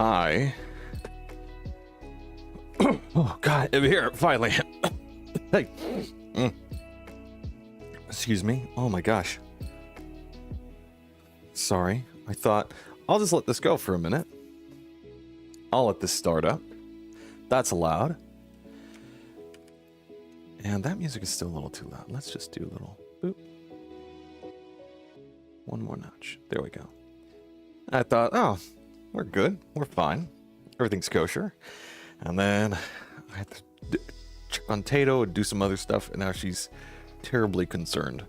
I... Oh, God, I'm here, finally. Hey. Excuse me. Oh, my gosh. Sorry. I thought, I'll just let this go for a minute. I'll let this start up. That's allowed. And that music is still a little too loud. Let's just do a little boop. One more notch. There we go. I thought, oh, we're good. We're fine. Everything's kosher. And then I had to check on Tato and do some other stuff. And now she's terribly concerned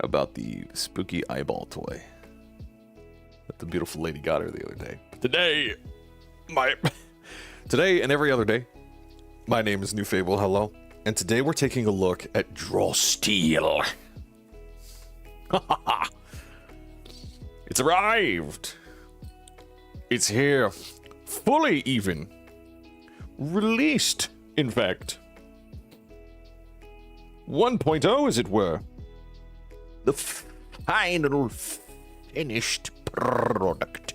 about the spooky eyeball toy that the beautiful lady got her the other day. Today and every other day, my name is Newfable. Hello. And today we're taking a look at Draw Steel. It's arrived. It's here. Fully even. Released, in fact. 1.0, as it were. The final finished product.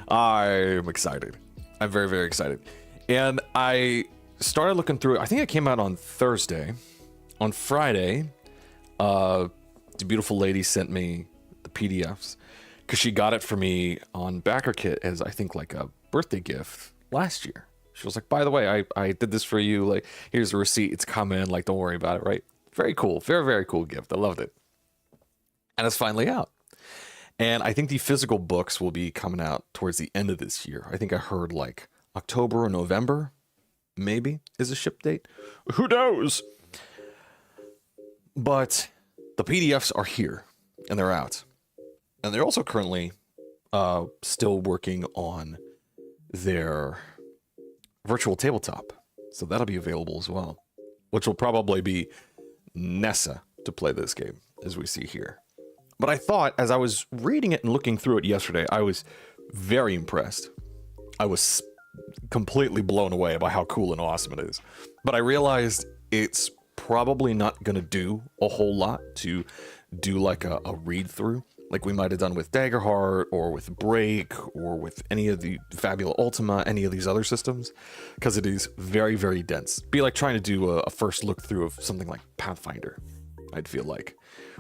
I'm excited. I'm very, very excited. And I started looking through it. I think it came out on Thursday. On Friday, the beautiful lady sent me the PDFs because she got it for me on BackerKit as, I think, like a birthday gift last year. She was like, by the way, I did this for you. Like, here's a receipt. It's coming. Like, don't worry about it, right? Very cool. Very, very cool gift. I loved it. And it's finally out. And I think the physical books will be coming out towards the end of this year. I think I heard like October or November, maybe, is a ship date. Who knows? But the PDFs are here and they're out. And they're also currently still working on their virtual tabletop. So that'll be available as well, which will probably be Nessa to play this game, as we see here. But I thought, as I was reading it and looking through it yesterday, I was very impressed. I was completely blown away by how cool and awesome it is. But I realized it's probably not going to do a whole lot to do like a read-through, like we might have done with Daggerheart or with Break or with any of the Fabula Ultima, any of these other systems, because it is very, very dense. Be like trying to do a first look through of something like Pathfinder, I'd feel like.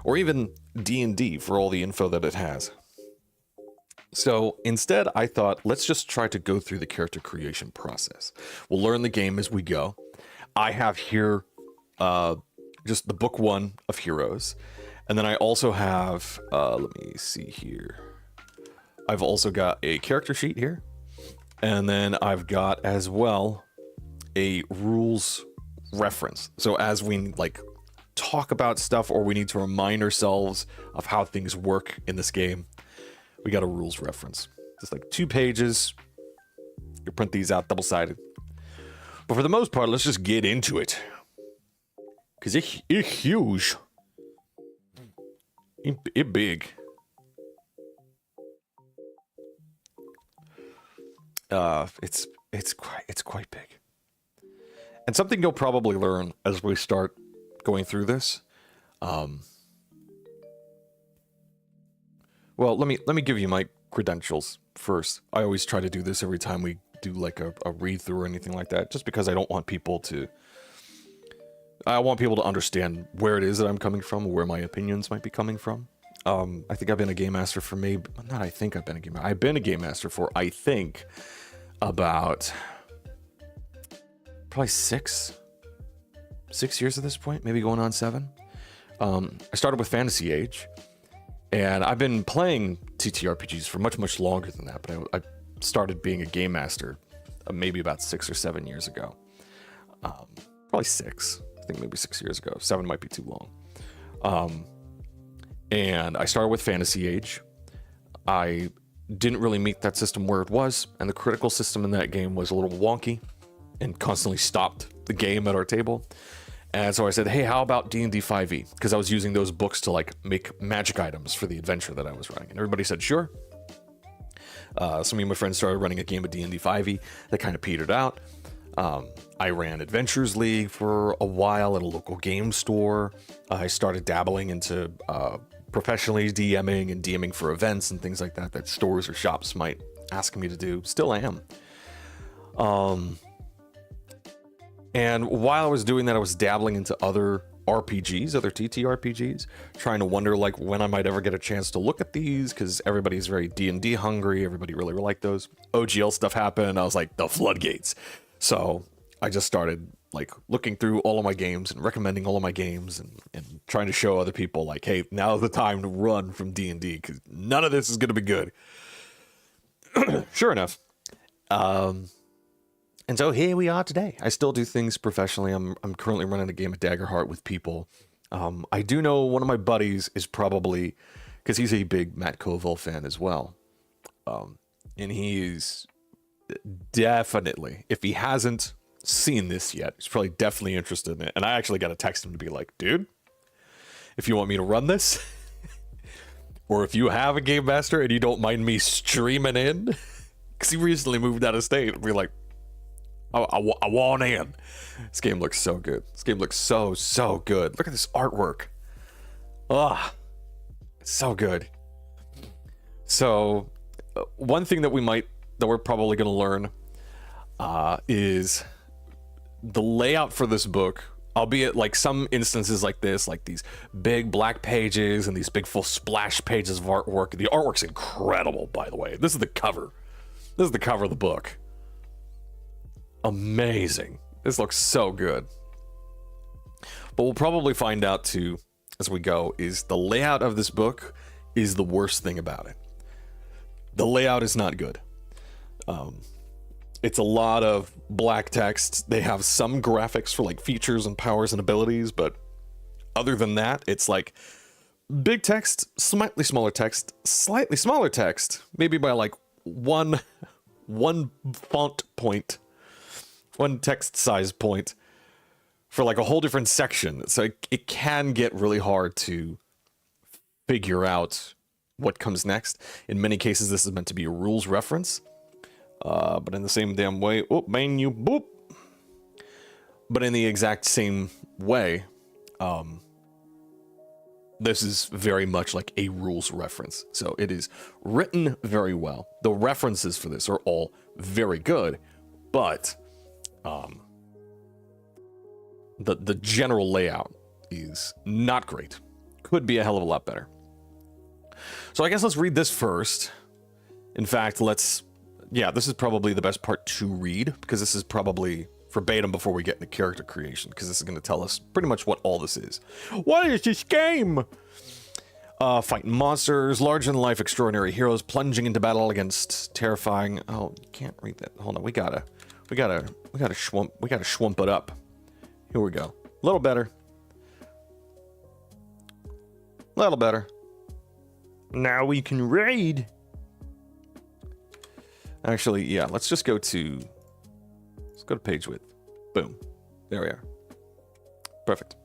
Or even D&D for all the info that it has. So instead, I thought, let's just try to go through the character creation process. We'll learn the game as we go. I have here just the book 1 of Heroes. And then I also have, let me see here. I've also got a character sheet here. And then I've got as well a rules reference. So as we like talk about stuff or we need to remind ourselves of how things work in this game, we got a rules reference. Just like 2 pages. You print these out double-sided. But for the most part, let's just get into it. Because it's huge. It's big. It's quite big. And something you'll probably learn as we start going through this. Well, let me give you my credentials first. I always try to do this every time we do like a read through or anything like that, just because I don't want people to. I want people to understand where it is that I'm coming from, where my opinions might be coming from. I think I've been a game master for maybe not. I think I've been a game. I've been a game master for I think about probably six years at this point, maybe going on 7. I started with Fantasy Age, and I've been playing TTRPGs for much longer than that, but I started being a game master maybe about 6 or 7 years ago. Probably 6. I think maybe 6 years ago. 7 might be too long. And I started with Fantasy Age. I didn't really meet that system where it was, and the critical system in that game was a little wonky and constantly stopped the game at our table. And so I said, hey, how about D&D 5e? Because I was using those books to like make magic items for the adventure that I was running. And everybody said, sure. So me and my friends started running a game of D&D 5e that kind of petered out. I ran Adventures League for a while at a local game store. I started dabbling into professionally DMing and DMing for events and things like that stores or shops might asking me to do. Still am. And while I was doing that, I was dabbling into other RPGs, other TTRPGs, trying to wonder like when I might ever get a chance to look at these, because everybody's very D&D hungry. Everybody really liked those. OGL stuff happened. I was like, the floodgates. So I just started like looking through all of my games and recommending all of my games and trying to show other people like, hey, now's the time to run from D&D because none of this is going to be good. Sure enough. And so here we are today. I still do things professionally. I'm currently running a game of Daggerheart with people. I do know one of my buddies is probably, because he's a big Matt Colville fan as well. And he's definitely, if he hasn't seen this yet, he's probably definitely interested in it. And I actually got to text him to be like, dude, if you want me to run this, or if you have a game master and you don't mind me streaming in, because he recently moved out of state, I'd be like, I want in. This game looks so good. This game looks so good. Look at this artwork. Ah, it's so good. So, one thing that we're probably going to learn is the layout for this book, albeit like some instances like this, like these big black pages and these big full splash pages of artwork. The artwork's incredible, by the way. This is the cover. This is the cover of the book. Amazing. This looks so good. But we'll probably find out too, as we go, is the layout of this book is the worst thing about it. The layout is not good. It's a lot of black text. They have some graphics for like features and powers and abilities, but other than that, it's like big text, slightly smaller text, slightly smaller text, maybe by like one font point, one text size point for like a whole different section. So it can get really hard to figure out what comes next. In many cases, this is meant to be a rules reference. But in the same damn way, menu, boop. But in the exact same way, this is very much like a rules reference. So it is written very well. The references for this are all very good, but the general layout is not great. Could be a hell of a lot better. So I guess let's read this first. In fact, this is probably the best part to read, because this is probably verbatim before we get into character creation, because this is going to tell us pretty much what all this is. What is this game? Fighting monsters, larger-than-life extraordinary heroes plunging into battle against terrifying... Oh, you can't read that. Hold on, we gotta schwump it up. Here we go. A little better. A little better. Now we can read. Actually, yeah, let's go to page width. Boom. There we are. Perfect.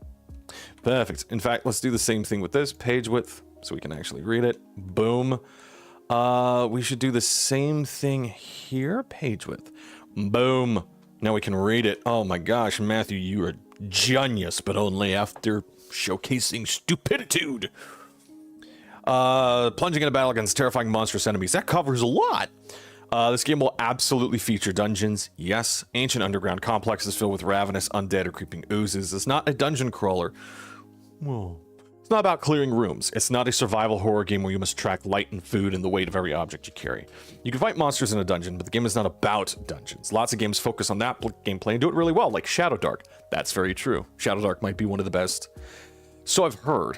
Perfect. In fact, let's do the same thing with this page width so we can actually read it. Boom. We should do the same thing here. Page width. Boom. Now we can read it. Oh my gosh, Matthew, you are genius, but only after showcasing stupiditude. Plunging into battle against terrifying monstrous enemies. That covers a lot. This game will absolutely feature dungeons. Yes, ancient underground complexes filled with ravenous undead or creeping oozes. It's not a dungeon crawler. Whoa. It's not about clearing rooms. It's not a survival horror game where you must track light and food and the weight of every object you carry. You can fight monsters in a dungeon, but the game is not about dungeons. Lots of games focus on that gameplay and do it really well, like Shadow Dark. That's very true. Shadow Dark might be one of the best. So I've heard.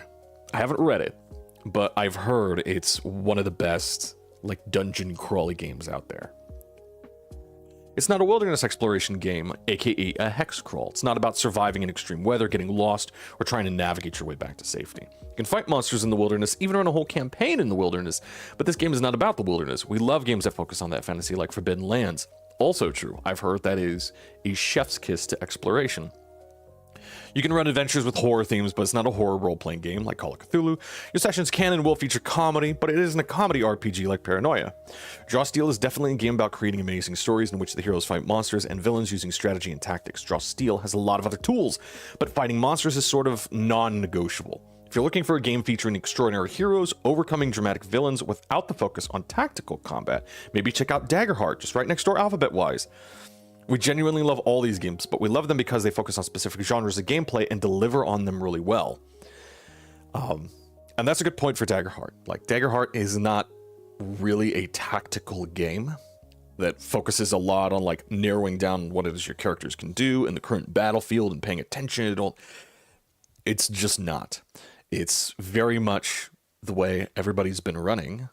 I haven't read it, but I've heard it's one of the best like dungeon crawly games out there. It's not a wilderness exploration game, aka a hex crawl. It's not about surviving in extreme weather, getting lost, or trying to navigate your way back to safety. You can fight monsters in the wilderness, even run a whole campaign in the wilderness, but this game is not about the wilderness. We love games that focus on that fantasy like Forbidden Lands. Also true, I've heard that is a chef's kiss to exploration. You can run adventures with horror themes, but it's not a horror role-playing game like Call of Cthulhu. Your sessions can and will feature comedy, but it isn't a comedy RPG like Paranoia. Draw Steel is definitely a game about creating amazing stories in which the heroes fight monsters and villains using strategy and tactics. Draw Steel has a lot of other tools, but fighting monsters is sort of non-negotiable. If you're looking for a game featuring extraordinary heroes overcoming dramatic villains without the focus on tactical combat, maybe check out Daggerheart, just right next door alphabet-wise. We genuinely love all these games, but we love them because they focus on specific genres of gameplay and deliver on them really well. And that's a good point for Daggerheart. Like, Daggerheart is not really a tactical game that focuses a lot on like narrowing down what it is your characters can do in the current battlefield and paying attention. It's just not. It's very much the way everybody's been running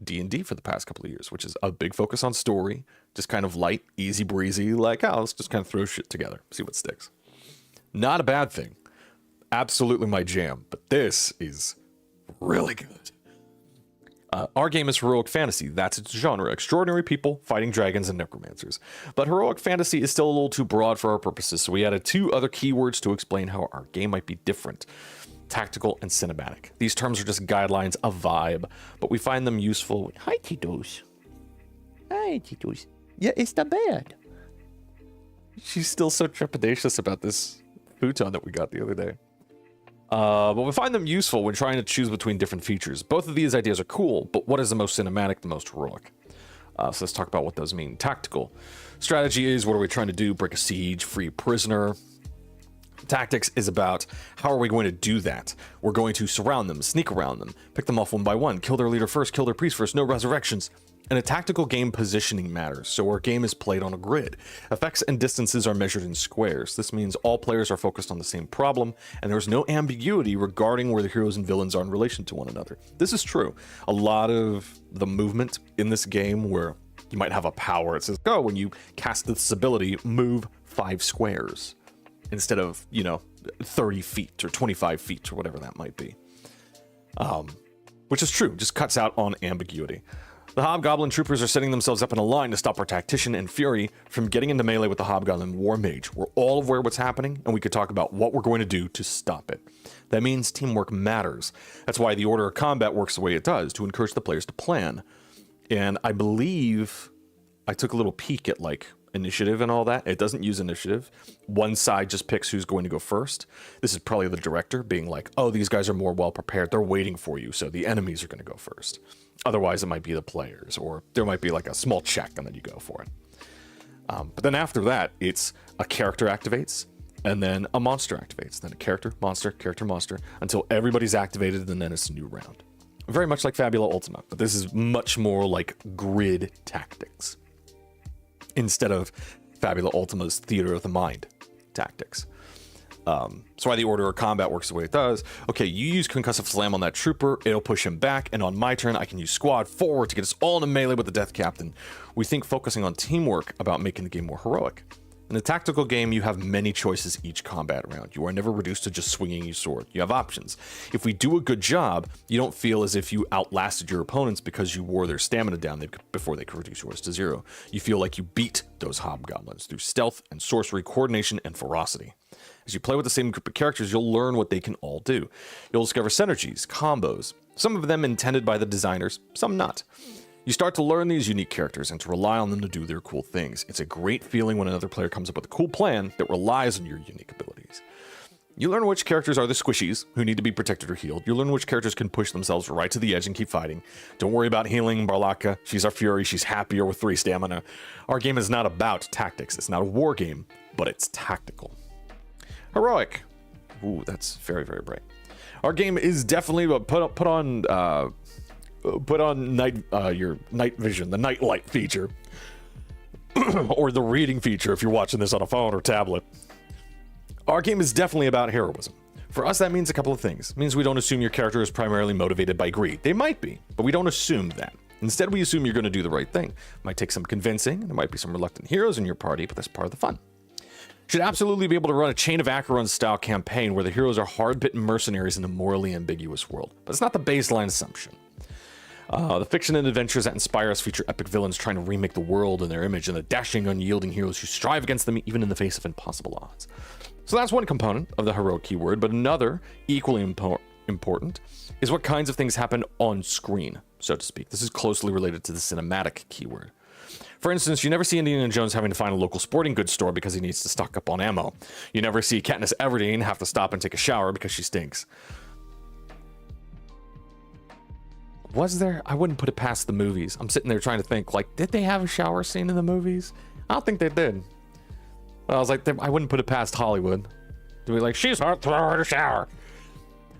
D&D for the past couple of years, which is a big focus on story, just kind of light, easy breezy, like, oh, let's just kind of throw shit together, see what sticks. Not a bad thing. Absolutely my jam, but this is really good. Our game is heroic fantasy. That's its genre. Extraordinary people fighting dragons and necromancers. But heroic fantasy is still a little too broad for our purposes, so we added 2 other keywords to explain how our game might be different. Tactical and cinematic. These terms are just guidelines, a vibe, but we find them useful. Hi, Titos. Hi, Titos. Yeah, it's not bad. She's still so trepidatious about this futon that we got the other day. But we find them useful when trying to choose between different features. Both of these ideas are cool, but what is the most cinematic, the most heroic? So let's talk about what those mean. Tactical. Strategy is, what are we trying to do? Break a siege, free a prisoner. Tactics is about, how are we going to do that? We're going to surround them, sneak around them, pick them off one by one, kill their leader first, kill their priest first, no resurrections. In a tactical game, positioning matters, so our game is played on a grid. Effects and distances are measured in squares. This means all players are focused on the same problem, and there's no ambiguity regarding where the heroes and villains are in relation to one another. This is true. A lot of the movement in this game, where you might have a power, it says, go, when you cast this ability, move 5 squares, instead of, 30 feet or 25 feet or whatever that might be. Which is true, just cuts out on ambiguity. The Hobgoblin troopers are setting themselves up in a line to stop our tactician and Fury from getting into melee with the Hobgoblin War Mage. We're all aware of what's happening, and we could talk about what we're going to do to stop it. That means teamwork matters. That's why the order of combat works the way it does, to encourage the players to plan. And I believe I took a little peek at like initiative and all that. It doesn't use initiative. One side just picks who's going to go first. This is probably the director being like, oh, these guys are more well prepared. They're waiting for you, so the enemies are going to go first. Otherwise, it might be the players, or there might be like a small check and then you go for it. But then after that, it's a character activates, and then a monster activates. Then a character, monster, until everybody's activated, and then it's a new round. Very much like Fabula Ultima, but this is much more like grid tactics, instead of Fabula Ultima's theater of the mind tactics. That's why the order of combat works the way it does. Okay, you use Concussive Slam on that trooper, it'll push him back, and on my turn, I can use Squad Forward to get us all in a melee with the Death Captain. We think focusing on teamwork about making the game more heroic. In a tactical game, you have many choices each combat round. You are never reduced to just swinging your sword. You have options. If we do a good job, you don't feel as if you outlasted your opponents because you wore their stamina down before they could reduce yours to 0. You feel like you beat those hobgoblins through stealth and sorcery, coordination, and ferocity. As you play with the same group of characters, you'll learn what they can all do. You'll discover synergies, combos, some of them intended by the designers, some not. You start to learn these unique characters and to rely on them to do their cool things. It's a great feeling when another player comes up with a cool plan that relies on your unique abilities. You learn which characters are the squishies, who need to be protected or healed. You learn which characters can push themselves right to the edge and keep fighting. Don't worry about healing Barlaka. She's our Fury. She's happier with 3 stamina. Our game is not about tactics. It's not a war game, but it's tactical. Heroic. Ooh, that's very, very bright. Our game is definitely put on your night vision, the night light feature, or the reading feature if you're watching this on a phone or tablet. Our game is definitely about heroism. For us, that means a couple of things. It means we don't assume your character is primarily motivated by greed. They might be, but we don't assume that. Instead, we assume you're going to do the right thing. It might take some convincing. There might be some reluctant heroes in your party, but that's part of the fun. Should absolutely be able to run a Chain of Acheron-style campaign where the heroes are hard-bitten mercenaries in a morally ambiguous world. But it's not the baseline assumption. The fiction and adventures that inspire us feature epic villains trying to remake the world in their image, and the dashing, unyielding heroes who strive against them even in the face of impossible odds. So that's one component of the heroic keyword, but another, equally important, is what kinds of things happen on screen, so to speak. This is closely related to the cinematic keyword. For instance, you never see Indiana Jones having to find a local sporting goods store because he needs to stock up on ammo. You never see Katniss Everdeen have to stop and take a shower because she stinks. Was there? I wouldn't put it past the movies. I'm sitting there trying to think, like, did they have a shower scene in the movies? I don't think they did. I was like, I wouldn't put it past Hollywood to be like, she's hot, throw her in a shower.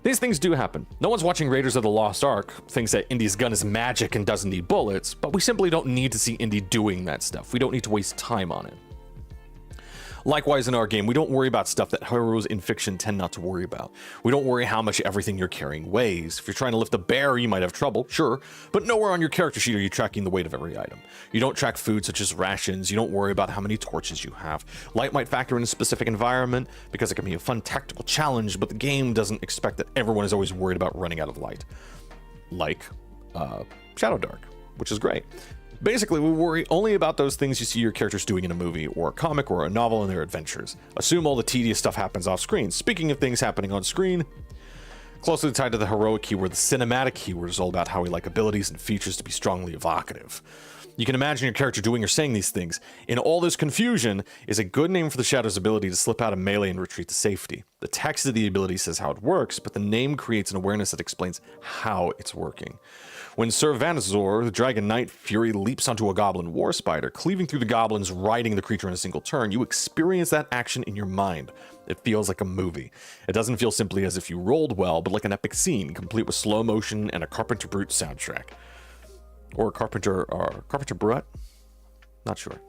These things do happen. No one's watching Raiders of the Lost Ark thinks that Indy's gun is magic and doesn't need bullets, but we simply don't need to see Indy doing that stuff. We don't need to waste time on it. Likewise, in our game, we don't worry about stuff that heroes in fiction tend not to worry about. We don't worry how much everything you're carrying weighs. If you're trying to lift a bear, you might have trouble, sure, but nowhere on your character sheet are you tracking the weight of every item. You don't track food such as rations. You don't worry about how many torches you have. Light might factor in a specific environment because it can be a fun tactical challenge, but the game doesn't expect that everyone is always worried about running out of light. Like Shadow Dark, which is great. Basically, we worry only about those things you see your characters doing in a movie or a comic or a novel in their adventures. Assume all the tedious stuff happens off screen. Speaking of things happening on screen, closely tied to the heroic keyword, the cinematic keyword is all about how we like abilities and features to be strongly evocative. You can imagine your character doing or saying these things. In all this confusion is a good name for the Shadow's ability to slip out of melee and retreat to safety. The text of the ability says how it works, but the name creates an awareness that explains how it's working. When Sir Vanazor, the Dragon Knight Fury, leaps onto a goblin war spider, cleaving through the goblins, riding the creature in a single turn, you experience that action in your mind. It feels like a movie. It doesn't feel simply as if you rolled well, but like an epic scene, complete with slow motion and a Carpenter Brute soundtrack. Or Carpenter Brut? Not sure.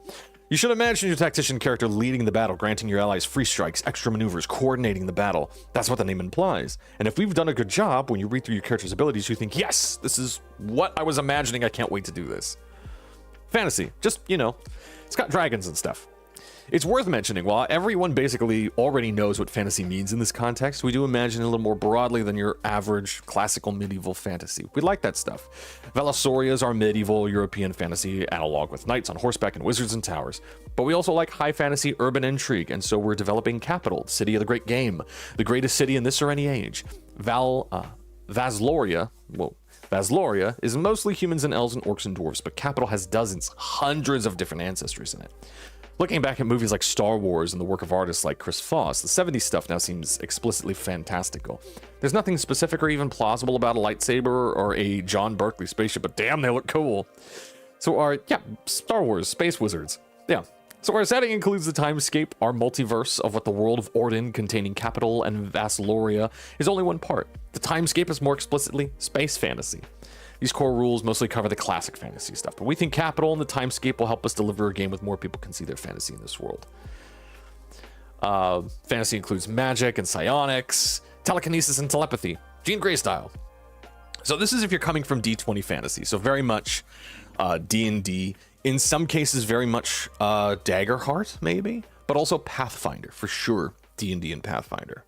You should imagine your tactician character leading the battle, granting your allies free strikes, extra maneuvers, coordinating the battle. That's what the name implies. And if we've done a good job, when you read through your character's abilities, you think, yes, this is what I was imagining. I can't wait to do this. Fantasy. Just, you know, it's got dragons and stuff. It's worth mentioning, while everyone basically already knows what fantasy means in this context, we do imagine it a little more broadly than your average classical medieval fantasy. We like that stuff. Velasoria is our medieval European fantasy analog with knights on horseback and wizards in towers. But we also like high fantasy urban intrigue, and so we're developing Capital, city of the great game, the greatest city in this or any age. Vasloria is mostly humans and elves and orcs and dwarves, but Capital has dozens, hundreds of different ancestries in it. Looking back at movies like Star Wars and the work of artists like Chris Foss, the 70s stuff now seems explicitly fantastical. There's nothing specific or even plausible about a lightsaber or a John Berkeley spaceship, but damn, they look cool. So Star Wars, space wizards. Yeah. So our setting includes the timescape, our multiverse of what the world of Orden, containing Capital and Vasloria, is only one part. The timescape is more explicitly space fantasy. These core rules mostly cover the classic fantasy stuff, but we think Capital and the timescape will help us deliver a game with more people can see their fantasy in this world. Fantasy includes magic and psionics, telekinesis and telepathy, Jean Grey style. So this is if you're coming from D20 fantasy, so very much D&D, in some cases very much Daggerheart maybe, but also Pathfinder, for sure, D&D and Pathfinder.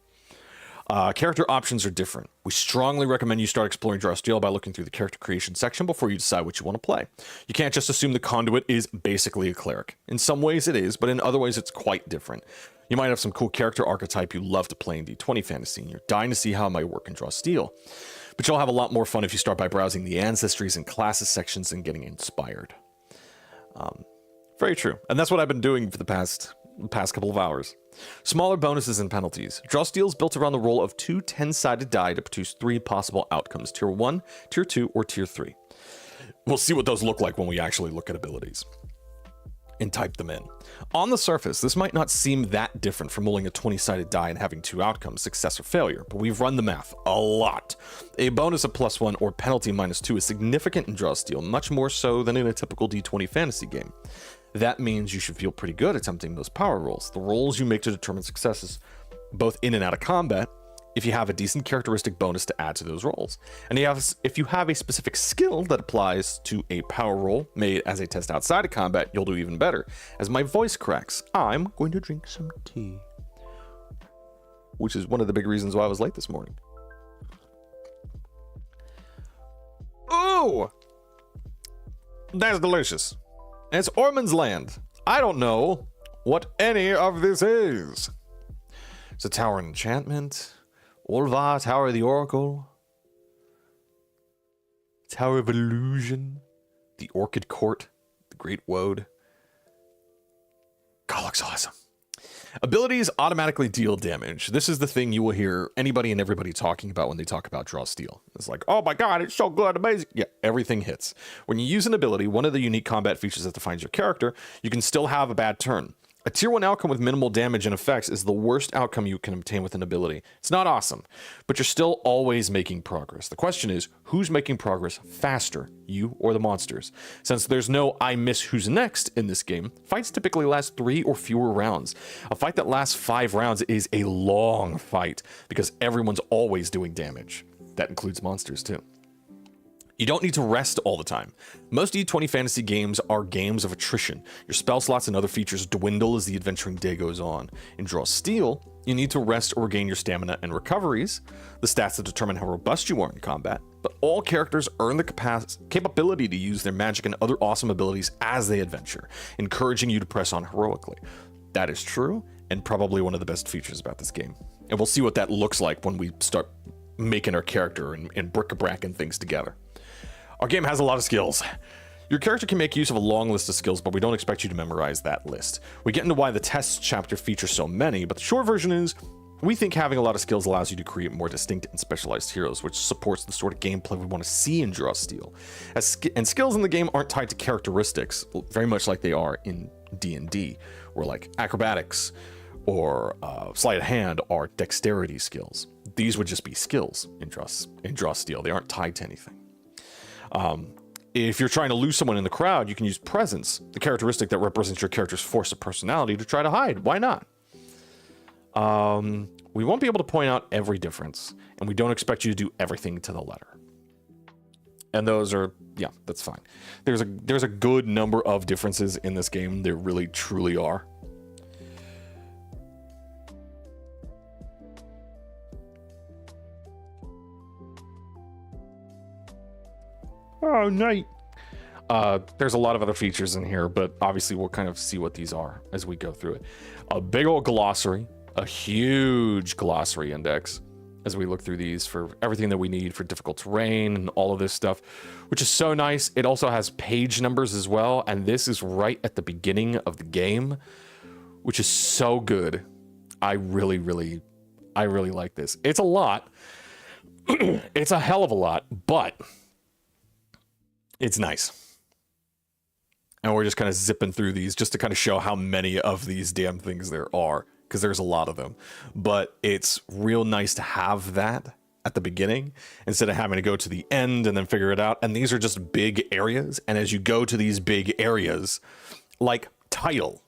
Character options are different. We strongly recommend you start exploring Jarsteel by looking through the character creation section before you decide what you want to play. You can't just assume the conduit is basically a cleric. In some ways it is, but in other ways it's quite different. You might have some cool character archetype you love to play in D20 fantasy, and you're dying to see how it might work in Jarsteel. But you'll have a lot more fun if you start by browsing the ancestries and classes sections and getting inspired. Very true. And that's what I've been doing for the past couple of hours. Smaller bonuses and penalties. Jarsteel is built around the roll of two 10-sided die to produce 3 possible outcomes: Tier 1, Tier 2, or Tier 3. We'll see what those look like when we actually look at abilities and type them in. On the surface, this might not seem that different from rolling a 20-sided die and having 2 outcomes, success or failure, but we've run the math a lot. A bonus of +1 or penalty -2 is significant in Jarsteel, much more so than in a typical D20 fantasy game. That means you should feel pretty good attempting those power rolls, the rolls you make to determine successes, both in and out of combat, if you have a decent characteristic bonus to add to those rolls. And if you have a specific skill that applies to a power roll made as a test outside of combat, you'll do even better. As my voice cracks, I'm going to drink some tea. Which is one of the big reasons why I was late this morning. Ooh! That's delicious. And it's Ormond's Land. I don't know what any of this is. It's a Tower of Enchantment, Olva, Tower of the Oracle, Tower of Illusion, the Orchid Court, the Great Woad. God, looks awesome. Abilities automatically deal damage. This is the thing you will hear anybody and everybody talking about when they talk about Draw Steel. It's like, oh my god, it's so good, amazing. Yeah, everything hits. When you use an ability, one of the unique combat features that defines your character, you can still have a bad turn. A tier 1 outcome with minimal damage and effects is the worst outcome you can obtain with an ability. It's not awesome, but you're still always making progress. The question is, who's making progress faster, you or the monsters? Since there's no I miss who's next in this game, fights typically last 3 or fewer rounds. A fight that lasts 5 rounds is a long fight because everyone's always doing damage. That includes monsters too. You don't need to rest all the time. Most D20 fantasy games are games of attrition. Your spell slots and other features dwindle as the adventuring day goes on. In Draw Steel, you need to rest or regain your stamina and recoveries, the stats that determine how robust you are in combat, but all characters earn the capability to use their magic and other awesome abilities as they adventure, encouraging you to press on heroically. That is true, and probably one of the best features about this game. And we'll see what that looks like when we start making our character and bric-a-bracing things together. Our game has a lot of skills. Your character can make use of a long list of skills, but we don't expect you to memorize that list. We get into why the tests chapter features so many, but the short version is, we think having a lot of skills allows you to create more distinct and specialized heroes, which supports the sort of gameplay we want to see in Draw Steel. And skills in the game aren't tied to characteristics, very much like they are in D&D, where like acrobatics or sleight of hand are dexterity skills. These would just be skills in Draw Steel. They aren't tied to anything. If you're trying to lose someone in the crowd, you can use presence, the characteristic that represents your character's force of personality, to try to hide. Why not? We won't be able to point out every difference, and we don't expect you to do everything to the letter. And those are, yeah, that's fine. There's a good number of differences in this game. There really, truly are. Oh, night. There's a lot of other features in here, but obviously we'll kind of see what these are as we go through it. A big old glossary, a huge glossary index as we look through these for everything that we need for difficult terrain and all of this stuff, which is so nice. It also has page numbers as well, and this is right at the beginning of the game, which is so good. I really like this. It's a lot. It's a hell of a lot, but it's nice. And we're just kind of zipping through these just to kind of show how many of these damn things there are, because there's a lot of them. But it's real nice to have that at the beginning instead of having to go to the end and then figure it out. And these are just big areas. And as you go to these big areas, like title,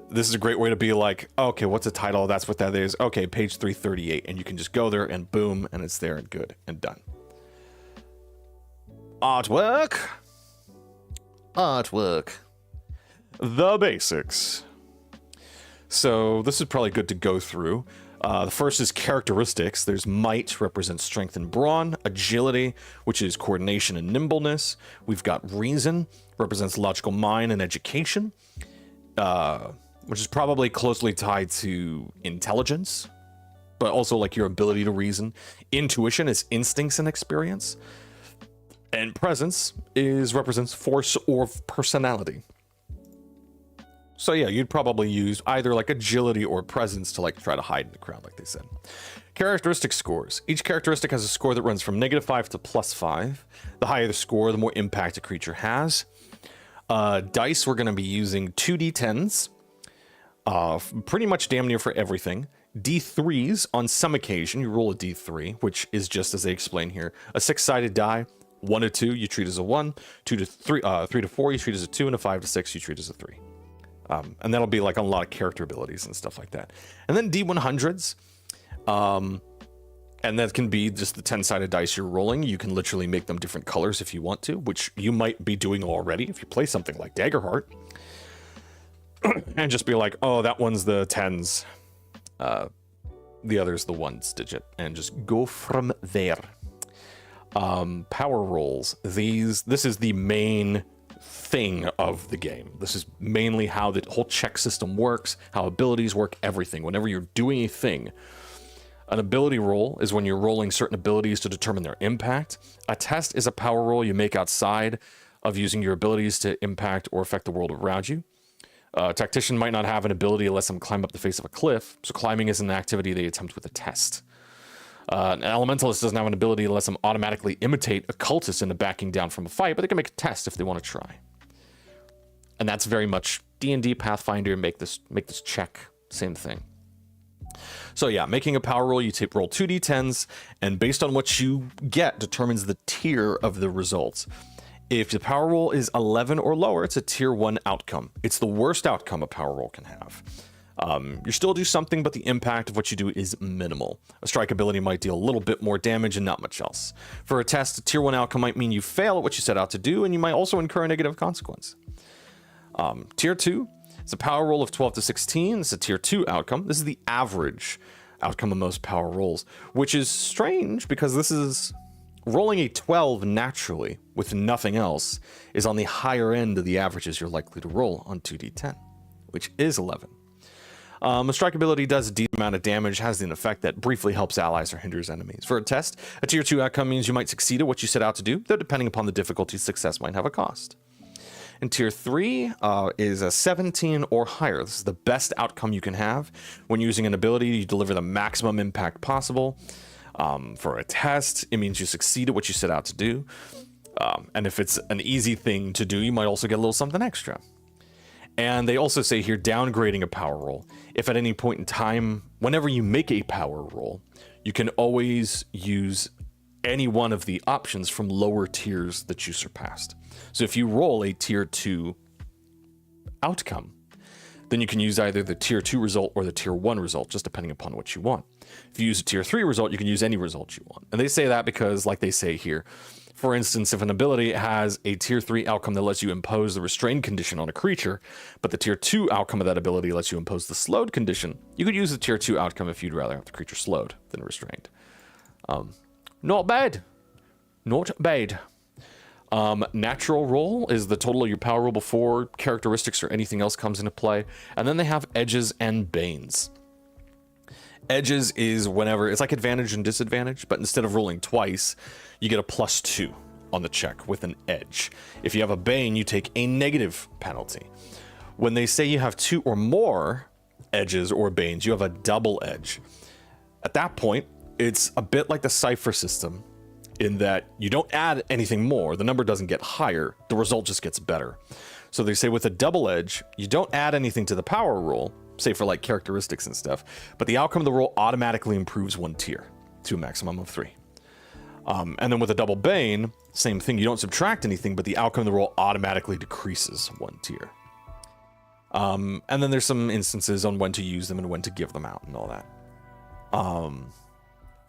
this is a great way to be like, okay, what's a title? That's what that is. Okay, page 338. And you can just go there and boom, and it's there and good and done. Artwork. The basics. So this is probably good to go through. The first is characteristics. There's might, represents strength and brawn. Agility, which is coordination and nimbleness. We've got reason, represents logical mind and education, which is probably closely tied to intelligence, but also like your ability to reason. Intuition is instincts and experience. And presence represents force or personality. So yeah, you'd probably use either like agility or presence to like try to hide in the crowd, like they said. Characteristic scores. Each characteristic has a score that runs from -5 to +5. The higher the score, the more impact a creature has. Dice, we're going to be using 2d10s, pretty much damn near for everything. D3s, on some occasion, you roll a D3, which is just as they explain here, a 6-sided die. 1 to 2, you treat as a 1. 2 to 3, 3 to 4, you treat as a 2, and a 5 to 6, you treat as a 3. And that'll be like on a lot of character abilities and stuff like that. And then D100s, and that can be just the 10-sided dice you're rolling. You can literally make them different colors if you want to, which you might be doing already if you play something like Daggerheart. And just be like, oh, that one's the 10s, the other's the 1s digit, and just go from there. Power rolls. This is the main thing of the game. This is mainly how the whole check system works, how abilities work, everything. Whenever you're doing a thing, an ability roll is when you're rolling certain abilities to determine their impact. A test is a power roll you make outside of using your abilities to impact or affect the world around you. A tactician might not have an ability to let them climb up the face of a cliff, so climbing is an activity they attempt with a test. An elementalist doesn't have an ability to let them automatically imitate a cultist into backing down from a fight, but they can make a test if they want to try. And that's very much D&D Pathfinder, make this check, same thing. So yeah, making a power roll, you roll 2d10s, and based on what you get determines the tier of the results. If the power roll is 11 or lower, it's a tier 1 outcome. It's the worst outcome a power roll can have. You still do something, but the impact of what you do is minimal. A strike ability might deal a little bit more damage and not much else. For a test, a tier 1 outcome might mean you fail at what you set out to do, and you might also incur a negative consequence. Tier 2, it's a power roll of 12 to 16. It's a tier 2 outcome. This is the average outcome of most power rolls, which is strange because this is rolling a 12 naturally with nothing else is on the higher end of the averages you're likely to roll on 2d10, which is 11. A strike ability does a decent amount of damage, has an effect that briefly helps allies or hinders enemies. For a test, a tier 2 outcome means you might succeed at what you set out to do, though depending upon the difficulty, success might have a cost. And tier 3 is a 17 or higher. This is the best outcome you can have. When using an ability, you deliver the maximum impact possible. For a test, it means you succeed at what you set out to do. And if it's an easy thing to do, you might also get a little something extra. And they also say here, downgrading a power roll. If at any point in time, whenever you make a power roll, you can always use any one of the options from lower tiers that you surpassed. So if you roll a tier 2 outcome, then you can use either the tier 2 result or the tier 1 result, just depending upon what you want. If you use a tier 3 result, you can use any result you want. And they say that because, like they say here, for instance, if an ability has a tier 3 outcome that lets you impose the restrained condition on a creature, but the tier 2 outcome of that ability lets you impose the slowed condition, you could use the tier 2 outcome if you'd rather have the creature slowed than restrained. Not bad. Not bad. Natural roll is the total of your power roll before characteristics or anything else comes into play. And then they have edges and banes. Edges is whenever, it's like advantage and disadvantage, but instead of rolling twice, you get a +2 on the check with an edge. If you have a bane, you take a negative penalty. When they say you have 2 or more edges or banes, you have a double edge. At that point, it's a bit like the cipher system in that you don't add anything more, the number doesn't get higher, the result just gets better. So they say with a double edge, you don't add anything to the power roll, say for like characteristics and stuff, but the outcome of the roll automatically improves 1 tier to a maximum of 3. And then with a double bane, same thing, you don't subtract anything, but the outcome of the roll automatically decreases 1 tier. And then there's some instances on when to use them and when to give them out and all that.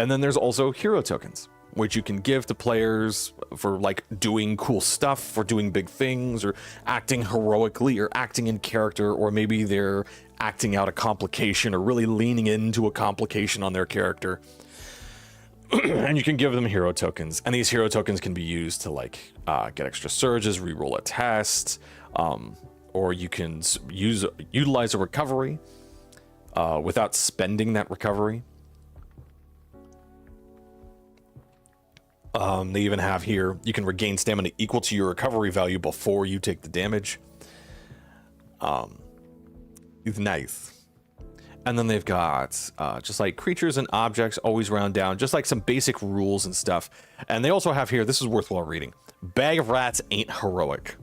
And then there's also hero tokens, which you can give to players for like doing cool stuff or doing big things or acting heroically or acting in character, or maybe they're acting out a complication or really leaning into a complication on their character. And you can give them hero tokens, and these hero tokens can be used to like get extra surges, reroll a test, or you can utilize a recovery without spending that recovery. They even have here, you can regain stamina equal to your recovery value before you take the damage. It's nice. And then they've got just like creatures and objects always round down, just like some basic rules and stuff. And they also have here, this is worthwhile reading, bag of rats ain't heroic.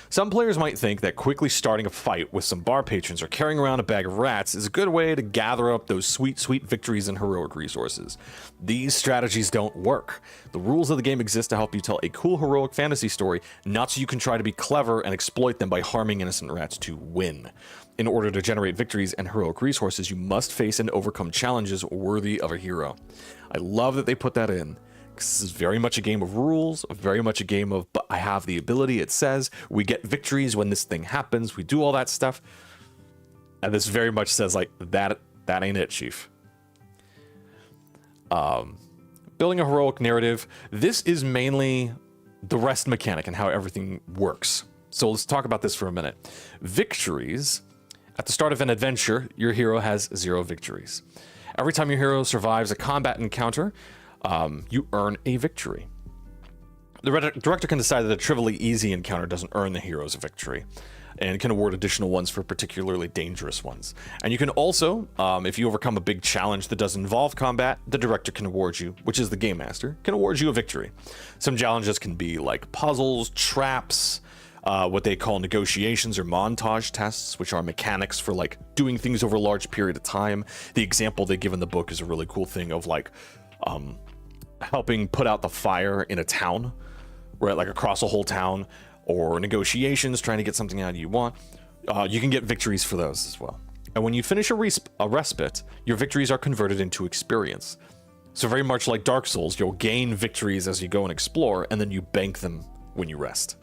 Some players might think that quickly starting a fight with some bar patrons or carrying around a bag of rats is a good way to gather up those sweet, sweet victories and heroic resources. These strategies don't work. The rules of the game exist to help you tell a cool heroic fantasy story, not so you can try to be clever and exploit them by harming innocent rats to win. In order to generate victories and heroic resources, you must face and overcome challenges worthy of a hero. I love that they put that in. This is very much a game of rules, very much a game of, but I have the ability, it says, we get victories when this thing happens, we do all that stuff. And this very much says, like, that ain't it, chief. Building a heroic narrative, this is mainly the rest mechanic and how everything works. So let's talk about this for a minute. Victories, at the start of an adventure, your hero has 0 victories. Every time your hero survives a combat encounter, you earn a victory. The director can decide that a trivially easy encounter doesn't earn the heroes a victory. and can award additional ones for particularly dangerous ones. And you can also, if you overcome a big challenge that does involve combat, the director can award you, which is the game master, can award you a victory. Some challenges can be like puzzles, traps, what they call negotiations or montage tests, which are mechanics for like doing things over a large period of time. The example they give in the book is a really cool thing of like helping put out the fire in a town, right? Like across a whole town, or negotiations, trying to get something out you want. You can get victories for those as well. And when you finish a respite, your victories are converted into experience. So very much like Dark Souls, you'll gain victories as you go and explore, and then you bank them when you rest.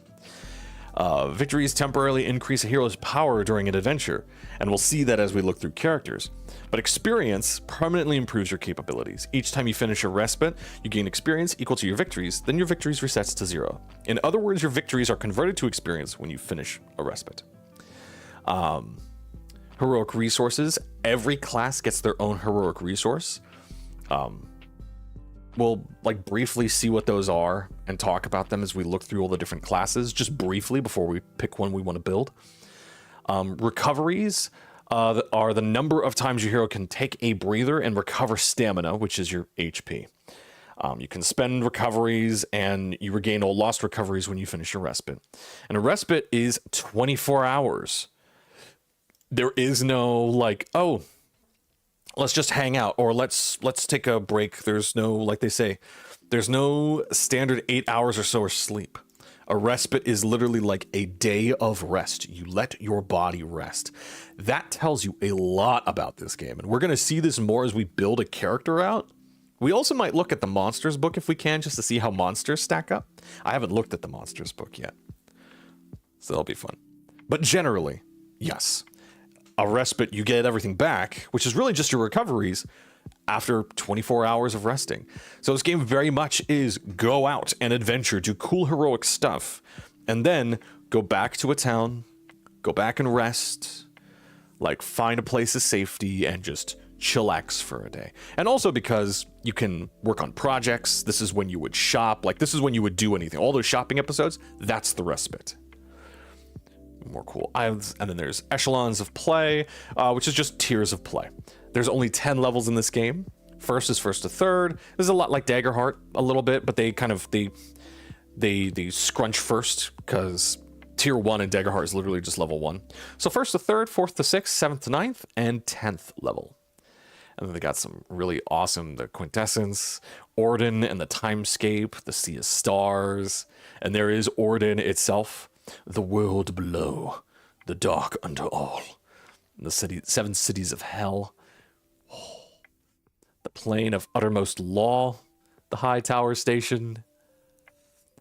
Victories temporarily increase a hero's power during an adventure, and we'll see that as we look through characters. But experience permanently improves your capabilities. Each time you finish a respite, you gain experience equal to your victories, then your victories resets to 0. In other words, your victories are converted to experience when you finish a respite. Heroic resources. Every class gets their own heroic resource. We'll like briefly see what those are and talk about them as we look through all the different classes, just briefly before we pick one we want to build. Recoveries are the number of times your hero can take a breather and recover stamina, which is your HP. You can spend recoveries and you regain all lost recoveries when you finish your respite. And a respite is 24 hours. There is no like, oh, let's just hang out, or let's take a break. There's no, like they say, there's no standard 8 hours or so of sleep. A respite is literally like a day of rest. You let your body rest. That tells you a lot about this game, and we're going to see this more as we build a character out. We also might look at the monsters book if we can, just to see how monsters stack up. I haven't looked at the monsters book yet, so that'll be fun. But generally, yes. A respite, you get everything back, which is really just your recoveries after 24 hours of resting. So this game very much is go out and adventure, do cool heroic stuff, and then go back to a town, go back and rest, like find a place of safety and just chillax for a day. And also because you can work on projects, this is when you would shop, like this is when you would do anything. All those shopping episodes, that's the respite. More cool. And then there's echelons of play, which is just tiers of play. There's only 10 levels in this game. First is first to third. This is a lot like Daggerheart a little bit, but they kind of they scrunch first because tier 1 in Daggerheart is literally just level 1. So first to third, fourth to sixth, seventh to ninth, and 10th level. And then they got some really awesome, the Quintessence, Orden and the Timescape, the Sea of Stars, and there is Orden itself. The world below, the dark under all, the 7 cities of hell, the plane of uttermost law, the high tower station,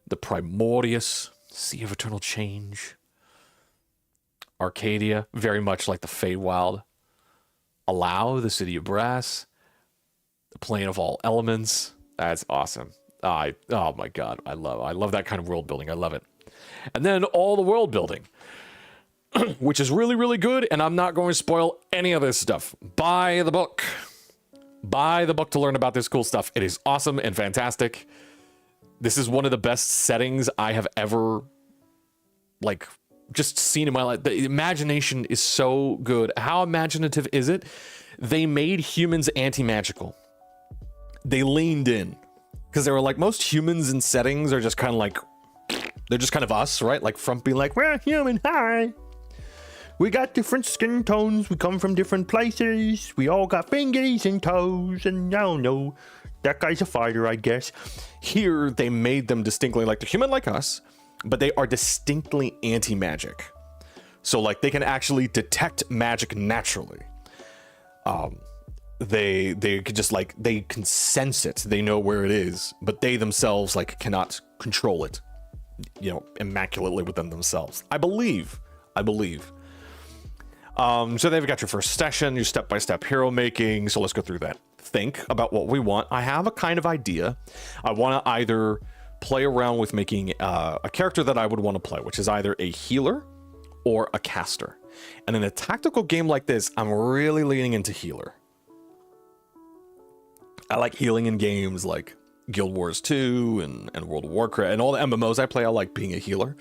the Primordius, sea of eternal change, Arcadia, very much like the Feywild, Allow, the city of brass, the plane of all elements. That's awesome. Oh my god, I love that kind of world building. I love it. And then all the world building, which is really, really good, and I'm not going to spoil any of this stuff. Buy the book. Buy the book to learn about this cool stuff. It is awesome and fantastic. This is one of the best settings I have ever, like, just seen in my life. The imagination is so good. How imaginative is it? They made humans anti-magical. They leaned in. Because they were like, most humans in settings are just kind of like, they're just kind of us, right? Like frumpy, like, we're human, hi. We got different skin tones. We come from different places. We all got fingers and toes. And I don't know, that guy's a fighter, I guess. Here, they made them distinctly like the human like us, but they are distinctly anti-magic. So, like, they can actually detect magic naturally. They could just, like, they can sense it. They know where it is, but they themselves, like, cannot control it, you know, immaculately within themselves. I believe. So they've got your first session, your step-by-step hero making. So let's go through that. Think about what we want. I have a kind of idea. I want to either play around with making a character that I would want to play, which is either a healer or a caster. And in a tactical game like this, I'm really leaning into healer. I like healing in games like Guild Wars 2 and World of Warcraft and all the MMOs I play. I like being a healer.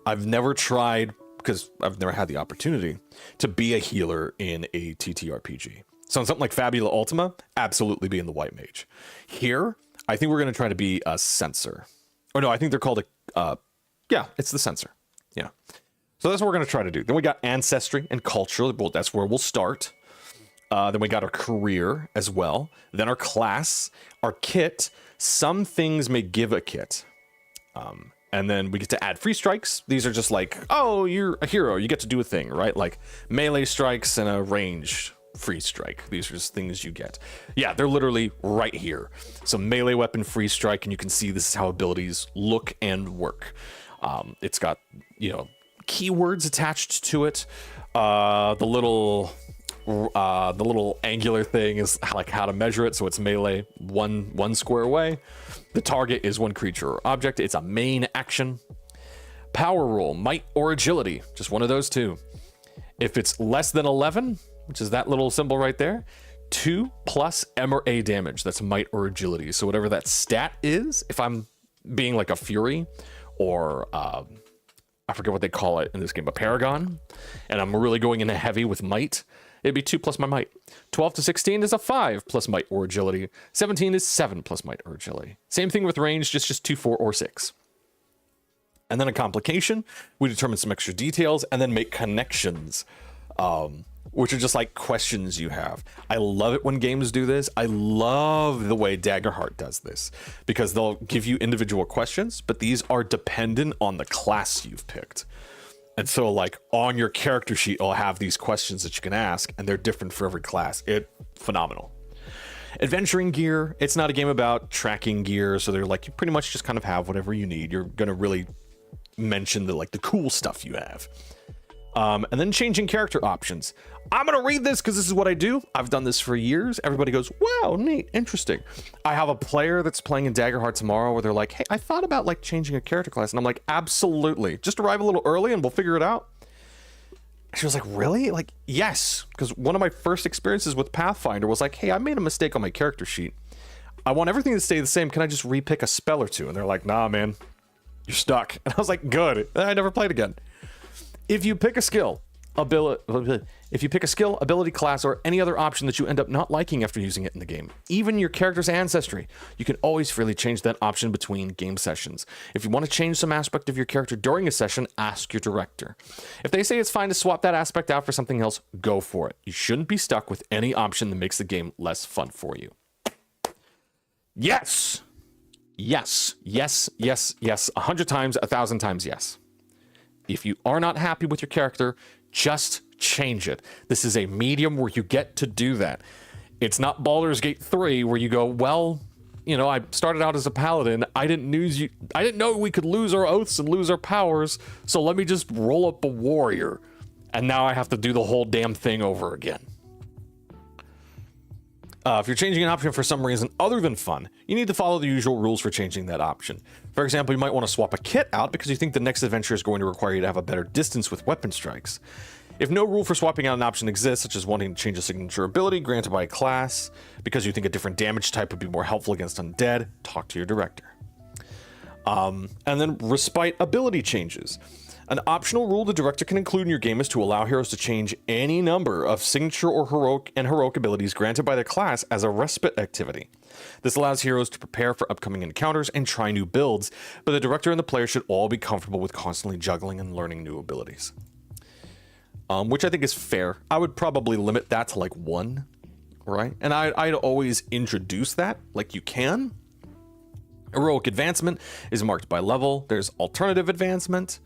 I've never tried because I've never had the opportunity to be a healer in a TTRPG. So in something like Fabula Ultima, absolutely being the white mage. Here, I think we're going to try to be a censor. Or no, I think they're called a, yeah, it's the censor. Yeah. So that's what we're going to try to do. Then we got ancestry and culture. Well, that's where we'll start. Then we got our career as well. Then our class, our kit. Some things may give a kit. And then we get to add free strikes. These are just like, oh, you're a hero. You get to do a thing, right? Like melee strikes and a range free strike. These are just things you get. Yeah, they're literally right here. So melee weapon free strike, and you can see this is how abilities look and work. It's got, you know, keywords attached to it. The little angular thing is like how to measure it. So it's melee one square away. The target is one creature or object. It's a main action. Power roll, might or agility. Just one of those two. If it's less than 11, which is that little symbol right there, 2 plus M or A damage. That's might or agility. So whatever that stat is, if I'm being like a fury or I forget what they call it in this game, a paragon, and I'm really going into heavy with might, it'd be 2 plus my might. 12 to 16 is a 5 plus might or agility. 17 is 7 plus might or agility. Same thing with range, just 2, 4, or 6. And then a complication, we determine some extra details and then make connections, which are just like questions you have. I love it when games do this. I love the way Daggerheart does this because they'll give you individual questions, but these are dependent on the class you've picked. And so like on your character sheet, it'll have these questions that you can ask, and they're different for every class. Phenomenal. Adventuring gear, it's not a game about tracking gear, so they're like, you pretty much just kind of have whatever you need. You're gonna really mention the cool stuff you have. And then changing character options. I'm gonna read this because this is what I do. I've done this for years. Everybody goes, wow, neat, interesting. I have a player that's playing in Daggerheart tomorrow where they're like, hey, I thought about like changing a character class. And I'm like, absolutely. Just arrive a little early and we'll figure it out. She was like, really? Like, yes. Because one of my first experiences with Pathfinder was like, hey, I made a mistake on my character sheet. I want everything to stay the same. Can I just repick a spell or two? And they're like, nah, man, you're stuck. And I was like, good. And I never played again. If you pick a skill, ability class, or any other option that you end up not liking after using it in the game, even your character's ancestry, you can always freely change that option between game sessions. If you want to change some aspect of your character during a session, ask your director. If they say it's fine to swap that aspect out for something else, go for it. You shouldn't be stuck with any option that makes the game less fun for you. Yes! Yes, yes, yes, yes. 100 times, 1,000 times yes. If you are not happy with your character, just change it. This is a medium where you get to do that. It's not Baldur's Gate 3 where you go, well, you know, I started out as a paladin. I didn't know we could lose our oaths and lose our powers, so let me just roll up a warrior. And now I have to do the whole damn thing over again. If you're changing an option for some reason other than fun, you need to follow the usual rules for changing that option. For example, you might want to swap a kit out because you think the next adventure is going to require you to have a better distance with weapon strikes. If no rule for swapping out an option exists, such as wanting to change a signature ability granted by a class because you think a different damage type would be more helpful against undead, talk to your director. And then respite ability changes. An optional rule the director can include in your game is to allow heroes to change any number of signature or heroic abilities granted by their class as a respite activity. This allows heroes to prepare for upcoming encounters and try new builds, but the director and the player should all be comfortable with constantly juggling and learning new abilities. Which I think is fair. I would probably limit that to like 1, right? And I'd always introduce that, like you can. Heroic advancement is marked by level. There's alternative advancement.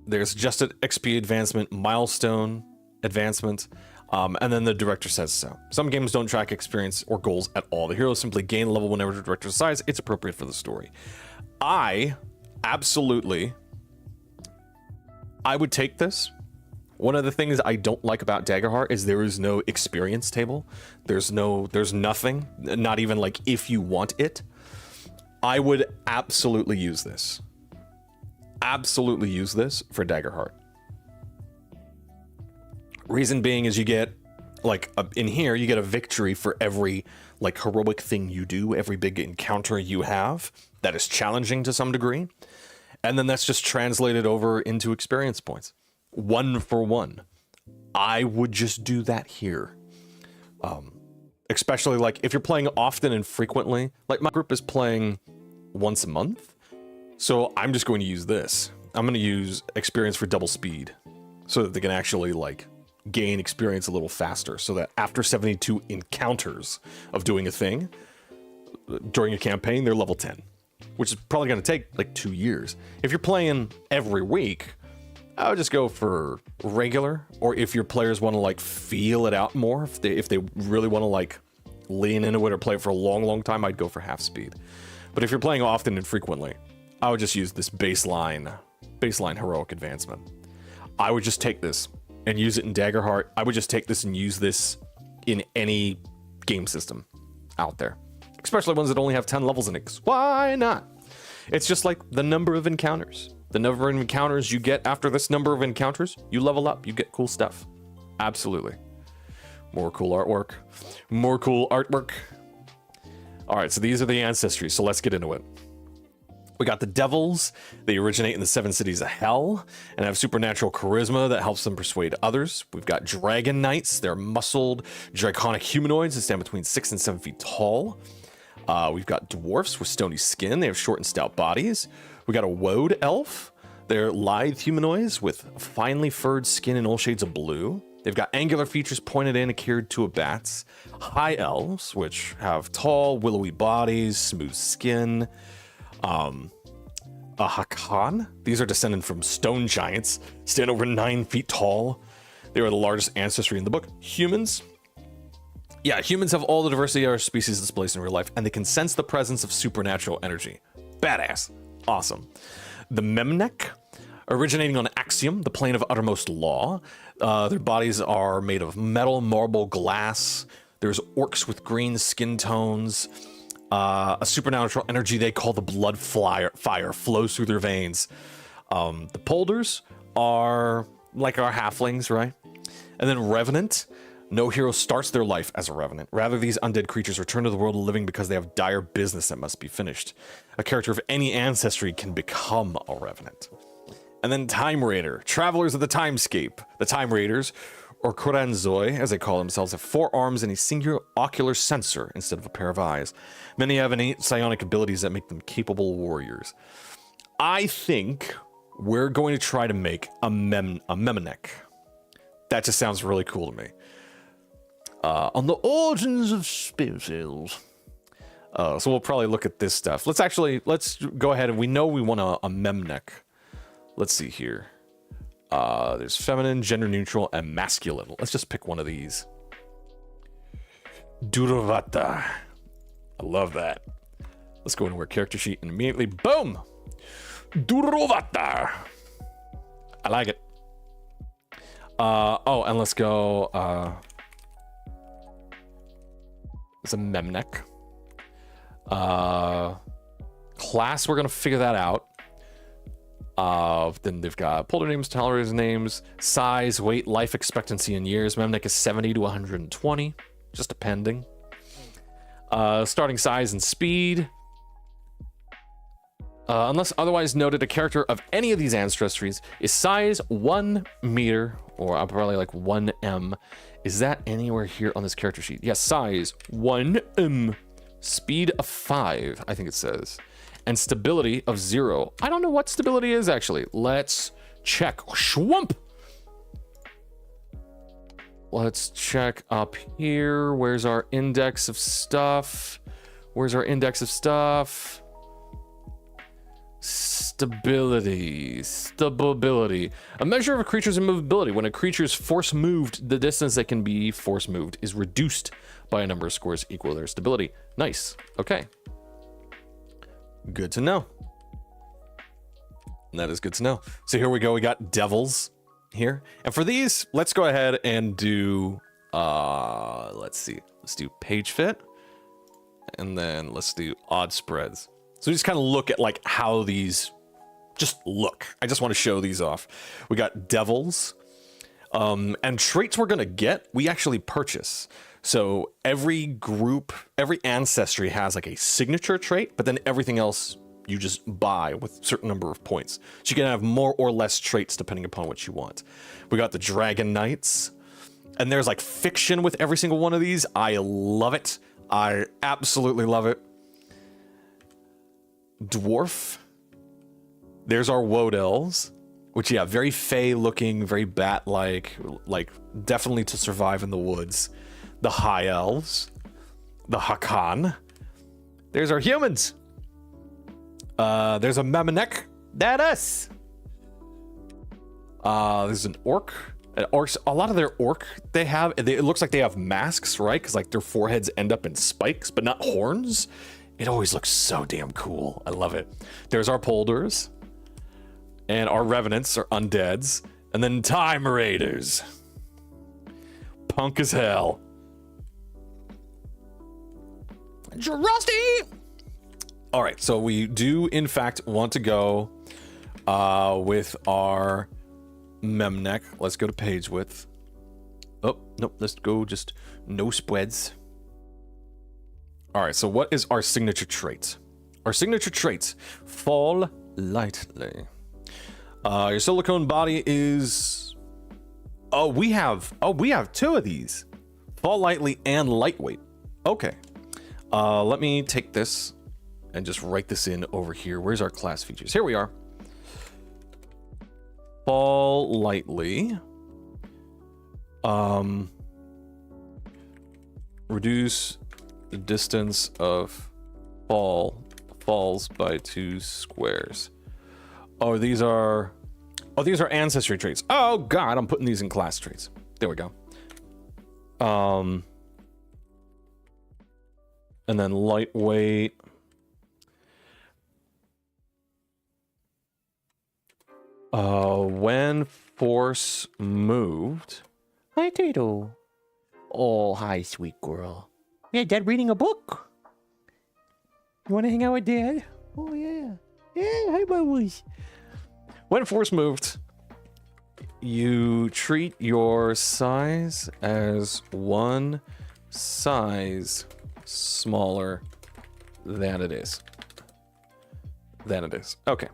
There's just an XP advancement, milestone advancement, and then the director says so. Some games don't track experience or goals at all. The heroes simply gain level whenever the director decides it's appropriate for the story. I would take this. One of the things I don't like about Daggerheart is there is no experience table. There's nothing, not even like if you want it. I would absolutely use this. Absolutely use this for Daggerheart. Reason being is you get like in here you get a victory for every like heroic thing you do, every big encounter you have that is challenging to some degree. And then that's just translated over into experience points. 1 for 1. I would just do that here. Especially like if you're playing often and frequently, like my group is playing once a month. So I'm just going to use this. I'm going to use experience for double speed so that they can actually like gain experience a little faster, so that after 72 encounters of doing a thing during a campaign, they're level 10, which is probably going to take like 2 years. If you're playing every week, I would just go for regular, or if your players want to like feel it out more, if they really want to like lean into it or play it for a long time, I'd go for half speed. But if you're playing often and frequently, I would just use this baseline heroic advancement. I would just take this and use it in Daggerheart. I would just take this and use this in any game system out there, especially ones that only have 10 levels in it, 'cause why not? It's just like the number of encounters. The number of encounters you get after this number of encounters, you level up, you get cool stuff. Absolutely. More cool artwork. More cool artwork. All right, so these are the ancestries, so let's get into it. We got the devils. They originate in the 7 cities of hell and have supernatural charisma that helps them persuade others. We've got dragon knights. They're muscled, draconic humanoids that stand between 6 and 7 feet tall. We've got dwarfs with stony skin. They have short and stout bodies. We got a woad elf. They're lithe humanoids with finely furred skin in all shades of blue. They've got angular features pointed in akin to a bat's. High elves, which have tall, willowy bodies, smooth skin. A Hakan. These are descended from stone giants, stand over 9 feet tall. They are the largest ancestry in the book. Humans. Yeah, humans have all the diversity of our species displaced in real life, and they can sense the presence of supernatural energy. Badass. Awesome. The Memnek, originating on Axiom, the plane of uttermost law. Their bodies are made of metal, marble, glass. There's orcs with green skin tones. A supernatural energy they call the blood fire flows through their veins. The Polders are like our halflings, right? And then Revenant. No hero starts their life as a Revenant. Rather, these undead creatures return to the world of living because they have dire business that must be finished. A character of any ancestry can become a Revenant. And then Time Raider, travelers of the timescape. The Time Raiders, or Koranzoi, as they call themselves, have 4 arms and a singular ocular sensor instead of a pair of eyes. Many have innate psionic abilities that make them capable warriors. I think we're going to try to make a Memnek. That just sounds really cool to me. On the origins of species. So we'll probably look at this stuff. Let's go ahead, and we know we want a Memnek. Let's see here. There's feminine, gender neutral, and masculine. Let's just pick one of these. Duravata. I love that. Let's go into our character sheet and immediately, boom! Duravata. I like it. Oh, and let's go, it's a Memnek. Class, we're gonna figure that out. Then they've got polder names, tolerance names, size, weight, life expectancy in years. Memnek is 70 to 120, just depending. Starting size and speed. Unless otherwise noted, a character of any of these ancestries is size 1 meter, or probably like 1m. Is that anywhere here on this character sheet? Yes, size 1m. Speed of 5, I think it says. And stability of 0. I don't know what stability is, actually. Let's check. Schwump! Let's check up here. Where's our index of stuff? Where's our index of stuff? Stability. A measure of a creature's immovability. When a creature's force moved, the distance that can be force moved is reduced by a number of scores equal to their stability. Nice. Okay. Good to know. That is good to know. So here we go. We got devils here. And for these, let's go ahead and do, let's see. Let's do page fit. And then let's do odd spreads. So just kind of look at like how these just look. I just want to show these off. We got devils. And traits we're going to get, we actually purchase. So every group, every ancestry has like a signature trait, but then everything else you just buy with a certain number of points. So you can have more or less traits depending upon what you want. We got the Dragon Knights, and there's like fiction with every single one of these. I love it. I absolutely love it. Dwarf. There's our Woad Elves, which, yeah, very fey looking, very bat-like, like definitely to survive in the woods. The High Elves. The Hakan. There's our humans. There's a Memenek. That us. There's an orc. Orcs, a lot of their orc it looks like they have masks, right? Because like their foreheads end up in spikes, but not horns. It always looks so damn cool. I love it. There's our polders. And our revenants are undeads. And then Time Raiders. Punk as hell. Rusty! Alright, so we do in fact want to go with our Memnek. Let's go to page width. Oh, nope, let's go just no spreads. Alright, so what is our signature trait? Our signature trait, fall lightly. Your silicone body is... we have two of these. Fall lightly and lightweight. Okay. Let me take this and just write this in over here. Where's our class features? Here we are. Fall lightly. Reduce the distance of falls by 2 squares. Oh, these are ancestry traits. Oh god, I'm putting these in class traits. There we go. And then lightweight. When force moved. Hi, Tato. Oh, hi, sweet girl. Yeah, Dad reading a book. You want to hang out with Dad? Oh, yeah. Yeah, hi, bubbles. When force moved, you treat your size as 1 size smaller than it is. Okay.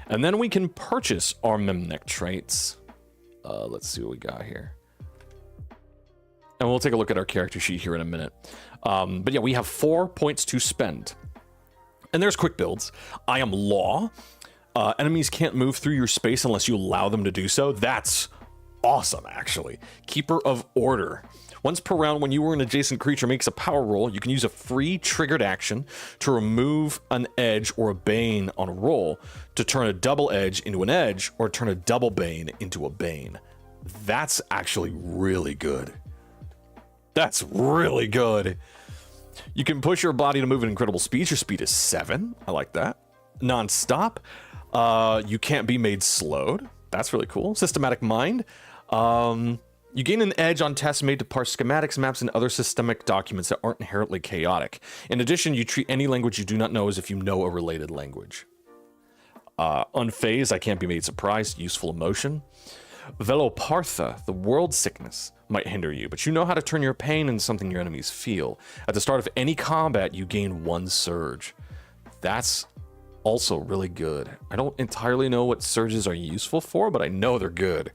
And then we can purchase our Memnek traits. Let's see what we got here. And we'll take a look at our character sheet here in a minute. But yeah, we have 4 points to spend. And there's quick builds. I am Law. Enemies can't move through your space unless you allow them to do so. That's awesome, actually. Keeper of Order. Once per round, when you or an adjacent creature makes a power roll, you can use a free triggered action to remove an edge or a bane on a roll, to turn a double edge into an edge, or turn a double bane into a bane. That's actually really good. That's really good. You can push your body to move at incredible speeds. Your speed is 7. I like that. Non-stop. You can't be made slowed. That's really cool. Systematic Mind. You gain an edge on tests made to parse schematics, maps, and other systemic documents that aren't inherently chaotic. In addition, you treat any language you do not know as if you know a related language. Unfazed, I can't be made surprised. Useful emotion. Velopartha, the world sickness, might hinder you, but you know how to turn your pain into something your enemies feel. At the start of any combat, you gain 1 surge. That's also really good. I don't entirely know what surges are useful for, but I know they're good.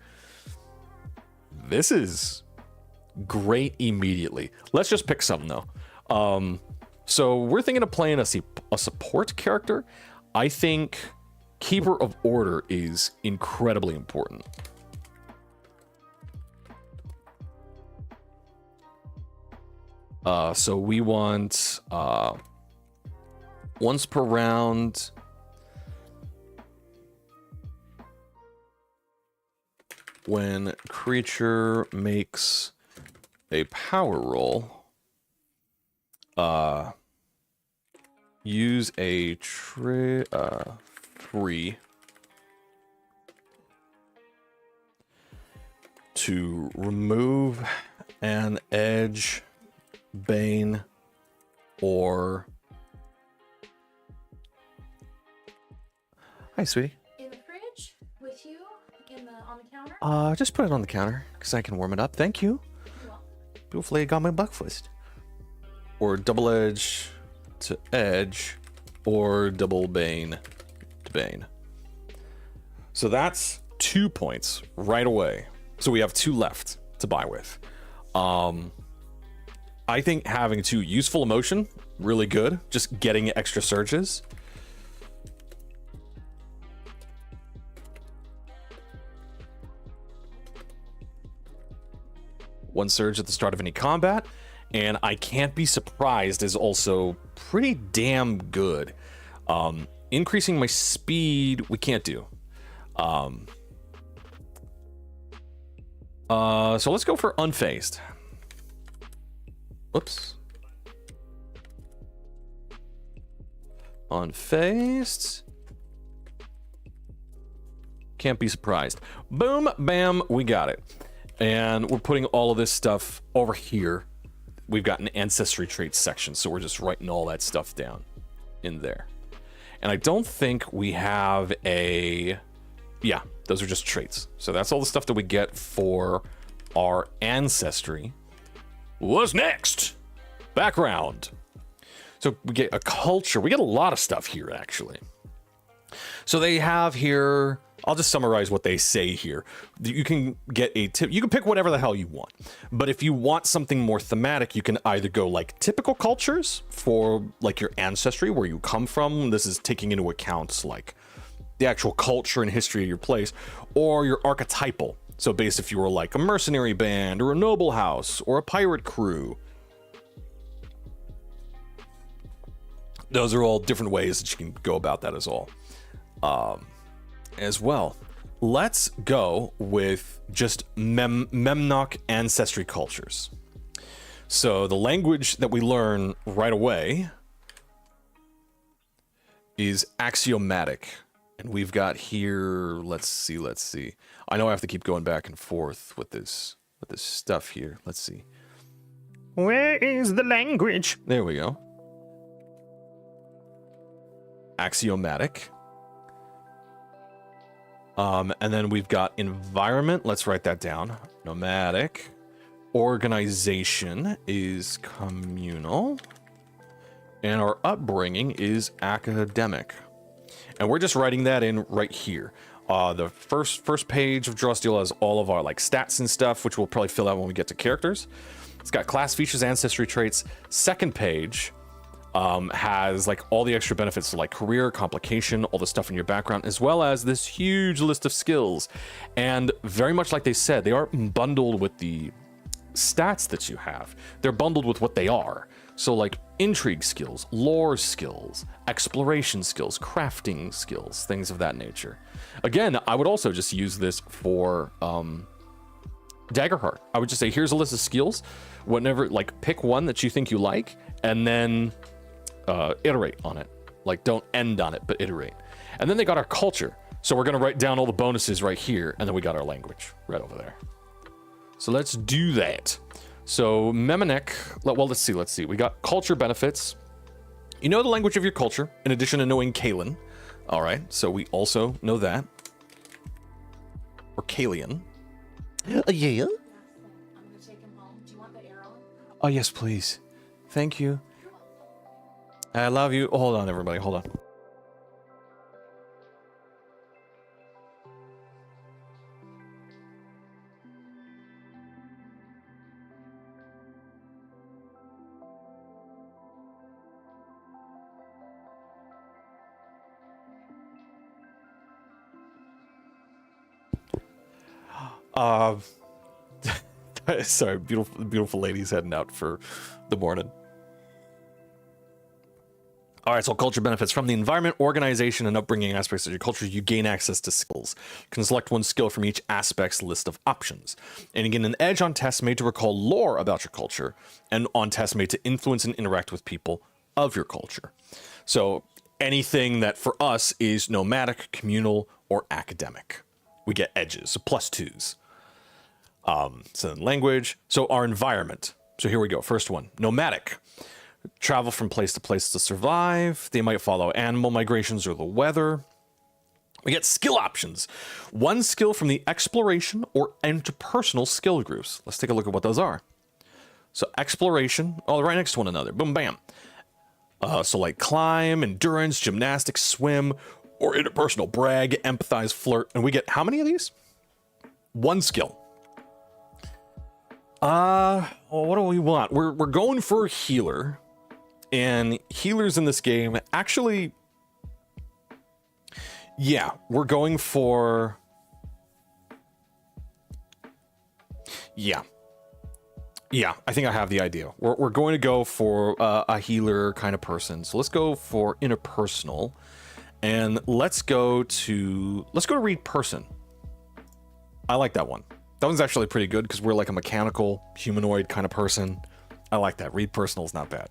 This is great immediately. Let's just pick some, though. So we're thinking of playing a support character. I think Keeper of Order is incredibly important. So we want once per round. When creature makes a power roll, use a 3 to remove an edge, bane, or... Hi, sweetie. In the fridge with you on the counter? Just put it on the counter because I can warm it up. Thank you. Beautifully got my breakfast. Or double edge to edge or double bane to bane. So that's 2 points right away. So we have 2 left to buy with. I think having 2 useful emotion, really good. Just getting extra surges. One surge at the start of any combat, and I can't be surprised is also pretty damn good. Increasing my speed, we can't do. So let's go for unfazed. Whoops. Unfazed. Can't be surprised. Boom, bam, we got it. And we're putting all of this stuff over here. We've got an ancestry traits section, so we're just writing all that stuff down in there. And I don't think we have a... Yeah, those are just traits. So that's all the stuff that we get for our ancestry. What's next? Background. So we get a culture. We get a lot of stuff here, actually. So they have here... I'll just summarize what they say here. You can get a tip. You can pick whatever the hell you want. But if you want something more thematic, you can either go like typical cultures for like your ancestry, where you come from. This is taking into account like the actual culture and history of your place, or your archetypal. So based if you were like a mercenary band or a noble house or a pirate crew. Those are all different ways that you can go about that as well. Let's go with just Memnoch ancestry cultures. So the language that we learn right away is axiomatic. And we've got here, let's see. I know I have to keep going back and forth with this stuff here. Let's see. Where is the language? There we go. Axiomatic. And then we've got environment. Let's write that down. Nomadic. Organization is communal. And our upbringing is academic. And we're just writing that in right here. The first page of Draw Steel has all of our like stats and stuff, which we'll probably fill out when we get to characters. It's got class features, ancestry traits. Second page has like all the extra benefits, like career, complication, all the stuff in your background, as well as this huge list of skills. And very much like they said, they aren't bundled with the stats that you have. They're bundled with what they are. So like intrigue skills, lore skills, exploration skills, crafting skills, things of that nature. Again, I would also just use this for Daggerheart. I would just say, here's a list of skills. Whenever, like, pick one that you think you like, and then iterate on it. Like, don't end on it, but iterate. And then they got our culture. So we're going to write down all the bonuses right here, and then we got our language right over there. So let's do that. So Memnoch, well, let's see. We got culture benefits. You know the language of your culture, in addition to knowing Kalen. All right, so we also know that. Or Kalian. Yeah. I'm gonna take him home. Do you want the arrow? Oh, yes, please. Thank you. I love you. Oh, hold on, everybody. Hold on. Sorry, beautiful ladies heading out for the morning. All right, so culture benefits from the environment, organization, and upbringing aspects of your culture. You gain access to skills. You can select one skill from each aspect's list of options. And you gain an edge on tests made to recall lore about your culture, and on tests made to influence and interact with people of your culture. So anything that for us is nomadic, communal, or academic, we get edges, so +2s. So then language. So our environment. So here we go. First one, nomadic. Travel from place to place to survive. They might follow animal migrations or the weather. We get skill options. One skill from the exploration or interpersonal skill groups. Let's take a look at what those are. So exploration, oh, right next to one another. Boom, bam. So like climb, endurance, gymnastics, swim, or interpersonal, brag, empathize, flirt. And we get how many of these? 1 skill. Well, what do we want? We're going for a healer. And healers in this game, actually, yeah, we're going for, yeah, I think I have the idea. We're going to go for a healer kind of person. So let's go for interpersonal, and let's go to read person. I like that one. That one's actually pretty good because we're like a mechanical humanoid kind of person. I like that. Read personal is not bad.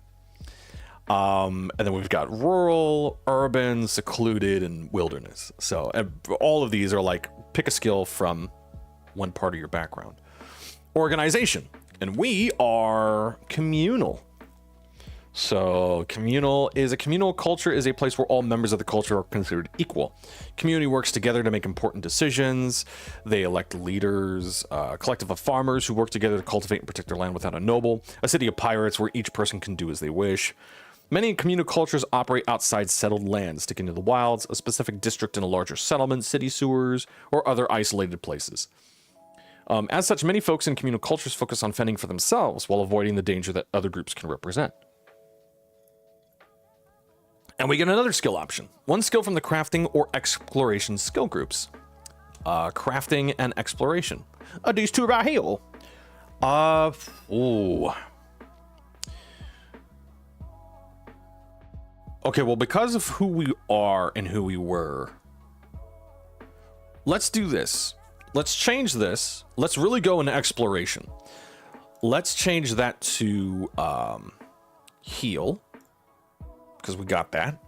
And then we've got rural, urban, secluded, and wilderness. So all of these are like, pick a skill from one part of your background. Organization. And we are communal. So a communal culture is a place where all members of the culture are considered equal. Community works together to make important decisions. They elect leaders, a collective of farmers who work together to cultivate and protect their land without a noble. A city of pirates where each person can do as they wish. Many communal cultures operate outside settled lands, sticking to the wilds, a specific district in a larger settlement, city sewers, or other isolated places. As such, many folks in communal cultures focus on fending for themselves while avoiding the danger that other groups can represent. And we get another skill option. 1 skill from the crafting or exploration skill groups. Crafting and exploration. These two right here. Okay, well, because of who we are and who we were, let's do this. Let's change this. Let's really go into exploration. Let's change that to heal, because we got that.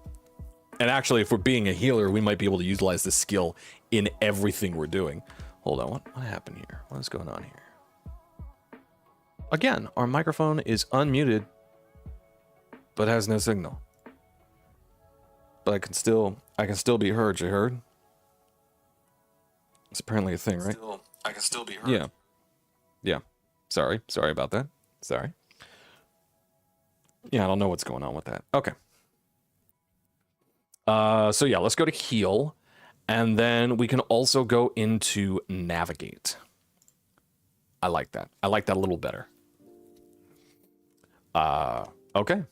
And actually, if we're being a healer, we might be able to utilize this skill in everything we're doing. Hold on, what happened here? What is going on here? Again, our microphone is unmuted, but has no signal. But I can still be heard. You heard? It's apparently a thing, right? I can still be heard. Yeah. Sorry about that. Sorry. Yeah, I don't know what's going on with that. Okay. So yeah, let's go to heal, and then we can also go into navigate. I like that. I like that a little better. Okay.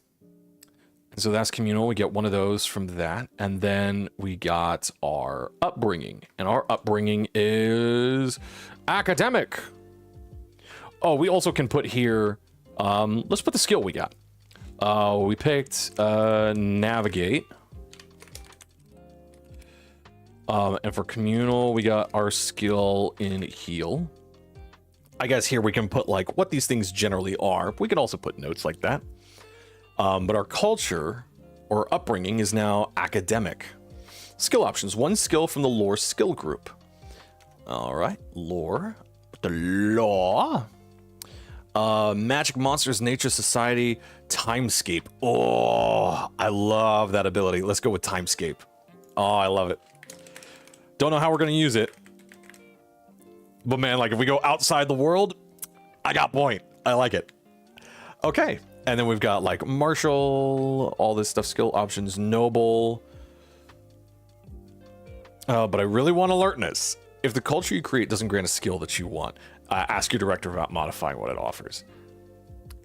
So that's communal. We get one of those from that. And then we got our upbringing. And our upbringing is academic. Oh, we also can put here, let's put the skill we got. We picked navigate. And for communal, we got our skill in heal. I guess here we can put like what these things generally are. We can also put notes like that. But our culture or upbringing is now academic. Skill options. 1 skill from the lore skill group. All right, lore. The law. Magic monsters, nature, society, timescape. Oh, I love that ability. Let's go with timescape. Oh, I love it. Don't know how we're going to use it. But man, like if we go outside the world, I got point. I like it. Okay. And then we've got like martial, all this stuff, skill options, noble. But I really want alertness. If the culture you create doesn't grant a skill that you want, ask your director about modifying what it offers.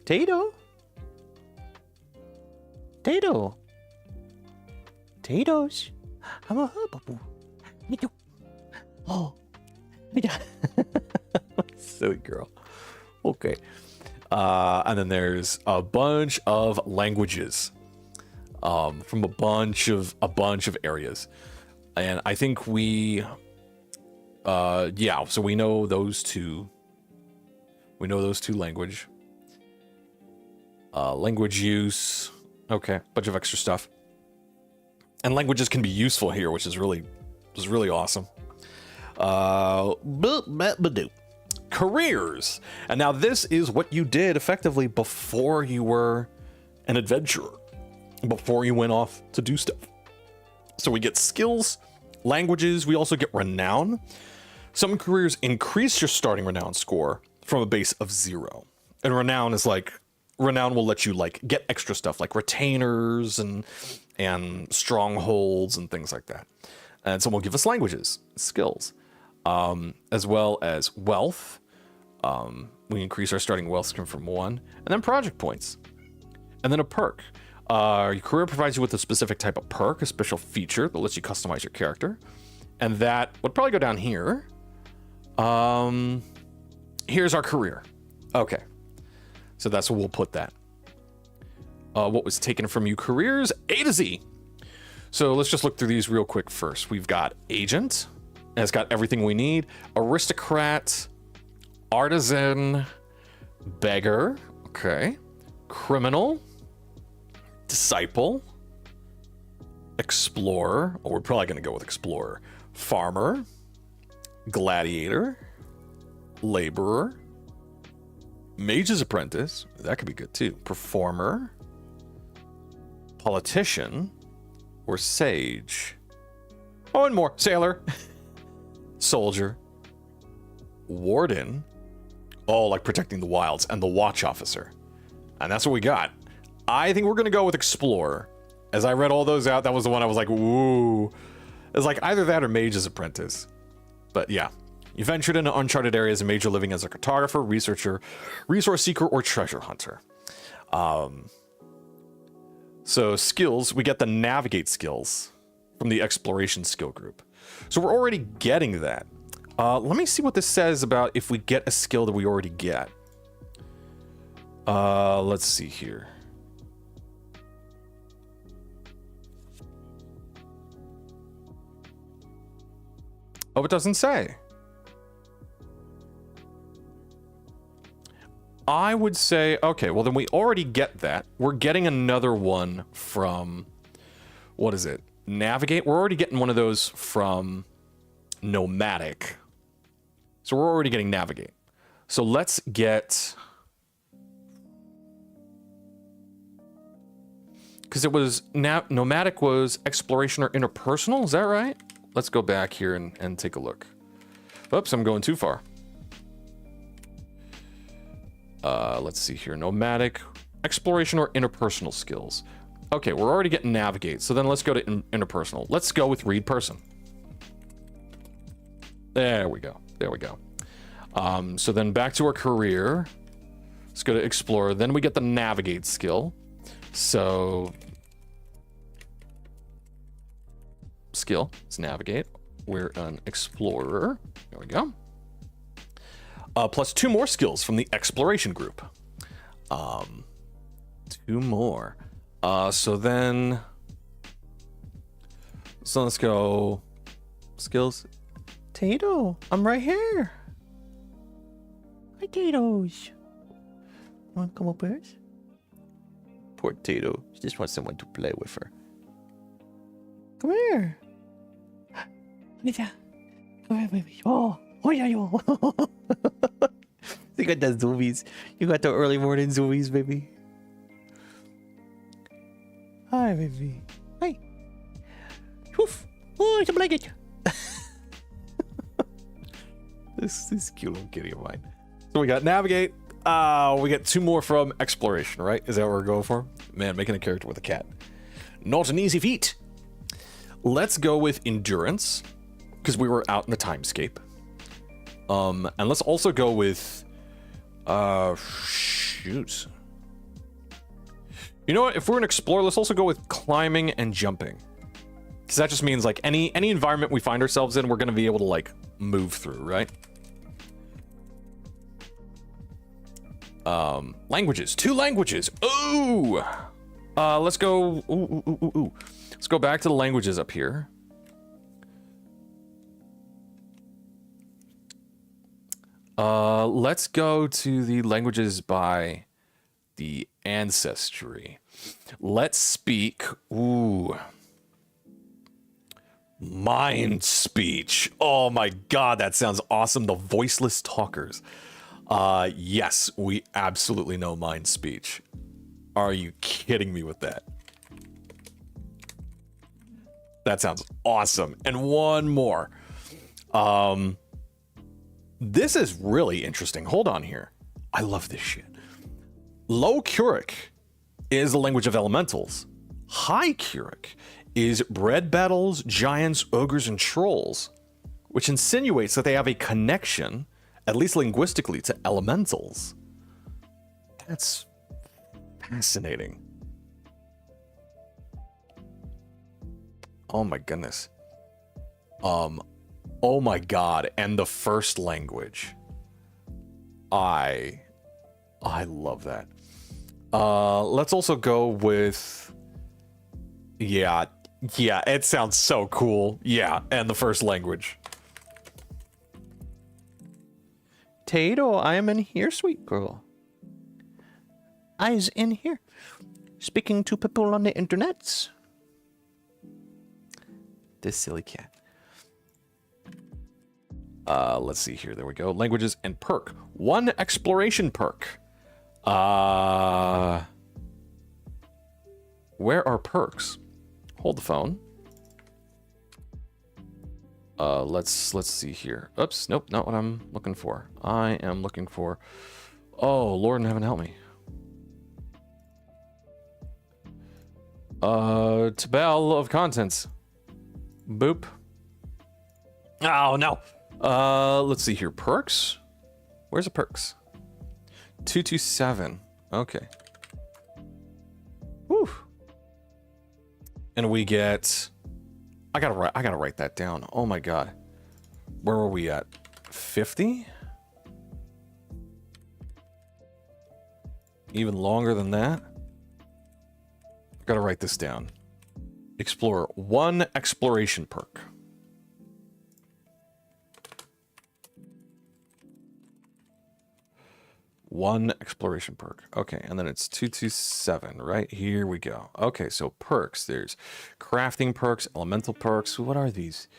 Tato? Tatoes? I'm a hubble. Me too. Oh. Me too. Silly girl. Okay. And then there's a bunch of languages from a bunch of areas, and I think we, so we know those two. We know those two language use. Okay, bunch of extra stuff, and languages can be useful here, which is really awesome. Careers. And now this is what you did effectively before you were an adventurer, before you went off to do stuff. So we get skills, languages, we also get renown. Some careers increase your starting renown score from a base of 0. And renown is like Renown will let you like get extra stuff like retainers and strongholds and things like that. And some will give us languages, skills, as well as wealth. We increase our starting wealth stream from 1, and then project points, and then a perk. Your career provides you with a specific type of perk, a special feature that lets you customize your character, and that would probably go down here. Here's our career. Okay, so that's where we'll put that. What was taken from you careers? A to Z. So let's just look through these real quick first. We've got agent, and it's got everything we need. Aristocrat, artisan, beggar, okay. Criminal, disciple, explorer. Oh, we're probably gonna go with explorer. Farmer, gladiator, laborer, mage's apprentice, that could be good too. Performer, politician, or sage. Oh, and more. Sailor, soldier, warden, oh, like protecting the wilds, and the watch officer. And that's what we got. I think we're gonna go with explorer. As I read all those out, that was the one I was like, ooh. It's like either that or mage's apprentice. But yeah, you ventured into uncharted areas and made your living as a cartographer, researcher, resource seeker, or treasure hunter. So skills, we get the navigate skills from the exploration skill group. So we're already getting that. Let me see what this says about if we get a skill that we already get. Let's see here. Oh, it doesn't say. I would say, okay, well then we already get that. We're getting another one from, what is it? Navigate? We're already getting one of those from Nomadic. So we're already getting Navigate. So let's get, because it was, Nomadic was exploration or interpersonal, is that right? Let's go back here and take a look. Oops, I'm going too far. Let's see here. Nomadic, exploration or interpersonal skills. Okay, we're already getting navigate. So then let's go to interpersonal. Let's go with read person. There we go. There we go. So then back to our career. Let's go to explore. Then we get the navigate skill. So skill, let's navigate. We're an explorer. There we go. Plus 2 more skills from the exploration group. 2 more. So let's go skills. Tato, I'm right here. Hi, Tatoes. Want to come upstairs? Poor Tato. She just wants someone to play with her. Come here. Lisa. Come here, baby. Oh, yeah, yo. You got the zoomies. You got the early morning zoomies, baby. Hi, baby. Hi. Woof. Oh, it's a blanket. This cute little kitty of mine. So we got navigate. We get 2 more from exploration, right? Is that what we're going for? Man, making a character with a cat. Not an easy feat. Let's go with endurance, because we were out in the timescape. And let's also go with shoot. You know what? If we're an explorer, let's also go with climbing and jumping. Because that just means like any environment we find ourselves in, we're gonna be able to like move through, right? Languages. 2 languages. Ooh! Let's go. Ooh. Let's go back to the languages up here. Let's go to the languages by the ancestry. Let's speak. Ooh. Mind speech. Oh my god, that sounds awesome. The voiceless talkers. Yes, we absolutely know mind speech. Are you kidding me with that? That sounds awesome. And one more. This is really interesting. Hold on here. I love this shit. Low Curic is the language of elementals. High Curic is bred battles, giants, ogres, and trolls, which insinuates that they have a connection, at least linguistically, to elementals. That's fascinating. Oh my goodness. Oh my god, and the first language. I love that. Let's also go with, yeah, it sounds so cool. Yeah, and the first language. Tato, I am in here, sweet girl. I's in here, speaking to people on the internets. This silly cat. Let's see here. There we go. Languages and perk. 1 exploration perk. Where are perks? Hold the phone. Let's see here. Oops, nope, not what I'm looking for. I am looking for, oh, Lord in heaven help me. Table of contents. Boop. Oh no. Let's see here. Perks? Where's the perks? 227. Okay. Whew. And we get, I gotta write that down. Oh my god. Where were we at? 50? Even longer than that? Gotta write this down. Explorer. 1 exploration perk. One exploration perk. Okay, and then it's 227, right? Here we go. Okay, so perks. There's crafting perks, elemental perks. What are these?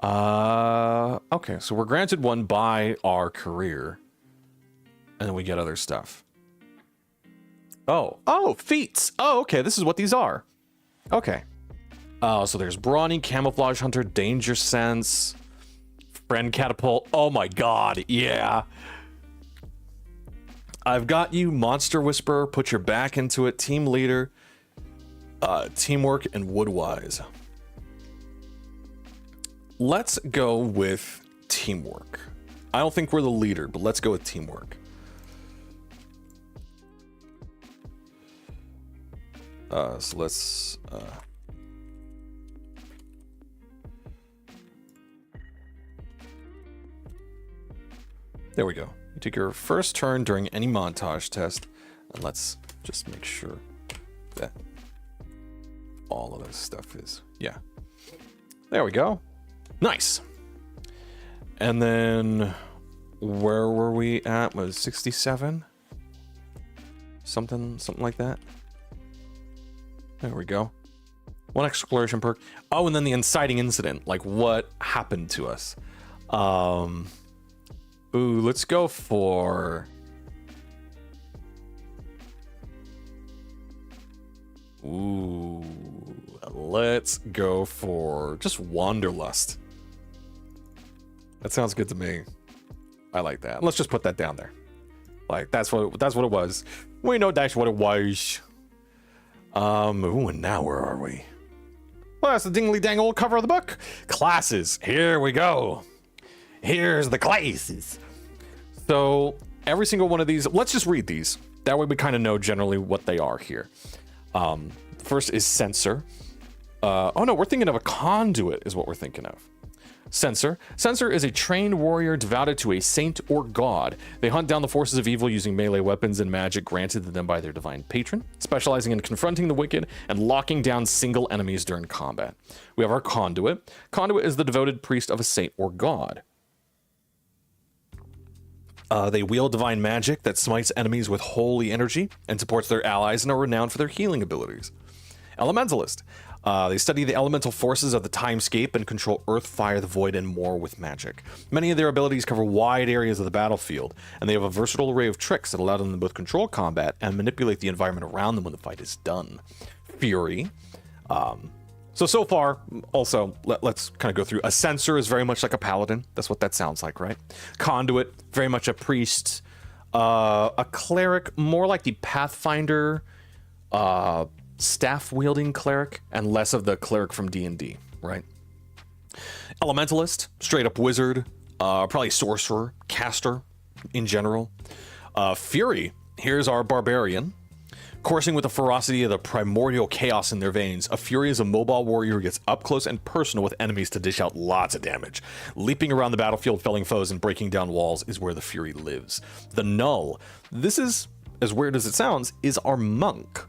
Okay, so we're granted 1 by our career. And then we get other stuff. Oh, feats. Oh, okay, this is what these are. Okay. So there's Brawny, Camouflage Hunter, Danger Sense, Friend Catapult. Oh my god, yeah. I've got you, Monster Whisperer, put your back into it, Team Leader, Teamwork, and Woodwise. Let's go with Teamwork. I don't think we're the leader, but let's go with Teamwork. So let's... There we go. You take your first turn during any montage test, and let's just make sure that all of this stuff is, yeah. There we go. Nice. And then where were we at? Was 67? Something like that. There we go. 1 exploration perk. Oh, and then the inciting incident, like what happened to us. Ooh, let's go for... Ooh, let's go for just Wanderlust. That sounds good to me. I like that. Let's just put that down there. Like, that's what it was. We know that's what it was. Ooh, and now where are we? Well, that's the dingly dang old cover of the book. Classes. Here we go. Here's the classes. So every single one of these, let's just read these. That way we kind of know generally what they are here. First is Censor. Oh no, we're thinking of a Conduit is what we're thinking of. Censor. Censor is a trained warrior devoted to a saint or god. They hunt down the forces of evil using melee weapons and magic granted to them by their divine patron, specializing in confronting the wicked and locking down single enemies during combat. We have our Conduit. Conduit is the devoted priest of a saint or god. They wield divine magic that smites enemies with holy energy and supports their allies and are renowned for their healing abilities. Elementalist. They study the elemental forces of the timescape and control earth, fire, the void, and more with magic. Many of their abilities cover wide areas of the battlefield, and they have a versatile array of tricks that allow them to both control combat and manipulate the environment around them when the fight is done. Fury. So far, also, let's kind of go through. A Censor is very much like a paladin. That's what that sounds like, right? Conduit, very much a priest. A cleric, more like the Pathfinder, staff-wielding cleric, and less of the cleric from D&D, right? Elementalist, straight-up wizard, probably sorcerer, caster in general. Fury, here's our barbarian. Coursing with the ferocity of the primordial chaos in their veins, a Fury is a mobile warrior who gets up close and personal with enemies to dish out lots of damage. Leaping around the battlefield, felling foes, and breaking down walls is where the Fury lives. The Null, this is, as weird as it sounds, is our monk.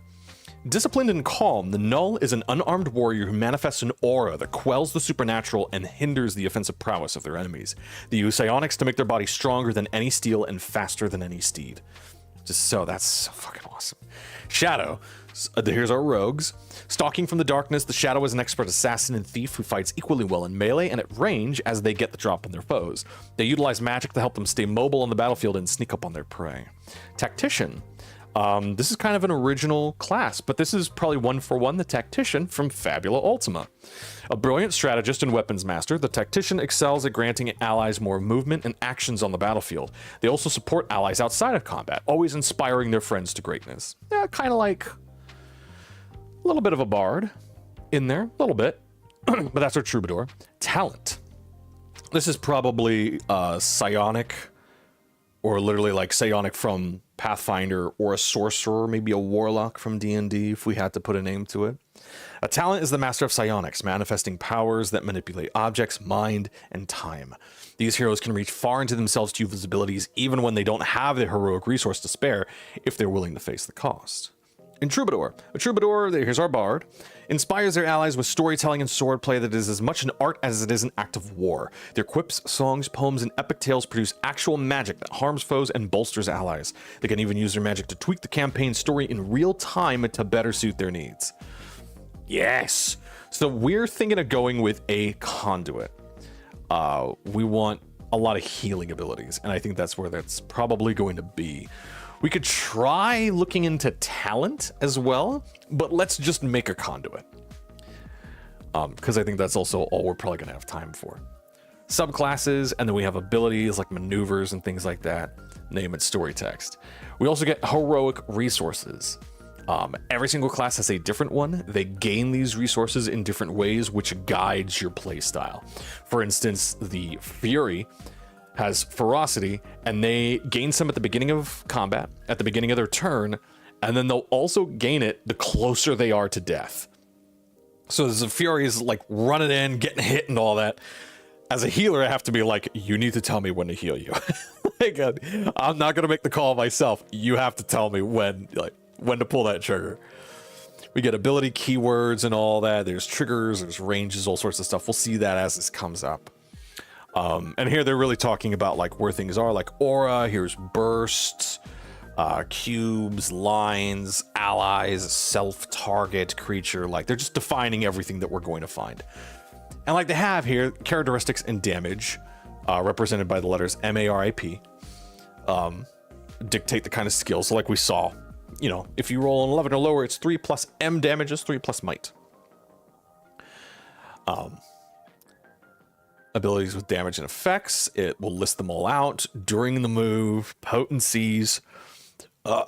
Disciplined and calm, the Null is an unarmed warrior who manifests an aura that quells the supernatural and hinders the offensive prowess of their enemies. They use psionics to make their body stronger than any steel and faster than any steed. Just so, that's so fucking awesome. Shadow, here's our rogues. Stalking from the darkness, the Shadow is an expert assassin and thief who fights equally well in melee and at range as they get the drop on their foes. They utilize magic to help them stay mobile on the battlefield and sneak up on their prey. Tactician, this is kind of an original class, but this is probably one for one the Tactician from Fabula Ultima. A brilliant strategist and weapons master, the Tactician excels at granting allies more movement and actions on the battlefield. They also support allies outside of combat, always inspiring their friends to greatness. Yeah, kind of like a little bit of a bard in there, a little bit, but that's our troubadour. Talent. This is probably psionic, or literally like psionic from Pathfinder, or a sorcerer, maybe a warlock from D&D if we had to put a name to it. A talent is the master of psionics, manifesting powers that manipulate objects, mind, and time. These heroes can reach far into themselves to use these abilities even when they don't have the heroic resource to spare if they're willing to face the cost. In Troubadour, a troubadour, here's our bard, inspires their allies with storytelling and swordplay that is as much an art as it is an act of war. Their quips, songs, poems, and epic tales produce actual magic that harms foes and bolsters allies. They can even use their magic to tweak the campaign story in real time to better suit their needs. Yes! So we're thinking of going with a conduit. We want a lot of healing abilities, and I think that's where that's probably going to be. We could try looking into talent as well, but let's just make a conduit. Because I think that's also all we're probably going to have time for. Subclasses, and then we have abilities like maneuvers and things like that. Name it story text. We also get heroic resources. Every single class has a different one. They gain these resources in different ways, which guides your playstyle. For instance, the Fury has ferocity, and they gain some at the beginning of combat, at the beginning of their turn, and then they'll also gain it the closer they are to death. So the Fury is like running in, getting hit and all that. As a healer, I have to be like, you need to tell me when to heal you. Like, I'm not gonna make the call myself. You have to tell me when to pull that trigger. We get ability keywords and all that. There's triggers, there's ranges, all sorts of stuff. We'll see that as this comes up. And here they're really talking about like where things are, like aura, here's bursts, cubes, lines, allies, self-target, creature, like they're just defining everything that we're going to find. And like they have here, characteristics and damage, represented by the letters MARIP, dictate the kind of skills. So like we saw, you know, if you roll an 11 or lower, it's 3 plus M damages, 3 plus might. Abilities with damage and effects, it will list them all out during the move. Potencies,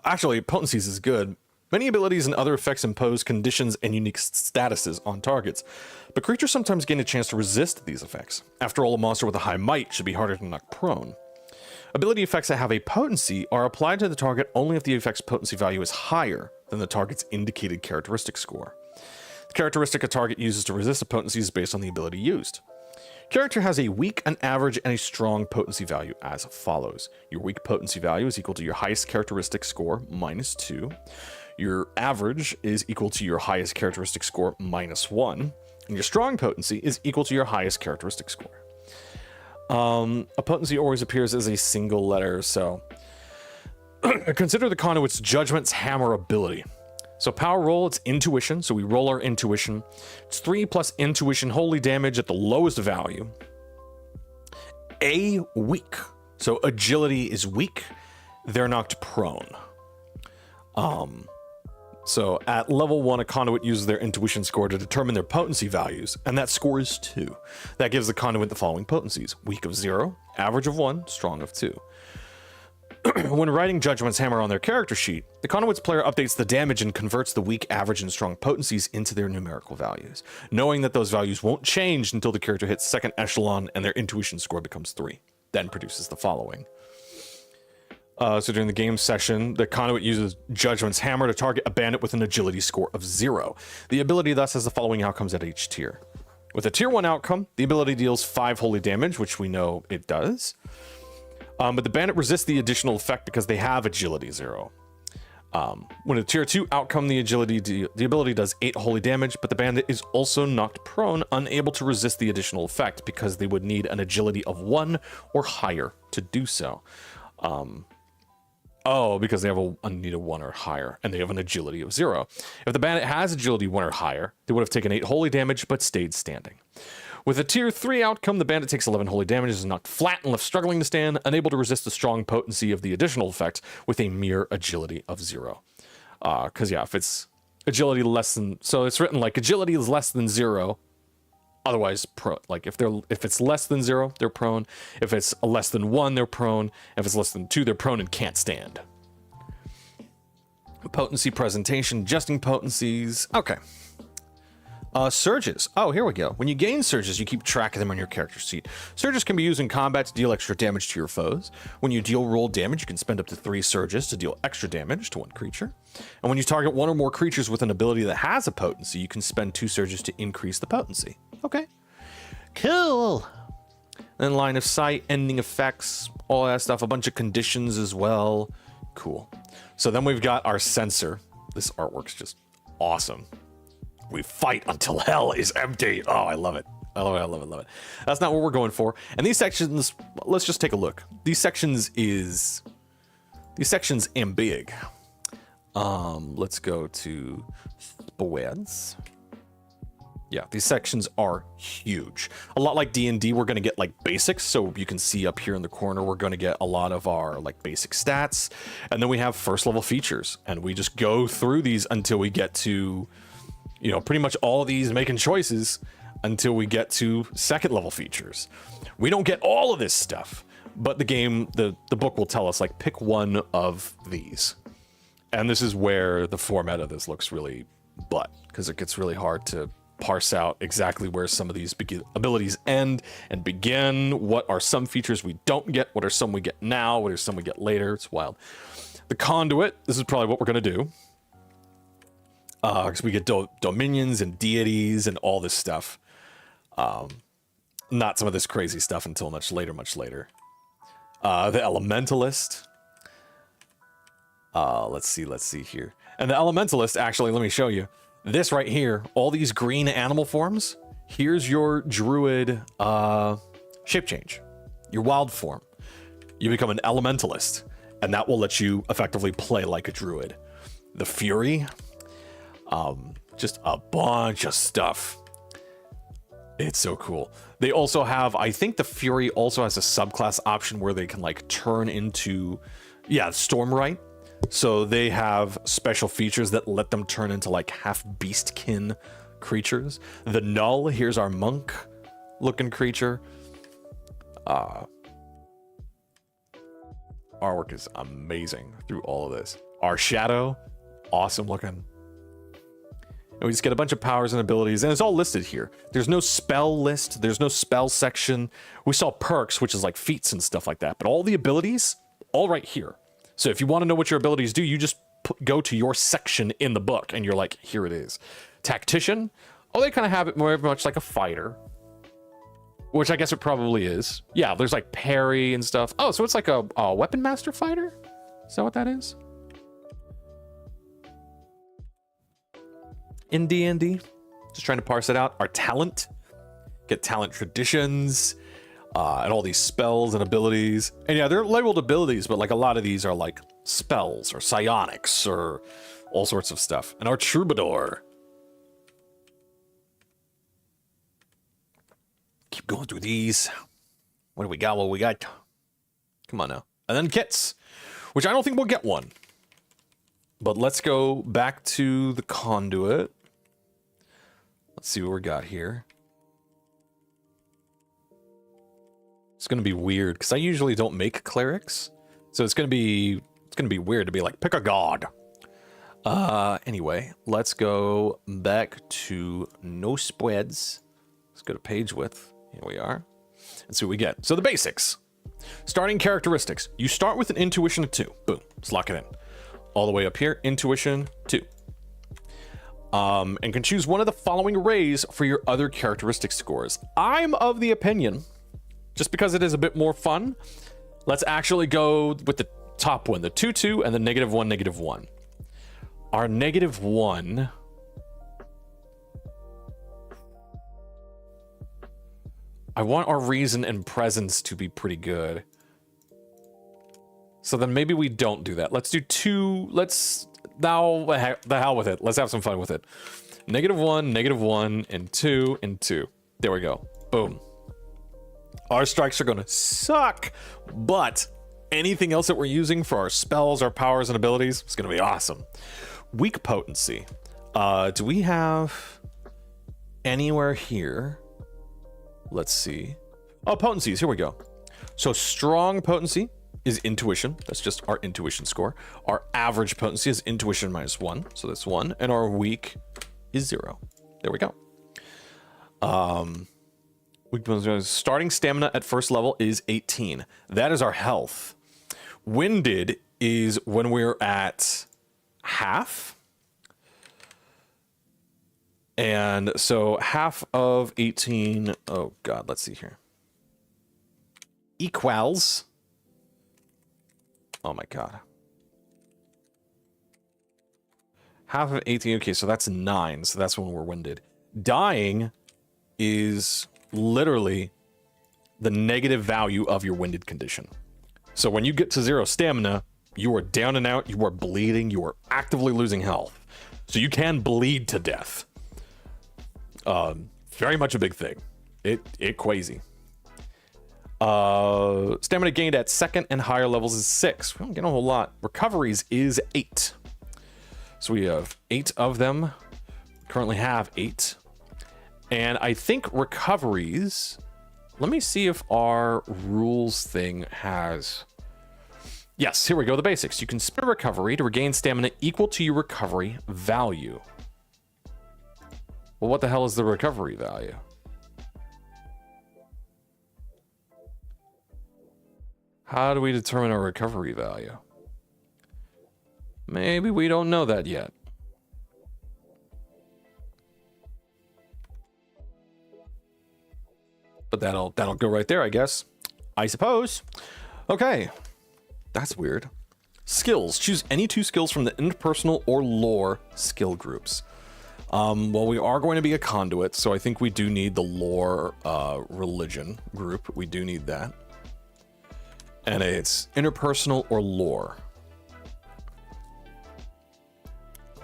actually potencies is good. Many abilities and other effects impose conditions and unique statuses on targets, but creatures sometimes gain a chance to resist these effects. After all, a monster with a high might should be harder to knock prone. Ability effects that have a potency are applied to the target only if the effect's potency value is higher than the target's indicated characteristic score. The characteristic a target uses to resist a potency is based on the ability used. Character has a weak, an average, and a strong potency value as follows. Your weak potency value is equal to your highest characteristic score minus 2. Your average is equal to your highest characteristic score minus 1. And your strong potency is equal to your highest characteristic score. A potency always appears as a single letter, so consider the conduit's judgment's hammer ability. So power roll, it's intuition, so we roll our intuition. It's 3 plus intuition holy damage at the lowest value. A weak, so agility is weak. They're knocked prone. So at level 1, a conduit uses their intuition score to determine their potency values, and that score is 2. That gives the conduit the following potencies: weak of 0, average of 1, strong of 2. When writing Judgment's Hammer on their character sheet, the Conduit's player updates the damage and converts the weak, average, and strong potencies into their numerical values, knowing that those values won't change until the character hits second echelon and their intuition score becomes 3, then produces the following. So during the game session, the Conduit uses Judgment's Hammer to target a bandit with an agility score of 0. The ability thus has the following outcomes at each tier. With a tier 1 outcome, the ability deals 5 holy damage, which we know it does. But the bandit resists the additional effect because they have agility 0. When a tier 2 outcome, the ability does 8 holy damage, but the bandit is also knocked prone, unable to resist the additional effect because they would need an agility of 1 or higher to do so. Because they have a need of 1 or higher, and they have an agility of 0. If the bandit has agility 1 or higher, they would have taken 8 holy damage but stayed standing. With a tier 3 outcome, the bandit takes 11 holy damage, is knocked flat and left struggling to stand, unable to resist the strong potency of the additional effect with a mere agility of 0. If it's agility less than... So it's written like agility is less than 0, otherwise prone. Like if it's less than 0, they're prone. If it's less than 1, they're prone. If it's less than 2, they're prone and can't stand. Potency presentation, adjusting potencies. Okay. Surges. Oh, here we go. When you gain surges, you keep track of them on your character sheet. Surges can be used in combat to deal extra damage to your foes. When you deal roll damage, you can spend up to 3 surges to deal extra damage to one creature. And when you target one or more creatures with an ability that has a potency, you can spend 2 surges to increase the potency. Okay. Cool. Then line of sight, ending effects, all that stuff. A bunch of conditions as well. Cool. So then we've got our sensor. This artwork's just awesome. We fight until hell is empty. Oh, I love it. I love it, I love it, I love it. That's not what we're going for. And these sections, let's just take a look. These sections am big. Let's go to spreads. Yeah, these sections are huge. A lot like D&D, we're going to get like basics. So you can see up here in the corner, we're going to get a lot of our like basic stats. And then we have first level features. And we just go through these until we get to, pretty much all of these making choices until we get to second level features. We don't get all of this stuff, but the game, the book will tell us like pick one of these. And this is where the format of this looks really because it gets really hard to parse out exactly where some of these abilities end and begin. What are some features we don't get? What are some we get now? What are some we get later? It's wild. The conduit, this is probably what we're going to do. Because we get dominions and deities and all this stuff. Not some of this crazy stuff until much later. The elementalist. Let's see here. And the elementalist, actually, let me show you. This right here, all these green animal forms, here's your druid shape change. Your wild form. You become an elementalist, and that will let you effectively play like a druid. The fury... just a bunch of stuff. It's so cool. They also have, I think the Fury also has a subclass option where they can like turn into, Stormright. So they have special features that let them turn into like half beastkin creatures. The Null, here's our monk looking creature. Artwork is amazing through all of this. Our Shadow, awesome looking. And we just get a bunch of powers and abilities, and it's all listed here. There's no spell list. There's no spell section. We saw perks, which is like feats and stuff like that. But all the abilities, all right here. So if you want to know what your abilities do, you just go to your section in the book, and you're like, here it is. Tactician. Oh, they kind of have it more much like a fighter. Which I guess it probably is. Yeah, there's like parry and stuff. Oh, so it's like a weapon master fighter? Is that what that is? In D&D, just trying to parse it out. Our talent, get talent traditions, and all these spells and abilities. And yeah, they're labeled abilities, but like a lot of these are like spells or psionics or all sorts of stuff. And our troubadour. Keep going through these. What do we got? What we got? Come on now. And then kits, which I don't think we'll get one. But let's go back to the conduit. Let's see what we got here. It's going to be weird because I usually don't make clerics. So it's gonna be weird to be like, pick a god. Anyway, let's go back to no spreads. Let's go to page width. Here we are. And see what we get. So the basics. Starting characteristics. You start with an intuition of 2. Boom. Let's lock it in. All the way up here, intuition 2. And can choose one of the following arrays for your other characteristic scores. I'm of the opinion, just because it is a bit more fun, let's actually go with the top one, the 2-2 and the -1, -1. Our -1, I want our reason and presence to be pretty good. So then maybe we don't do that. Let's do 2. Let's, now the hell with it. Let's have some fun with it. -1, -1, and 2, and 2. There we go. Boom. Our strikes are gonna suck, but anything else that we're using for our spells, our powers, and abilities is gonna be awesome. Weak potency. Do we have anywhere here? Let's see. Oh, potencies. Here we go. So strong potency is intuition. That's just our intuition score. Our average potency is intuition -1. So that's 1. And our weak is 0. There we go. Weak potency, starting stamina at first level is 18. That is our health. Winded is when we're at half. And so half of 18, oh God, let's see here. Equals, oh my God. Half of 18, okay, so that's 9, so that's when we're winded. Dying is literally the negative value of your winded condition. So when you get to 0 stamina, you are down and out, you are bleeding, you are actively losing health. So you can bleed to death. Very much a big thing. It crazy. Stamina gained at 2nd and higher levels is 6. We don't get a whole lot. Recoveries is 8. So we have 8 of them. Currently have 8. And I think recoveries, let me see if our rules thing has, yes, here we go, the basics. You can spend a recovery to regain stamina equal to your recovery value. Well, what the hell is the recovery value? How do we determine our recovery value? Maybe we don't know that yet. But that'll go right there, I guess. I suppose. Okay. That's weird. Skills. Choose any 2 skills from the interpersonal or lore skill groups. Well, we are going to be a conduit, so I think we do need the lore religion group. We do need that. And it's interpersonal or lore.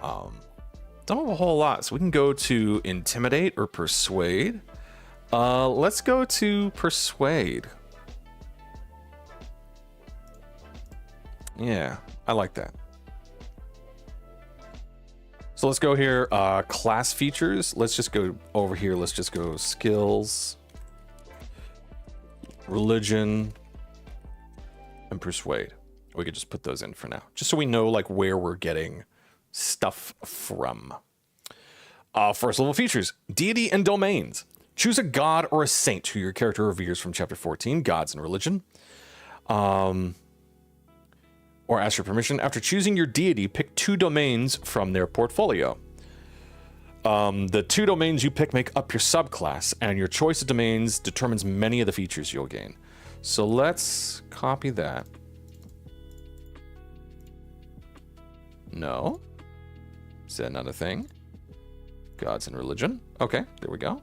Don't have a whole lot, so we can go to intimidate or persuade. Let's go to persuade. Yeah, I like that. So let's go here, class features. Let's just go over here. Let's just go skills, religion, and persuade. We could just put those in for now, just so we know like where we're getting stuff from. First level features, deity and domains. Choose a god or a saint who your character reveres from chapter 14, gods and religion. Or ask for permission. After choosing your deity, pick 2 domains from their portfolio. The 2 domains you pick make up your subclass, and your choice of domains determines many of the features you'll gain. So let's copy that. No. Is that not a thing? Gods and religion. Okay, there we go.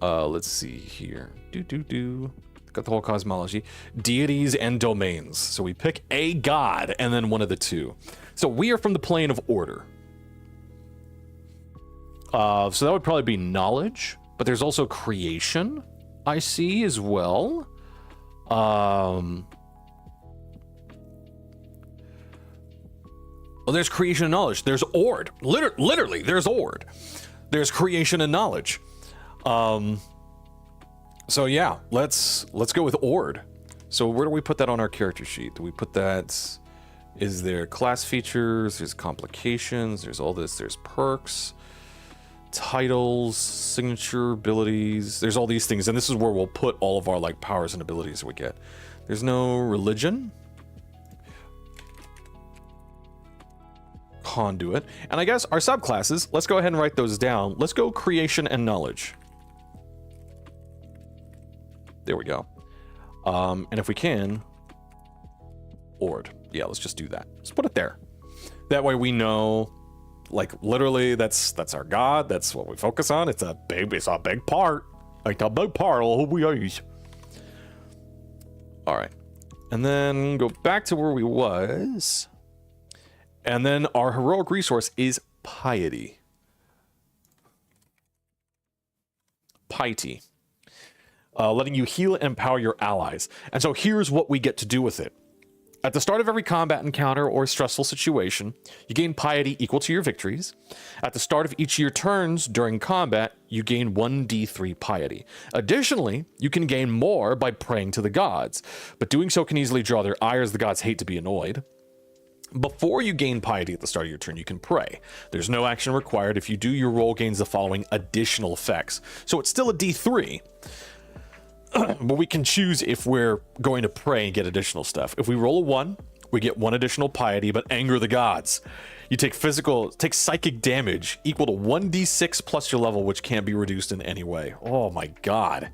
Let's see here. Got the whole cosmology. Deities and domains. So we pick a god and then one of the 2. So we are from the plane of order. So that would probably be knowledge, but there's also creation, I see as well. Well, there's creation and knowledge. There's Ord. Literally, there's Ord. There's creation and knowledge. So yeah, let's go with Ord. So where do we put that on our character sheet? Do we put that... Is there class features? There's complications. There's all this. There's perks, titles, signature abilities. There's all these things, and this is where we'll put all of our like powers and abilities we get. There's no religion, conduit, and I guess our subclasses. Let's go ahead and write those down. Let's go creation and knowledge. There we go. And if we can, Ord. Yeah, let's just do that. Let's put it there. That way we know, like, literally, that's our god. That's what we focus on. It's a big part. Like a big part of who we are. All right. And then go back to where we was. And then our heroic resource is piety. Piety. Letting you heal and empower your allies. And so here's what we get to do with it. At the start of every combat encounter or stressful situation, you gain piety equal to your victories. At the start of each of your turns during combat, you gain 1d3 piety. Additionally, you can gain more by praying to the gods, but doing so can easily draw their ire as the gods hate to be annoyed. Before you gain piety at the start of your turn, you can pray. There's no action required. If you do, your roll gains the following additional effects. So it's still a d3. But we can choose if we're going to pray and get additional stuff. If we roll a 1, we get 1 additional piety, but anger the gods. You take psychic damage equal to 1d6 plus your level, which can't be reduced in any way. Oh my god.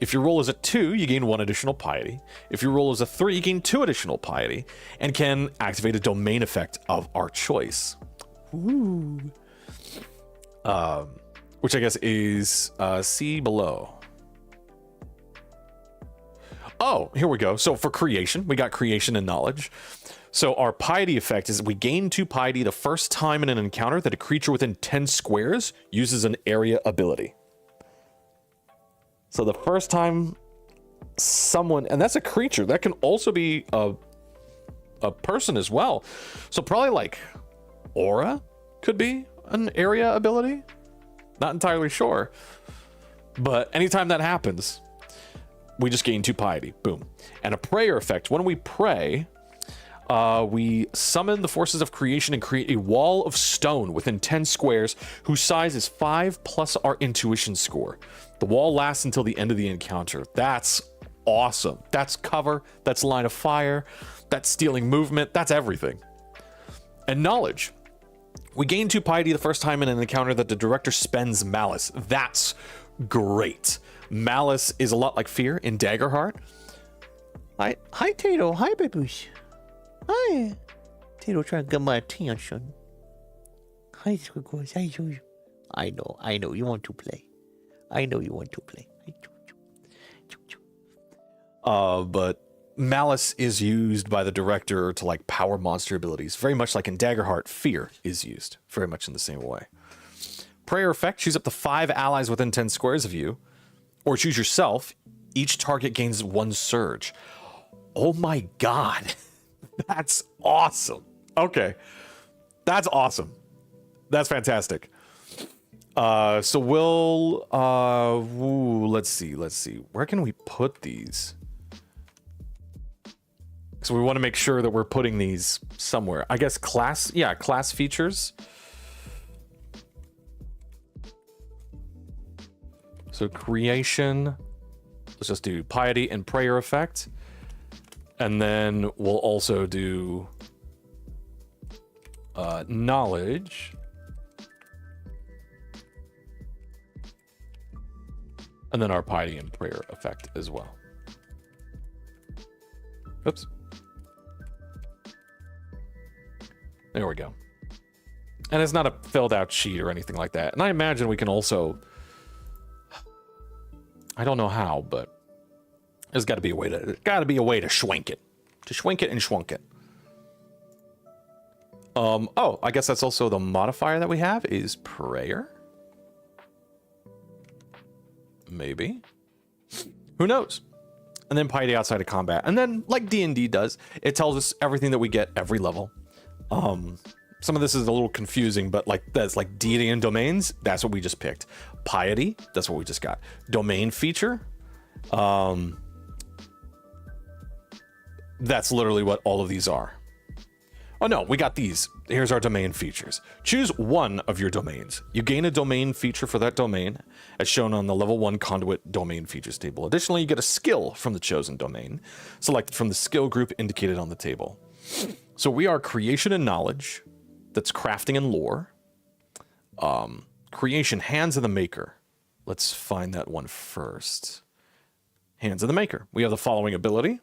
If your roll is a 2, you gain 1 additional piety. If your roll is a 3, you gain 2 additional piety, and can activate a domain effect of our choice. Ooh. Which I guess is see below. Oh, here we go. So for creation, we got creation and knowledge. So our piety effect is we gain 2 piety the first time in an encounter that a creature within 10 squares uses an area ability. So the first time someone, and that's a creature, that can also be a person as well. So probably like aura could be an area ability. Not entirely sure. But anytime that happens, we just gain 2 piety. Boom. And a prayer effect. When we pray, we summon the forces of creation and create a wall of stone within 10 squares whose size is 5 plus our intuition score. The wall lasts until the end of the encounter. That's awesome. That's cover. That's line of fire. That's stealing movement. That's everything. And knowledge. We gain 2 piety the first time in an encounter that the director spends malice. That's great. Malice is a lot like fear in Daggerheart. Hi, Tato. Hi, Babush. Hi. Tato trying to get my attention. Hi, Squiggles. Hi, Jojo. I know. You want to play. I know you want to play. Hi, Jojo. But malice is used by the director to like power monster abilities. Very much like in Daggerheart, fear is used. Very much in the same way. Prayer effect. Choose up to 5 allies within 10 squares of you. Or choose yourself. Each target gains 1 surge. Oh my god. That's awesome. Okay. That's awesome. That's fantastic. So we'll let's see. Where can we put these? So we want to make sure that we're putting these somewhere. I guess class features. So creation, let's just do piety and prayer effect. And then we'll also do knowledge. And then our piety and prayer effect as well. Oops. There we go. And it's not a filled out sheet or anything like that. And I imagine we can also... I don't know how, but there's got to be a way to schwink it. To schwink it and schwunk it. Oh, I guess that's also the modifier that we have is prayer. Maybe. Who knows? And then piety outside of combat. And then, like D&D does, it tells us everything that we get every level. Some of this is a little confusing, but like that's like deity and domains. That's what we just picked. Piety. That's what we just got. Domain feature. That's literally what all of these are. Oh no, we got these. Here's our domain features. Choose one of your domains. You gain a domain feature for that domain, as shown on the level 1 conduit domain features table. Additionally, you get a skill from the chosen domain, selected from the skill group indicated on the table. So we are creation and knowledge, that's crafting and lore. Creation, hands of the maker. Let's find that one first. Hands of the maker. We have the following ability.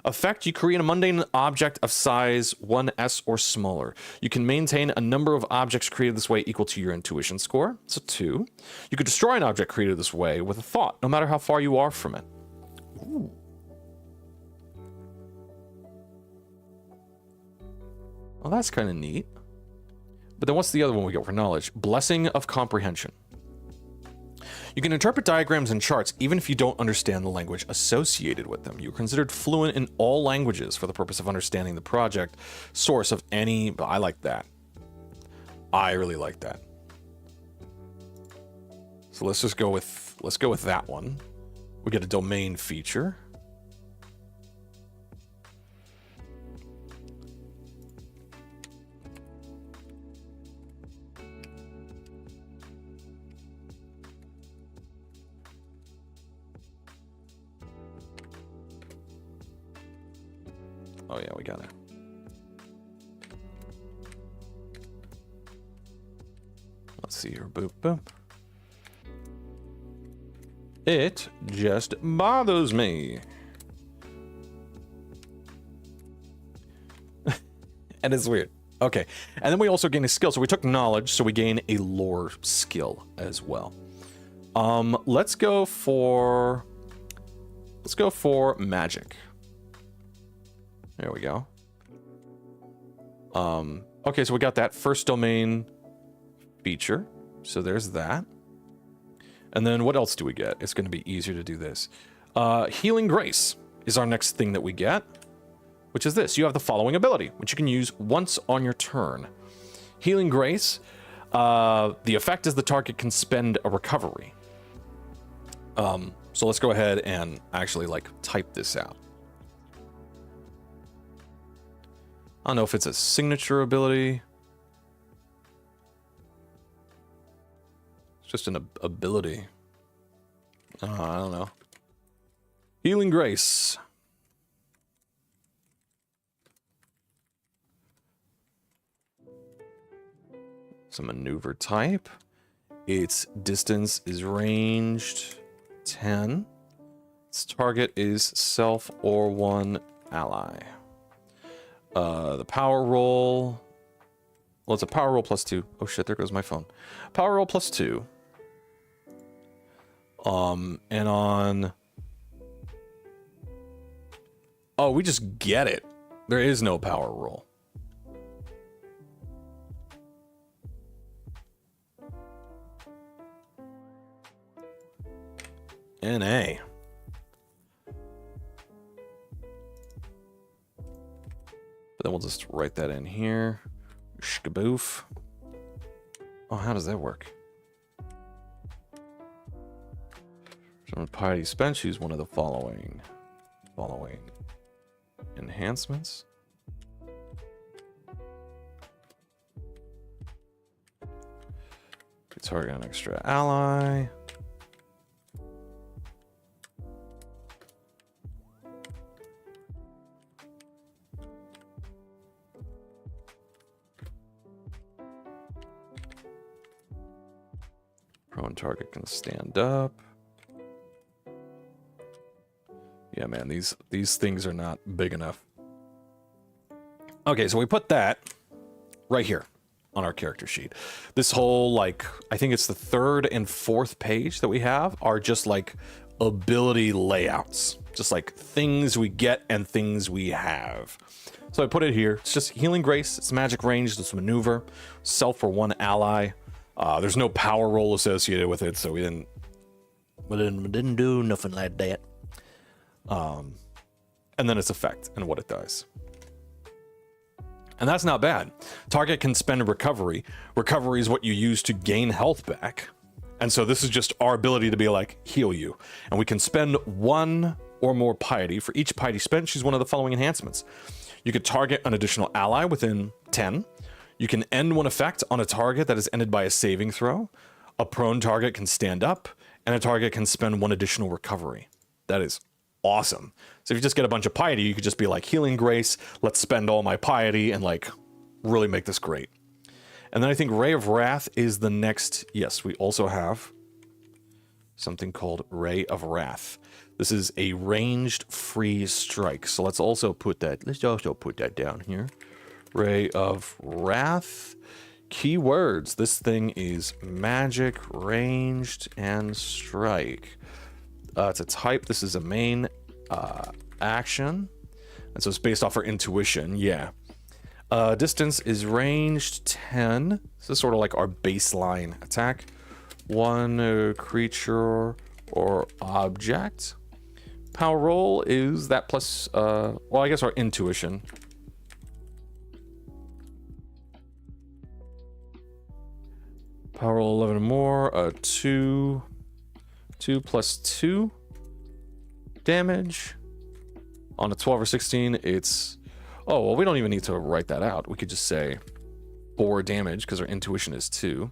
Effect, you create a mundane object of size 1s or smaller. You can maintain a number of objects created this way equal to your intuition score, so 2. You could destroy an object created this way with a thought, no matter how far you are from it. Ooh. Well, that's kind of neat. But then what's the other one we get for knowledge? Blessing of comprehension. You can interpret diagrams and charts even if you don't understand the language associated with them. You're considered fluent in all languages for the purpose of understanding the project source of any... I like that. I really like that. So let's go with that one. We get a domain feature. Oh yeah, we got it. Let's see here. Boop, boop. It just bothers me. And it's weird. Okay. And then we also gain a skill. So we took knowledge, so we gain a lore skill as well. Let's go for magic. There we go. Okay, so we got that first domain feature. So there's that. And then what else do we get? It's going to be easier to do this. Healing Grace is our next thing that we get, which is this. You have the following ability, which you can use once on your turn. Healing Grace, the effect is the target can spend a recovery. So let's go ahead and actually type this out. I don't know if it's a signature ability. It's just an ability. I don't know. Healing Grace. It's a maneuver type. Its distance is ranged 10. Its target is self or one ally. The power roll. Well, it's a power roll +2. Oh shit, there goes my phone. Power roll +2. And on... Oh, we just get it. There is no power roll. NA. But then we'll just write that in here. Shkaboof. Oh, how does that work? From piety spent, choose one of the following enhancements. Target an extra ally. Prone target can stand up. Yeah, man, these things are not big enough. Okay, so we put that right here on our character sheet. This whole, I think it's the 3rd and 4th page that we have are just ability layouts. Just things we get and things we have. So I put it here. It's just Healing Grace. It's magic range. It's maneuver. Self for one ally. There's no power roll associated with it, so we didn't do nothing like that. And then its effect and what it does. And that's not bad. Target can spend recovery. Recovery is what you use to gain health back. And so this is just our ability to be heal you. And we can spend 1 or more piety. For each piety spent, choose one of the following enhancements. You could target an additional ally within 10. You can end one effect on a target that is ended by a saving throw. A prone target can stand up, and a target can spend one additional recovery. That is awesome. So if you just get a bunch of piety, you could just be like, healing grace, let's spend all my piety and like really make this great. And then I think Ray of Wrath is the next. Yes, we also have something called Ray of Wrath. This is a ranged free strike. So let's also put that down here. Ray of Wrath. Keywords. This thing is magic, ranged, and strike. It's a type. This is a main action. And so it's based off our intuition. Yeah. Distance is ranged 10. This is sort of like our baseline attack. One creature or object. Power roll is that plus, well, I guess our intuition. Power roll 11 or more. 2 plus 2 damage. On a 12 or 16, it's... Oh, well, we don't even need to write that out. We could just say 4 damage because our intuition is 2.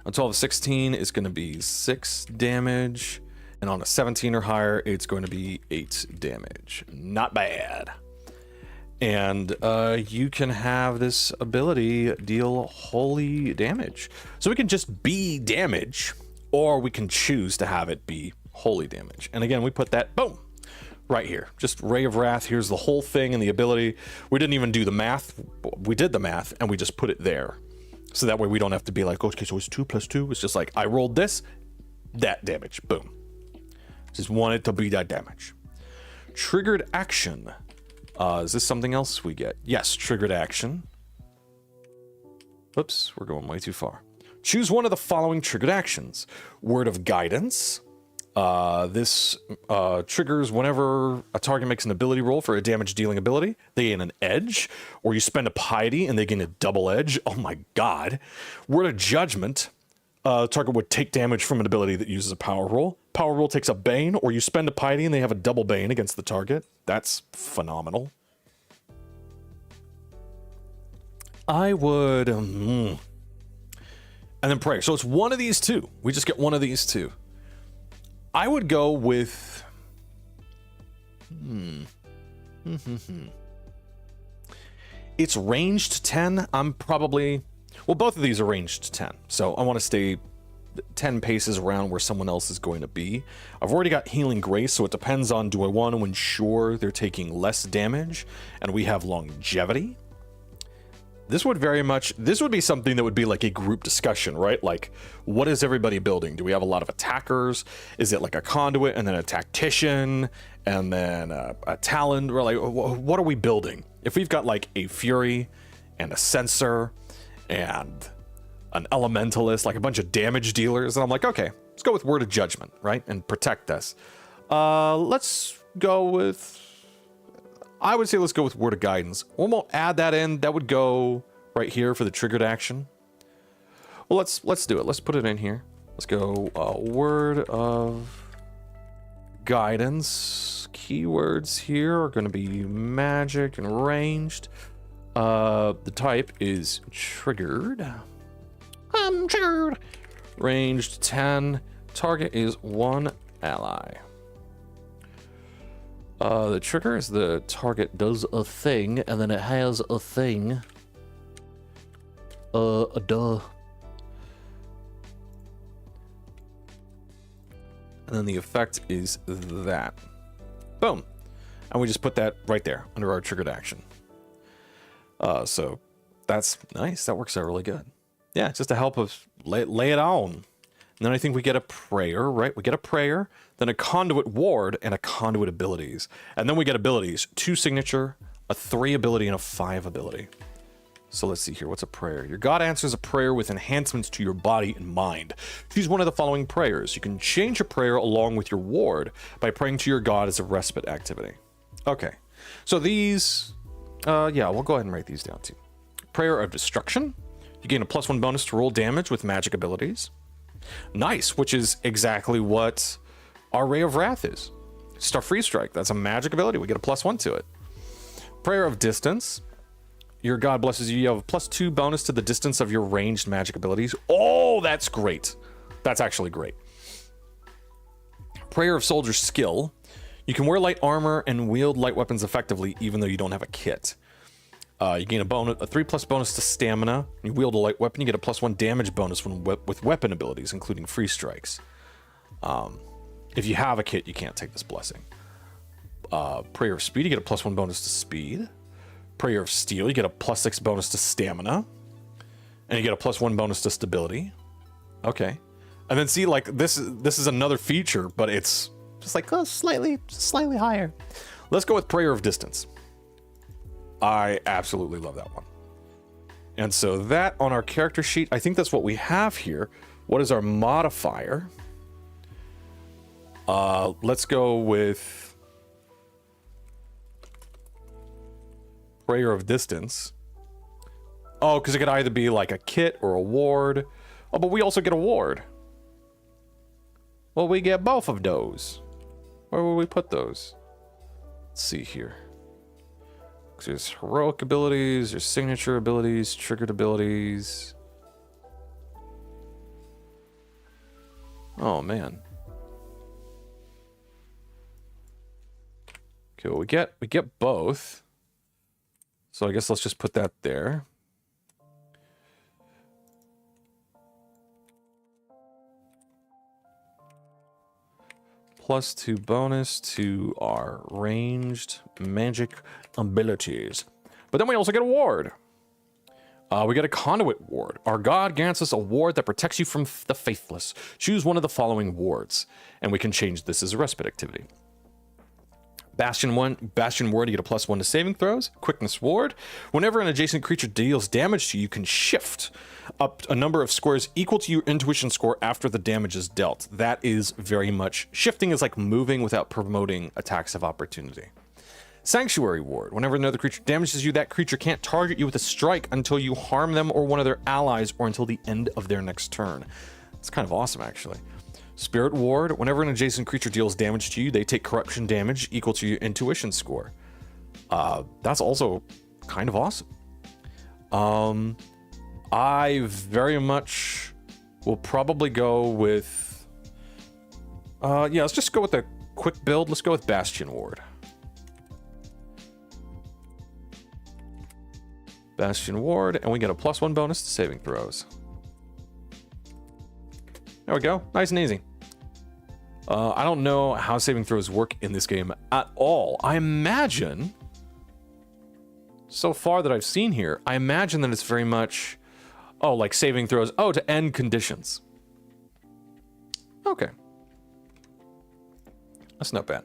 On 12 or 16, it's going to be 6 damage. And on a 17 or higher, it's going to be 8 damage. Not bad. And you can have this ability deal holy damage. So we can just be damage, or we can choose to have it be holy damage. And again, we put that, boom, right here. Just Ray of Wrath. Here's the whole thing and the ability. We didn't even do the math. We did the math, and we just put it there. So that way we don't have to be like, okay, so it's 2 plus 2. It's just like, I rolled this, that damage, boom. Just want it to be that damage. Triggered action. Is this something else we get? Yes, triggered action. Oops, we're going way too far. Choose one of the following triggered actions. Word of guidance. This triggers whenever a target makes an ability roll for a damage dealing ability. They gain an edge, or you spend a piety and they gain a double edge. Oh my god. Word of judgment. Target would take damage from an ability that uses a power roll. Power roll takes a bane, or you spend a piety and they have a double bane against the target. That's phenomenal. I would... and then prayer. So it's one of these two. We just get one of these two. I would go with... It's ranged 10. I'm probably... Well, both of these are ranged 10. So I want to stay 10 paces around where someone else is going to be. I've already got Healing Grace, so it depends on, do I want to ensure they're taking less damage and we have longevity? This would be something that would be like a group discussion, right? Like, what is everybody building? Do we have a lot of attackers? Is it like a conduit and then a tactician and then a talent? Or like, what are we building? If we've got like a fury and a sensor and an elementalist, like a bunch of damage dealers, and I'm like, okay, let's go with Word of Judgment, right? And protect us. Let's go with... I would say let's go with Word of Guidance. We won't add that in. That would go right here for the triggered action. Well, let's do it. Let's put it in here. Let's go Word of Guidance. Keywords here are going to be magic and ranged. The type is triggered. Triggered. Ranged 10. Target is 1 ally. The trigger is the target does a thing, and then it has a thing. And then the effect is that. Boom. And we just put that right there under our triggered action. So that's nice. That works out really good. Yeah, just to help us lay it on. And then I think we get a prayer, right? We get a prayer, then a conduit ward, and a conduit abilities. And then we get abilities, 2 signature, a 3 ability, and a 5 ability. So let's see here. What's a prayer? Your god answers a prayer with enhancements to your body and mind. Choose one of the following prayers. You can change a prayer along with your ward by praying to your god as a respite activity. Okay. So these, yeah, we'll go ahead and write these down too. Prayer of Destruction. You gain a +1 bonus to roll damage with magic abilities. Nice, which is exactly what our Ray of Wrath is. Star Free Strike, that's a magic ability. We get a +1 to it. Prayer of Distance. Your god blesses you. You have a +2 bonus to the distance of your ranged magic abilities. Oh, that's great. That's actually great. Prayer of Soldier Skill. You can wear light armor and wield light weapons effectively, even though you don't have a kit. You gain a 3+ bonus to stamina. You wield a light weapon, you get a +1 damage bonus with weapon abilities, including free strikes. If you have a kit, you can't take this blessing. Prayer of Speed, you get a +1 bonus to speed. Prayer of Steel, you get a +6 bonus to stamina. And you get a +1 bonus to stability. Okay. And then see, like, this is another feature, but it's just like slightly higher. Let's go with Prayer of Distance. I absolutely love that one. And so that on our character sheet, I think that's what we have here. What is our modifier? Let's go with Prayer of Distance. Oh, because it could either be like a kit or a ward. Oh, but we also get a ward. Well, we get both of those. Where will we put those? Let's see here. There's heroic abilities, there's signature abilities, triggered abilities. Oh, man. Okay, well, we get both. So I guess let's just put that there. +2 bonus to our ranged magic abilities. But then we also get a ward. We get a conduit ward. Our god grants us a ward that protects you from the faithless. Choose one of the following wards, and we can change this as a respite activity. Bastion ward, you get a +1 to saving throws. Quickness ward. Whenever an adjacent creature deals damage to you, you can shift up a number of squares equal to your intuition score after the damage is dealt. That is very much... Shifting is like moving without promoting attacks of opportunity. Sanctuary ward. Whenever another creature damages you, that creature can't target you with a strike until you harm them or one of their allies or until the end of their next turn. It's kind of awesome, actually. Spirit ward. Whenever an adjacent creature deals damage to you, they take corruption damage equal to your intuition score. That's also kind of awesome. I very much will probably go with... yeah, let's just go with the quick build. Let's go with Bastion ward. Bastion ward, and we get a +1 bonus to saving throws. There we go. Nice and easy. I don't know how saving throws work in this game at all. I imagine, so far that I've seen here, I imagine that it's very much, oh, like saving throws, oh, to end conditions. Okay. That's not bad.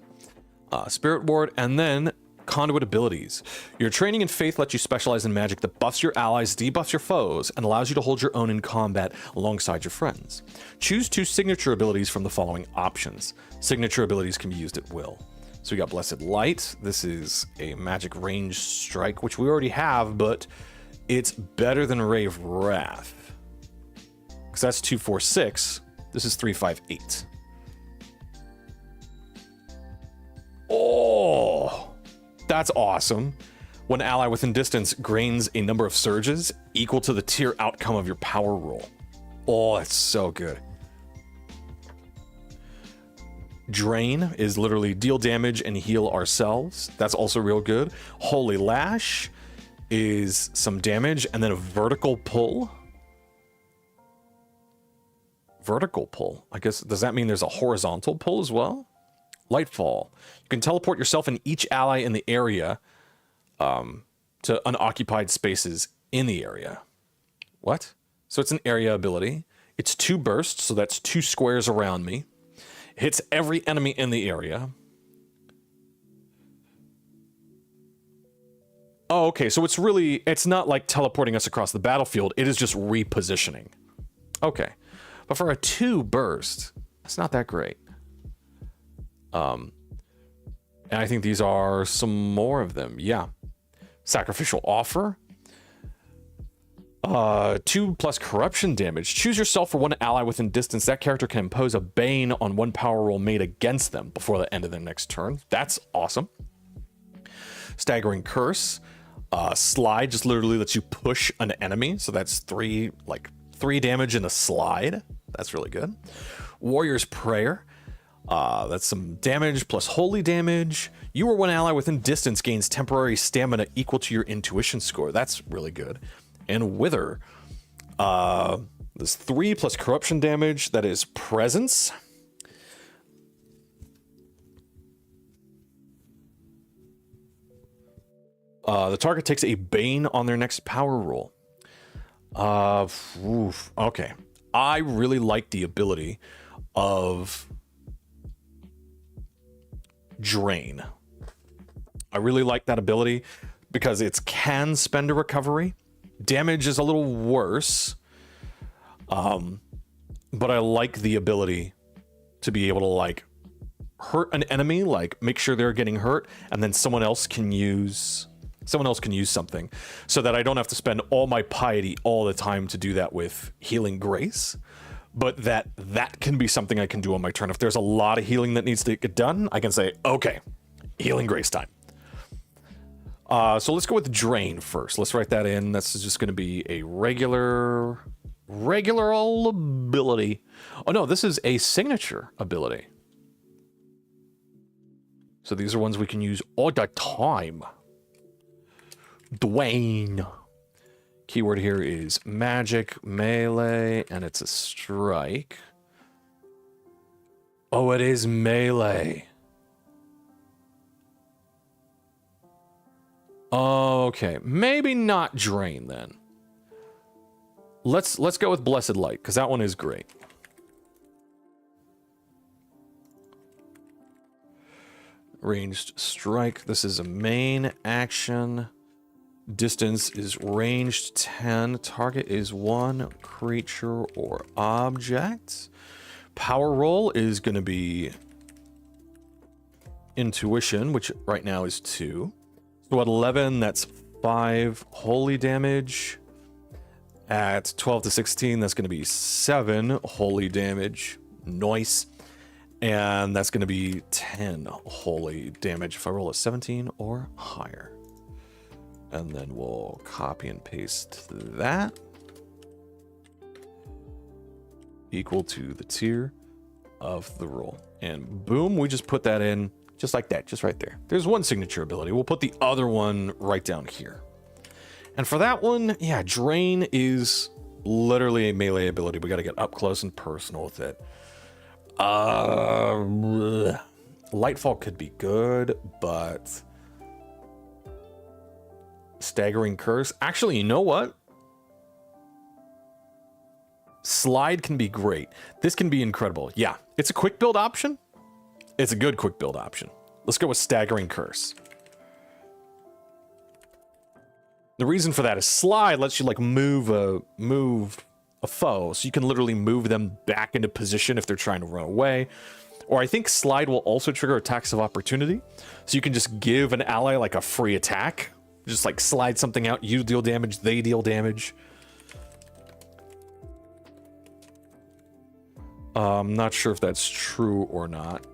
Spirit ward, and then conduit abilities. Your training in faith lets you specialize in magic that buffs your allies, debuffs your foes, and allows you to hold your own in combat alongside your friends. Choose 2 signature abilities from the following options. Signature abilities can be used at will. So we got Blessed Light. This is a magic range strike, which we already have, but it's better than Ray of Wrath. Because that's 246. This is 358. Oh! That's awesome. When an ally within distance gains a number of surges equal to the tier outcome of your power roll. Oh, that's so good. Drain is literally deal damage and heal ourselves. That's also real good. Holy Lash is some damage and then a vertical pull. Vertical pull. I guess, does that mean there's a horizontal pull as well? Lightfall. You can teleport yourself and each ally in the area to unoccupied spaces in the area. What? So it's an area ability. It's 2 bursts, so that's 2 squares around me. Hits every enemy in the area. Oh, okay, so it's not like teleporting us across the battlefield. It is just repositioning. Okay. But for a 2 burst, it's not that great. And I think these are some more of them. Yeah. Sacrificial Offer. 2 plus corruption damage. Choose yourself for one ally within distance. That character can impose a bane on one power roll made against them before the end of their next turn. That's awesome. Staggering Curse. Slide just literally lets you push an enemy. So that's 3 damage in a slide. That's really good. Warrior's Prayer. That's some damage plus holy damage. You or one ally within distance gains temporary stamina equal to your intuition score. That's really good. And Wither. There's 3 plus corruption damage. That is Presence. The target takes a bane on their next power roll. Okay. I really like the ability of Drain. I really like that ability because it can spend a recovery. Damage is a little worse. But I like the ability to be able to like hurt an enemy, like make sure they're getting hurt, and then someone else can use something, so that I don't have to spend all my piety all the time to do that with Healing Grace. But that can be something I can do on my turn. If there's a lot of healing that needs to get done, I can say, okay, Healing Grace time. So let's go with Drain first. Let's write that in. That's just going to be a regular old ability. Oh no, this is a signature ability. So these are ones we can use all the time. Dwayne. Keyword here is magic, melee, and it's a strike. Oh, it is melee. Okay, maybe not Drain then. Let's go with Blessed Light, because that one is great. Ranged strike. This is a main action. Distance is ranged 10. Target is 1 creature or object. Power roll is going to be Intuition, which right now is 2. So at 11, that's 5 holy damage. At 12 to 16, that's going to be 7 holy damage. Nice. And that's going to be 10 holy damage if I roll a 17 or higher. And then we'll copy and paste that. Equal to the tier of the roll. And boom, we just put that in just like that, just right there. There's one signature ability. We'll put the other one right down here. And for that one, yeah, Drain is literally a melee ability. We got to get up close and personal with it. Lightfall could be good, but Staggering Curse. Actually, you know what? Slide can be great. This can be incredible. Yeah, it's a quick build option. It's a good quick build option. Let's go with Staggering Curse. The reason for that is Slide lets you like move a foe, so you can literally move them back into position if they're trying to run away. Or I think Slide will also trigger attacks of opportunity, so you can just give an ally like a free attack. Just like slide something out, you deal damage, they deal damage. I'm not sure if that's true or not,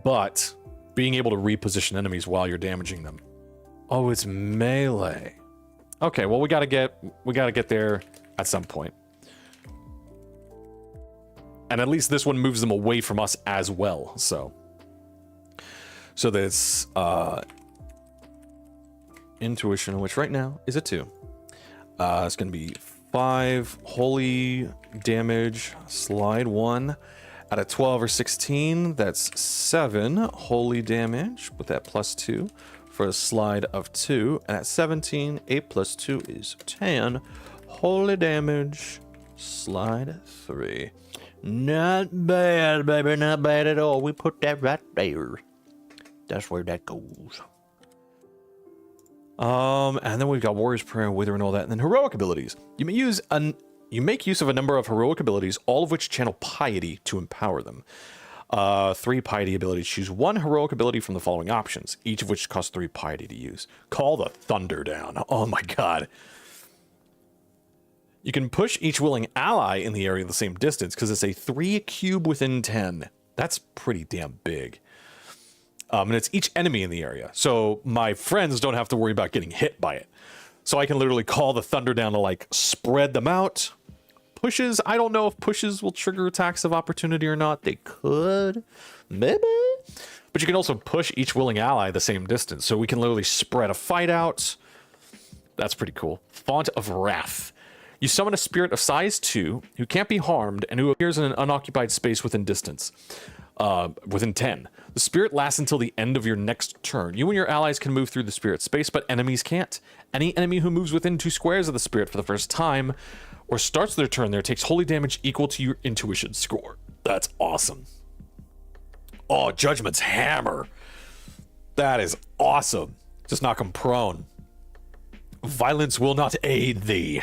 but being able to reposition enemies while you're damaging them. Oh, it's melee. Okay, well we gotta get there at some point. And at least this one moves them away from us as well. So that's Intuition, which right now is a 2. It's gonna be 5 holy damage, slide 1. At a 12 or 16, that's 7 holy damage with that plus 2 for a slide of 2. And at 17, 8 plus 2 is 10 holy damage, slide 3. Not bad, baby, not bad at all. We put that right there. That's where that goes. And then we've got Warrior's Prayer, Wither, and all that. And then heroic abilities. You make use of a number of heroic abilities, all of which channel piety to empower them. 3 piety abilities. Choose 1 heroic ability from the following options, each of which costs 3 piety to use. Call the Thunder down. Oh my god. You can push each willing ally in the area the same distance because it's a 3 cube within 10. That's pretty damn big. And it's each enemy in the area. So my friends don't have to worry about getting hit by it. So I can literally call the thunder down to like spread them out. Pushes, I don't know if pushes will trigger attacks of opportunity or not. They could, maybe. But you can also push each willing ally the same distance. So we can literally spread a fight out. That's pretty cool. Font of Wrath. You summon a spirit of size 2 who can't be harmed and who appears in an unoccupied space within distance. Within 10. The spirit lasts until the end of your next turn. You and your allies can move through the spirit space, but enemies can't. Any enemy who moves within 2 squares of the spirit for the first time or starts their turn there takes holy damage equal to your intuition score. That's awesome. Oh, Judgment's Hammer. That is awesome. Just knock him prone. Violence will not aid thee.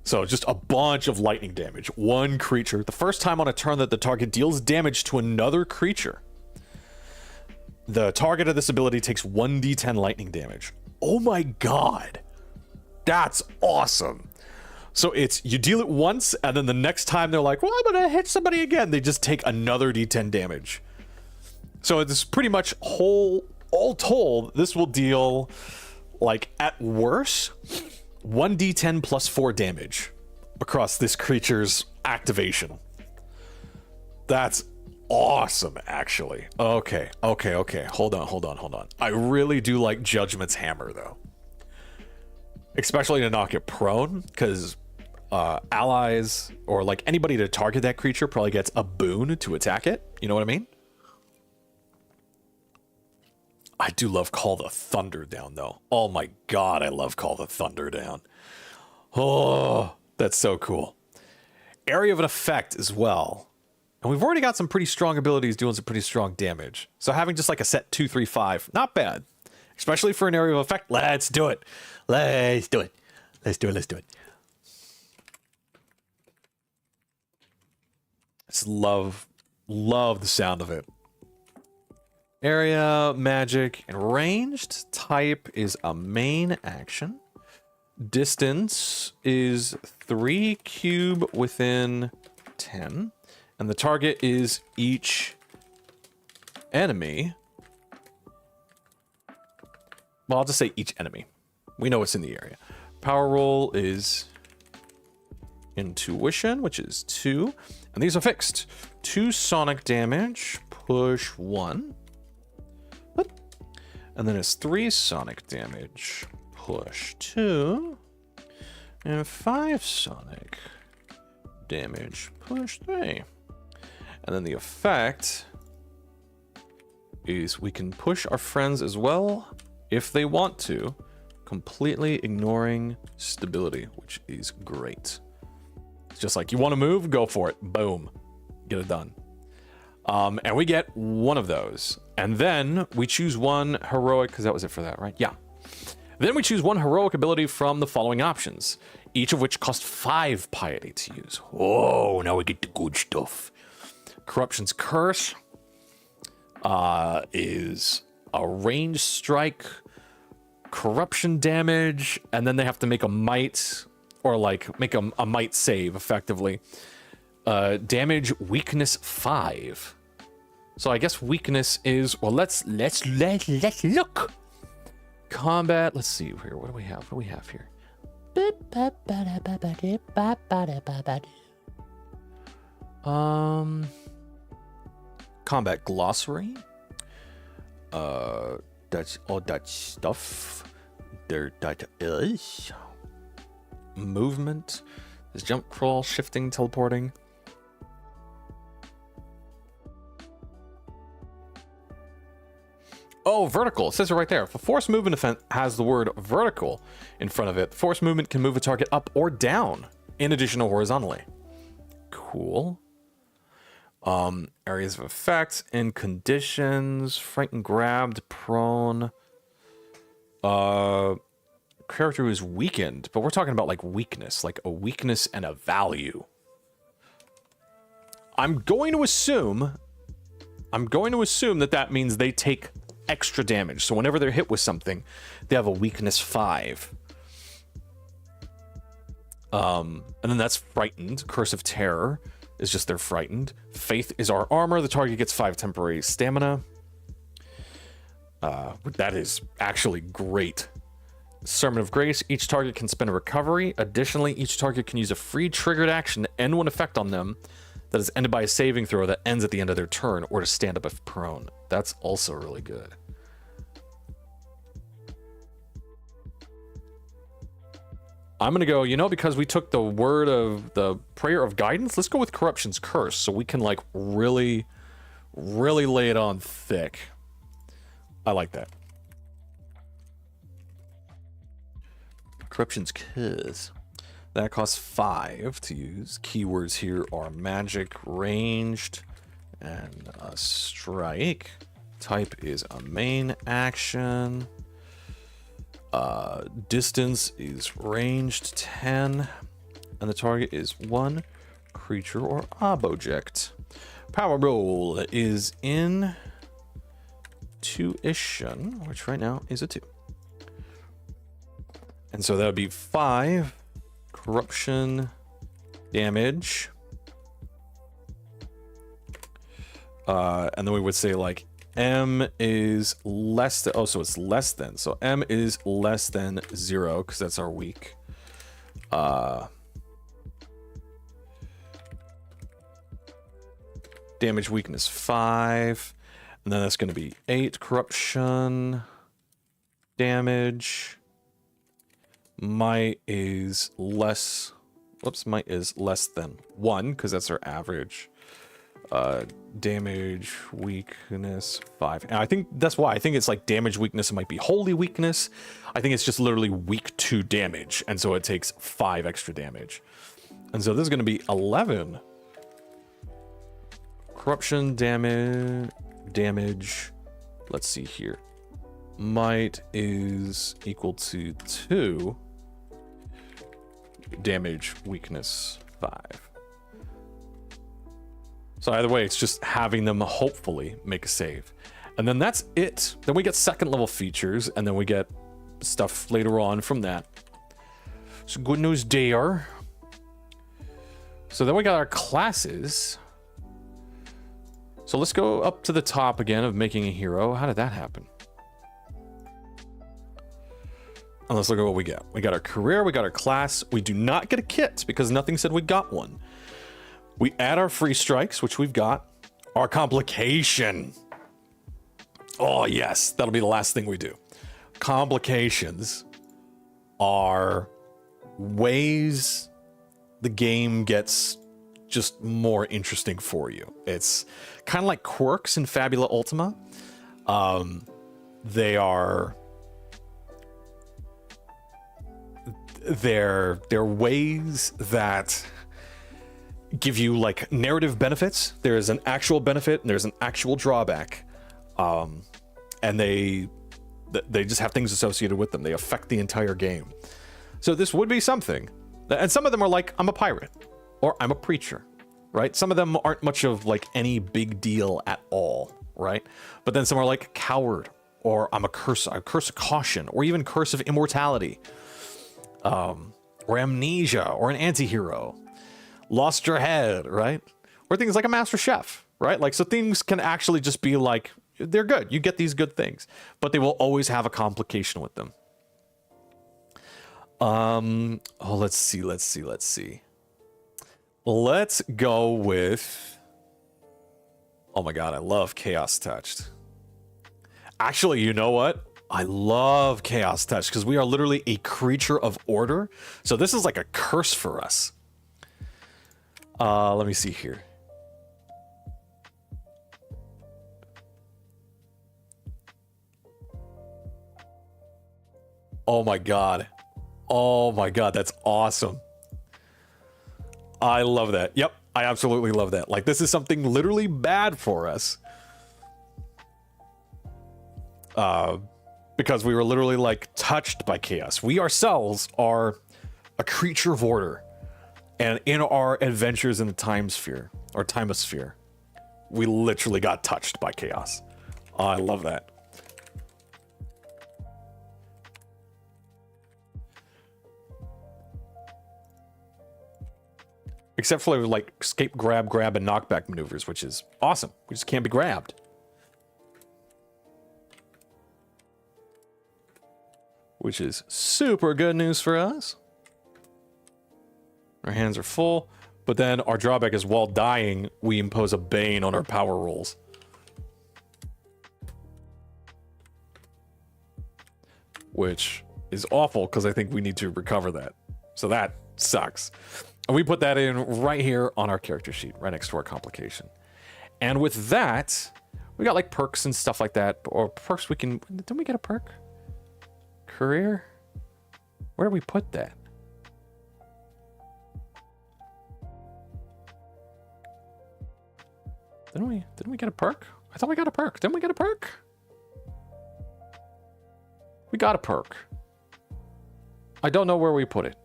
So just a bunch of lightning damage. One creature. The first time on a turn that the target deals damage to another creature, the target of this ability takes 1d10 lightning damage. Oh my god. That's awesome. So it's, you deal it once, and then the next time they're like, well, I'm gonna hit somebody again. They just take another d10 damage. So it's pretty much all told, this will deal, like, at worst, 1d10 plus 4 damage across this creature's activation. That's awesome, actually. Okay. Hold on. I really do like Judgment's Hammer, though. Especially to knock it prone, because allies, or like anybody to target that creature probably gets a boon to attack it. You know what I mean? I do love Call the Thunder Down, though. Oh my god, I love Call the Thunder Down. Oh, that's so cool. Area of an effect as well. And we've already got some pretty strong abilities doing some pretty strong damage. So having just like a set 2, 3, 5, not bad. Especially for an area of effect. Let's do it. Let's do it. Just love the sound of it. Area, magic, and ranged. Type is a main action. Distance is 3 cube within 10. And the target is each enemy. Well, I'll just say each enemy. We know it's in the area. Power roll is intuition, which is 2. And these are fixed. 2 sonic damage, push 1. And then it's 3 sonic damage, push 2. And 5 sonic damage, push 3. And then the effect is we can push our friends as well if they want to, completely ignoring stability, which is great. It's just like, you want to move? Go for it. Boom. Get it done. And we get one of those. And then we choose one heroic, because that was it for that, right? Yeah. Then we choose one heroic ability from the following options, each of which cost 5 piety to use. Whoa, now we get the good stuff. Corruption's Curse is a ranged strike, corruption damage, and then they have to make a might, or like make a might save effectively. Damage weakness 5. So I guess weakness is, well, let's look. Combat, let's see here. What do we have here? Combat glossary. That's all that stuff. There that is. Movement. There's jump, crawl, shifting, teleporting. Oh, vertical. It says it right there. If a force movement event has the word vertical in front of it, the force movement can move a target up or down, in addition to horizontally. Cool. Areas of effect and conditions. Frightened, grabbed, prone. Character who is weakened, but we're talking about like weakness, like a weakness and a value. I'm going to assume that means they take extra damage. So whenever they're hit with something, they have a weakness 5. And then that's frightened. Curse of Terror is just they're frightened. Faith is our armor. The target gets 5 temporary stamina. That is actually great. Sermon of Grace. Each target can spend a recovery. Additionally, each target can use a free triggered action to end one effect on them that is ended by a saving throw that ends at the end of their turn, or to stand up if prone. That's also really good. I'm going to go, you know, because we took the word of the prayer of guidance, let's go with Corruption's Curse so we can, like, really, really lay it on thick. I like that. Corruption's Curse. That costs 5 to use. Keywords here are magic, ranged, and a strike. Type is a main action. Distance is ranged 10, and the target is 1 creature or object. Power roll is in tuition, which right now is a 2. And so that would be 5 corruption damage. And then we would say like M is less than, oh, so it's less than. So M is less than 0 because that's our weak. Damage weakness 5. And then that's going to be 8 corruption damage. Might is less, whoops, might is less than 1 because that's our average. Damage weakness 5. And I think that's why I think it's like damage weakness. It might be holy weakness. I think it's just literally weak to damage, and so it takes 5 extra damage. And so this is going to be 11 corruption damage. Let's see here. Might is equal to 2. Damage weakness 5. So either way, it's just having them hopefully make a save. And then that's it. Then we get second level features, and then we get stuff later on from that. So good news there. So then we got our classes. So let's go up to the top again of making a hero. How did that happen? And let's look at what we get. We got our career, we got our class. We do not get a kit because nothing said we got one. We add our free strikes, which we've got. Our complication. Oh, yes. That'll be the last thing we do. Complications are ways the game gets just more interesting for you. It's kind of like quirks in Fabula Ultima. They're ways that give you like narrative benefits. There is an actual benefit and there's an actual drawback, and they just have things associated with them. They affect the entire game. So this would be something, and some of them are like, I'm a pirate or I'm a preacher, right? Some of them aren't much of like any big deal at all, right? But then some are like coward, or I'm a curse of caution, or even curse of immortality, or amnesia, or an anti-hero. Lost your head, right? Or things like a master chef, right? Like, so things can actually just be like, they're good. You get these good things, but they will always have a complication with them. Oh, let's see. Let's go with, oh my God, I love Chaos Touched. Actually, you know what? I love Chaos Touched because we are literally a creature of order. So this is like a curse for us. Let me see here. Oh my God. Oh my God, that's awesome. I love that. Yep, I absolutely love that. Like, this is something literally bad for us. Because we were literally like touched by chaos. We ourselves are a creature of order. And in our adventures in the time sphere, or timeosphere, we literally got touched by chaos. Oh, I love that. except for like escape, grab, and knockback maneuvers, which is awesome. We just can't be grabbed. Which is super good news for us. Our hands are full, but then our drawback is while dying, we impose a bane on our power rolls. Which is awful because I think we need to recover that. So that sucks. And we put that in right here on our character sheet, right next to our complication. And with that, we got like perks and stuff like that. Or perks we can... Didn't we get a perk? Career? Where do we put that? Didn't we get a perk? I thought we got a perk. Didn't we get a perk? We got a perk. I don't know where we put it.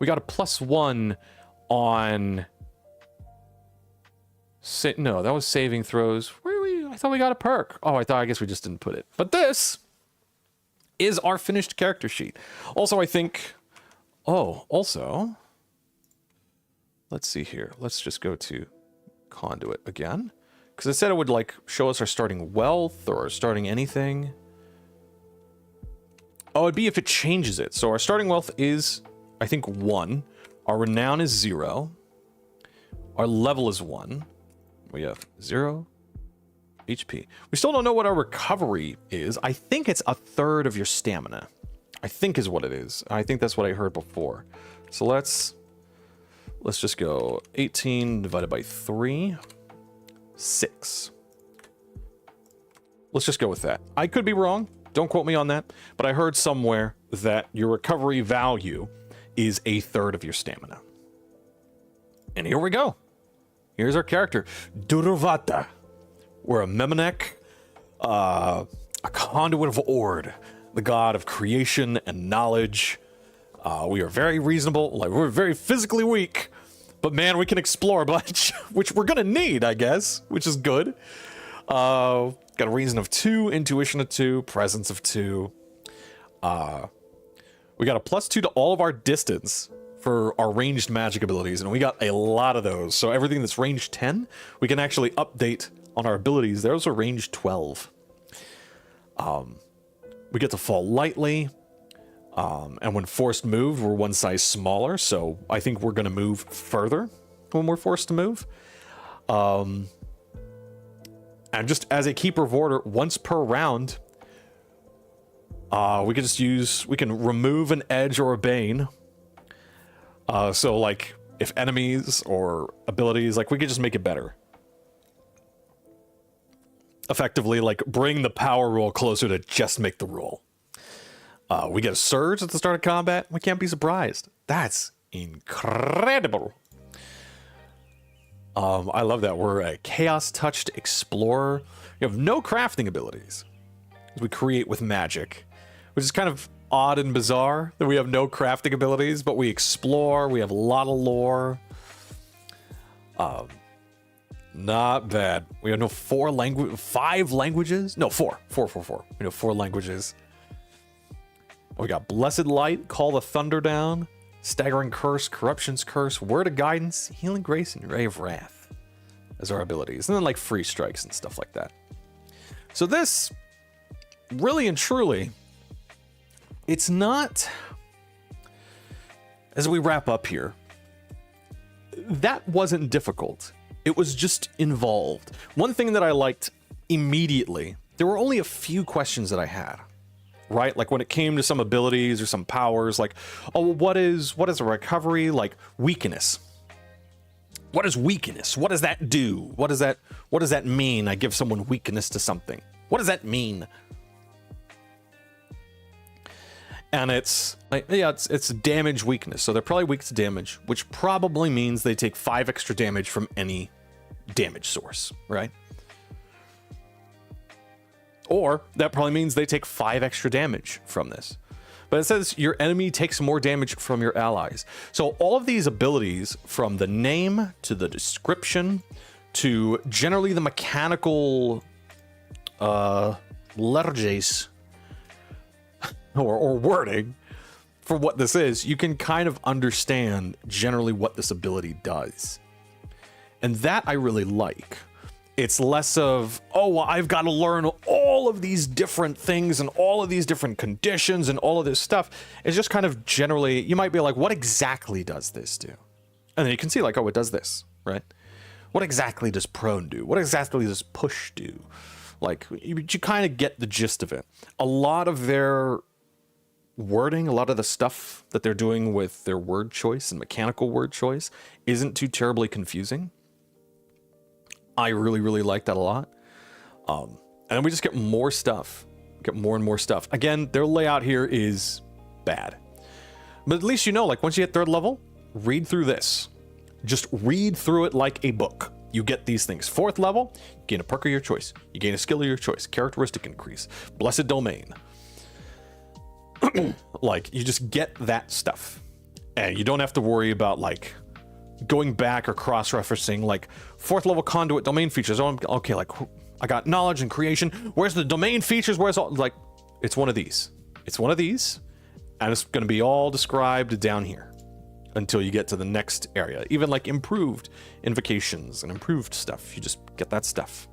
We got a +1 on... No, that was saving throws. Where are we? I thought we got a perk. Oh, I guess we just didn't put it. But this is our finished character sheet. Also, I think... Oh, also... Let's see here. Let's just go to Conduit again. Because it said it would, like, show us our starting wealth or our starting anything. Oh, it'd be if it changes it. So our starting wealth is, I think, 1. Our renown is 0. Our level is 1. We have 0 HP. We still don't know what our recovery is. I think it's 1/3 of your stamina. I think is what it is. I think that's what I heard before. So let's just go 18 divided by 3. 6. Let's just go with that. I could be wrong. Don't quote me on that. But I heard somewhere that your recovery value is 1/3 of your stamina. And here we go. Here's our character, Duruvata. We're a Memenek, a conduit of Ord, the god of creation and knowledge. We are very reasonable, like we're very physically weak, but man, we can explore a bunch, which we're gonna need, I guess, which is good. Got a reason of 2, intuition of 2, presence of 2. We got a +2 to all of our distance for our ranged magic abilities, and we got a lot of those. So everything that's range 10, we can actually update on our abilities. Those are range 12. We get to fall lightly, and when forced moved, we're 1 size smaller, so I think we're going to move further when we're forced to move. And just as a keeper of order, once per round, we can remove an edge or a bane. So like if enemies or abilities, like we could just make it better. Effectively, like bring the power roll closer to just make the roll. We get a surge at the start of combat. We can't be surprised. That's incredible. I love that. We're a chaos-touched explorer. We have no crafting abilities. We create with magic, which is kind of odd and bizarre that we have no crafting abilities, but we explore. We have a lot of lore. Not bad. We have 5 languages. No, 4. 4. We know 4 languages. We got Blessed Light, Call the Thunder Down, Staggering Curse, Corruption's Curse, Word of Guidance, Healing Grace, and Ray of Wrath as our abilities. And then like free strikes and stuff like that. So this, really and truly, it's not, as we wrap up here, that wasn't difficult. It was just involved. One thing that I liked immediately, there were only a few questions that I had, right? Like when it came to some abilities or some powers, like, oh, what is a recovery? Like weakness. What is weakness? What does that do? What does that mean? I give someone weakness to something. What does that mean? And it's like, yeah, it's damage weakness. So they're probably weak to damage, which probably means they take 5 extra damage from any damage source, right? Or that probably means they take 5 extra damage from this. But it says your enemy takes more damage from your allies. So all of these abilities, from the name to the description to generally the mechanical lerges or wording for what this is, you can kind of understand generally what this ability does. And that I really like. It's less of, oh, well, I've got to learn all of these different things and all of these different conditions and all of this stuff. It's just kind of generally, you might be like, what exactly does this do? And then you can see like, oh, it does this, right? What exactly does prone do? What exactly does push do? Like, you kind of get the gist of it. A lot of their wording, a lot of the stuff that they're doing with their word choice and mechanical word choice isn't too terribly confusing. I really, really like that a lot. And then we just get more stuff. Get more and more stuff. Again, their layout here is bad. But at least you know, like, once you hit 3rd level, read through this. Just read through it like a book. You get these things. 4th level, you gain a perk of your choice. You gain a skill of your choice. Characteristic increase. Blessed domain. Like, you just get that stuff. And you don't have to worry about, like, going back or cross-referencing, like, 4th level conduit domain features. Oh, okay, like, I got knowledge and creation. Where's the domain features? Where's all, like, it's one of these. It's one of these, and it's going to be all described down here until you get to the next area. Even, like, improved invocations and improved stuff. You just get that stuff.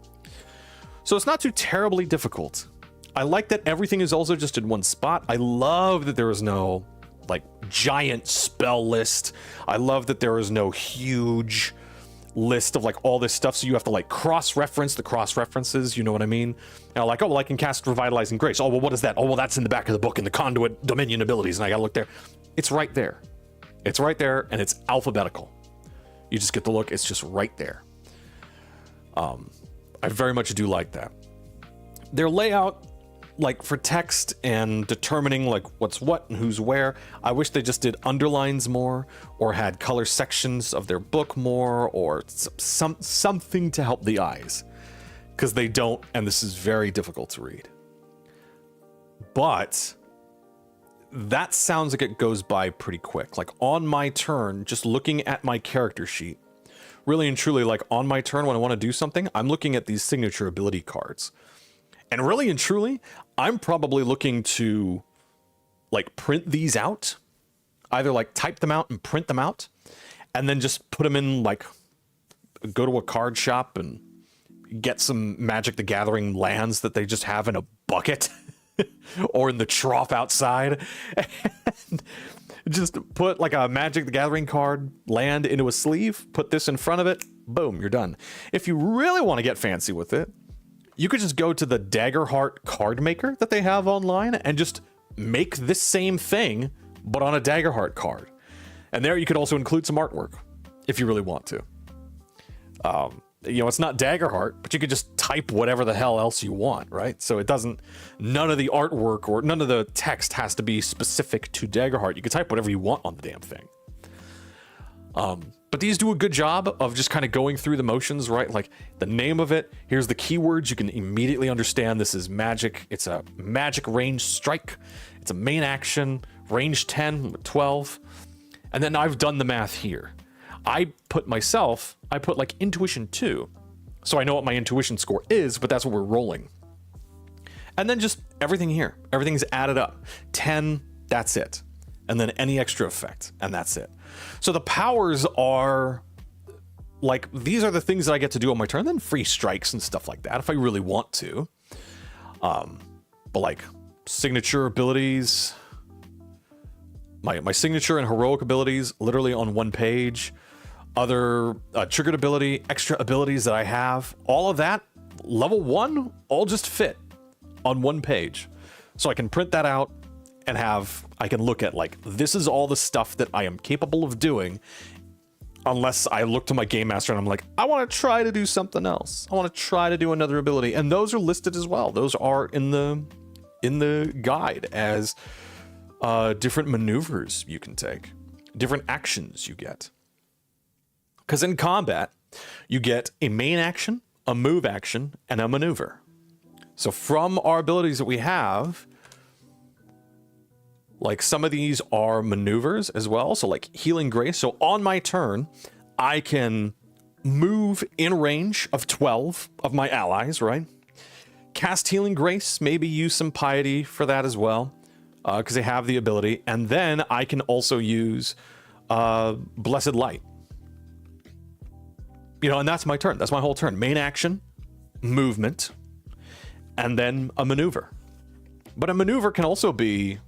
So it's not too terribly difficult. I like that everything is also just in one spot. I love that there is no, like, giant spell list. I love that there is no huge list of, like, all this stuff, so you have to, like, cross-reference the cross-references, you know what I mean? And like, oh, well, I can cast Revitalizing Grace. Oh, well, what is that? Oh, well, that's in the back of the book in the Conduit Dominion abilities, and I gotta look there. It's right there. It's right there, and it's alphabetical. You just get to look, it's just right there. I very much do like that. Their layout, like, for text and determining, like, what's what and who's where, I wish they just did underlines more, or had color sections of their book more, or something to help the eyes. Because they don't, and this is very difficult to read. But that sounds like it goes by pretty quick. Like, on my turn, just looking at my character sheet, really and truly, like, on my turn when I want to do something, I'm looking at these signature ability cards. And really and truly, I'm probably looking to, like, print these out. Either, like, type them out and print them out, and then just put them in, like, go to a card shop and get some Magic the Gathering lands that they just have in a bucket or in the trough outside. And just put, like, a Magic the Gathering card land into a sleeve, put this in front of it, boom, you're done. If you really want to get fancy with it, you could just go to the Daggerheart card maker that they have online and just make this same thing, but on a Daggerheart card. And there you could also include some artwork if you really want to. You know, it's not Daggerheart, but you could just type whatever the hell else you want, right? So it doesn't, none of the artwork or none of the text has to be specific to Daggerheart. You can type whatever you want on the damn thing. But these do a good job of just kind of going through the motions, right? Like, the name of it, here's the keywords, you can immediately understand this is magic. It's a magic range strike. It's a main action, range 10, 12. And then I've done the math here. I put like intuition 2. So I know what my intuition score is, but that's what we're rolling. And then just everything here. Everything's added up. 10, that's it. And then any extra effect, and that's it. So the powers are, like, these are the things that I get to do on my turn, then free strikes and stuff like that if I really want to. But, like, signature abilities, my signature and heroic abilities literally on one page, other triggered ability, extra abilities that I have, all of that, level 1, all just fit on one page. So I can print that out and I can look at, like, this is all the stuff that I am capable of doing, unless I look to my game master and I'm like, I want to try to do something else. I want to try to do another ability. And those are listed as well. Those are in the guide as different maneuvers you can take, different actions you get. Because in combat, you get a main action, a move action, and a maneuver. So from our abilities that we have, like, some of these are maneuvers as well. So, like, Healing Grace. So on my turn, I can move in range of 12 of my allies, right? Cast Healing Grace, maybe use some Piety for that as well. because they have the ability. And then I can also use Blessed Light. You know, and that's my turn. That's my whole turn. Main action, movement, and then a maneuver. But a maneuver can also be,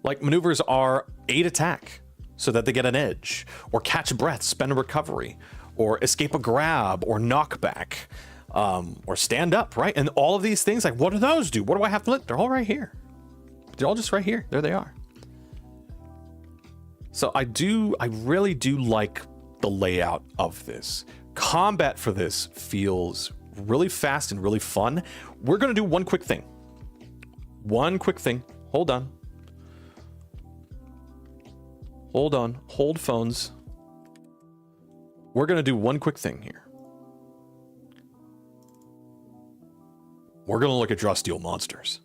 like maneuvers are 8 attack so that they get an edge, or catch breath, spend a recovery, or escape a grab, or knockback, or stand up, right? And all of these things, like, what do those do? What do I have to let? They're all right here. They're all just right here. There they are. So I really do like the layout of this. Combat for this feels really fast and really fun. We're going to do one quick thing. One quick thing. Hold on. Hold on. Hold phones. We're going to do one quick thing here. We're going to look at draw steel monsters.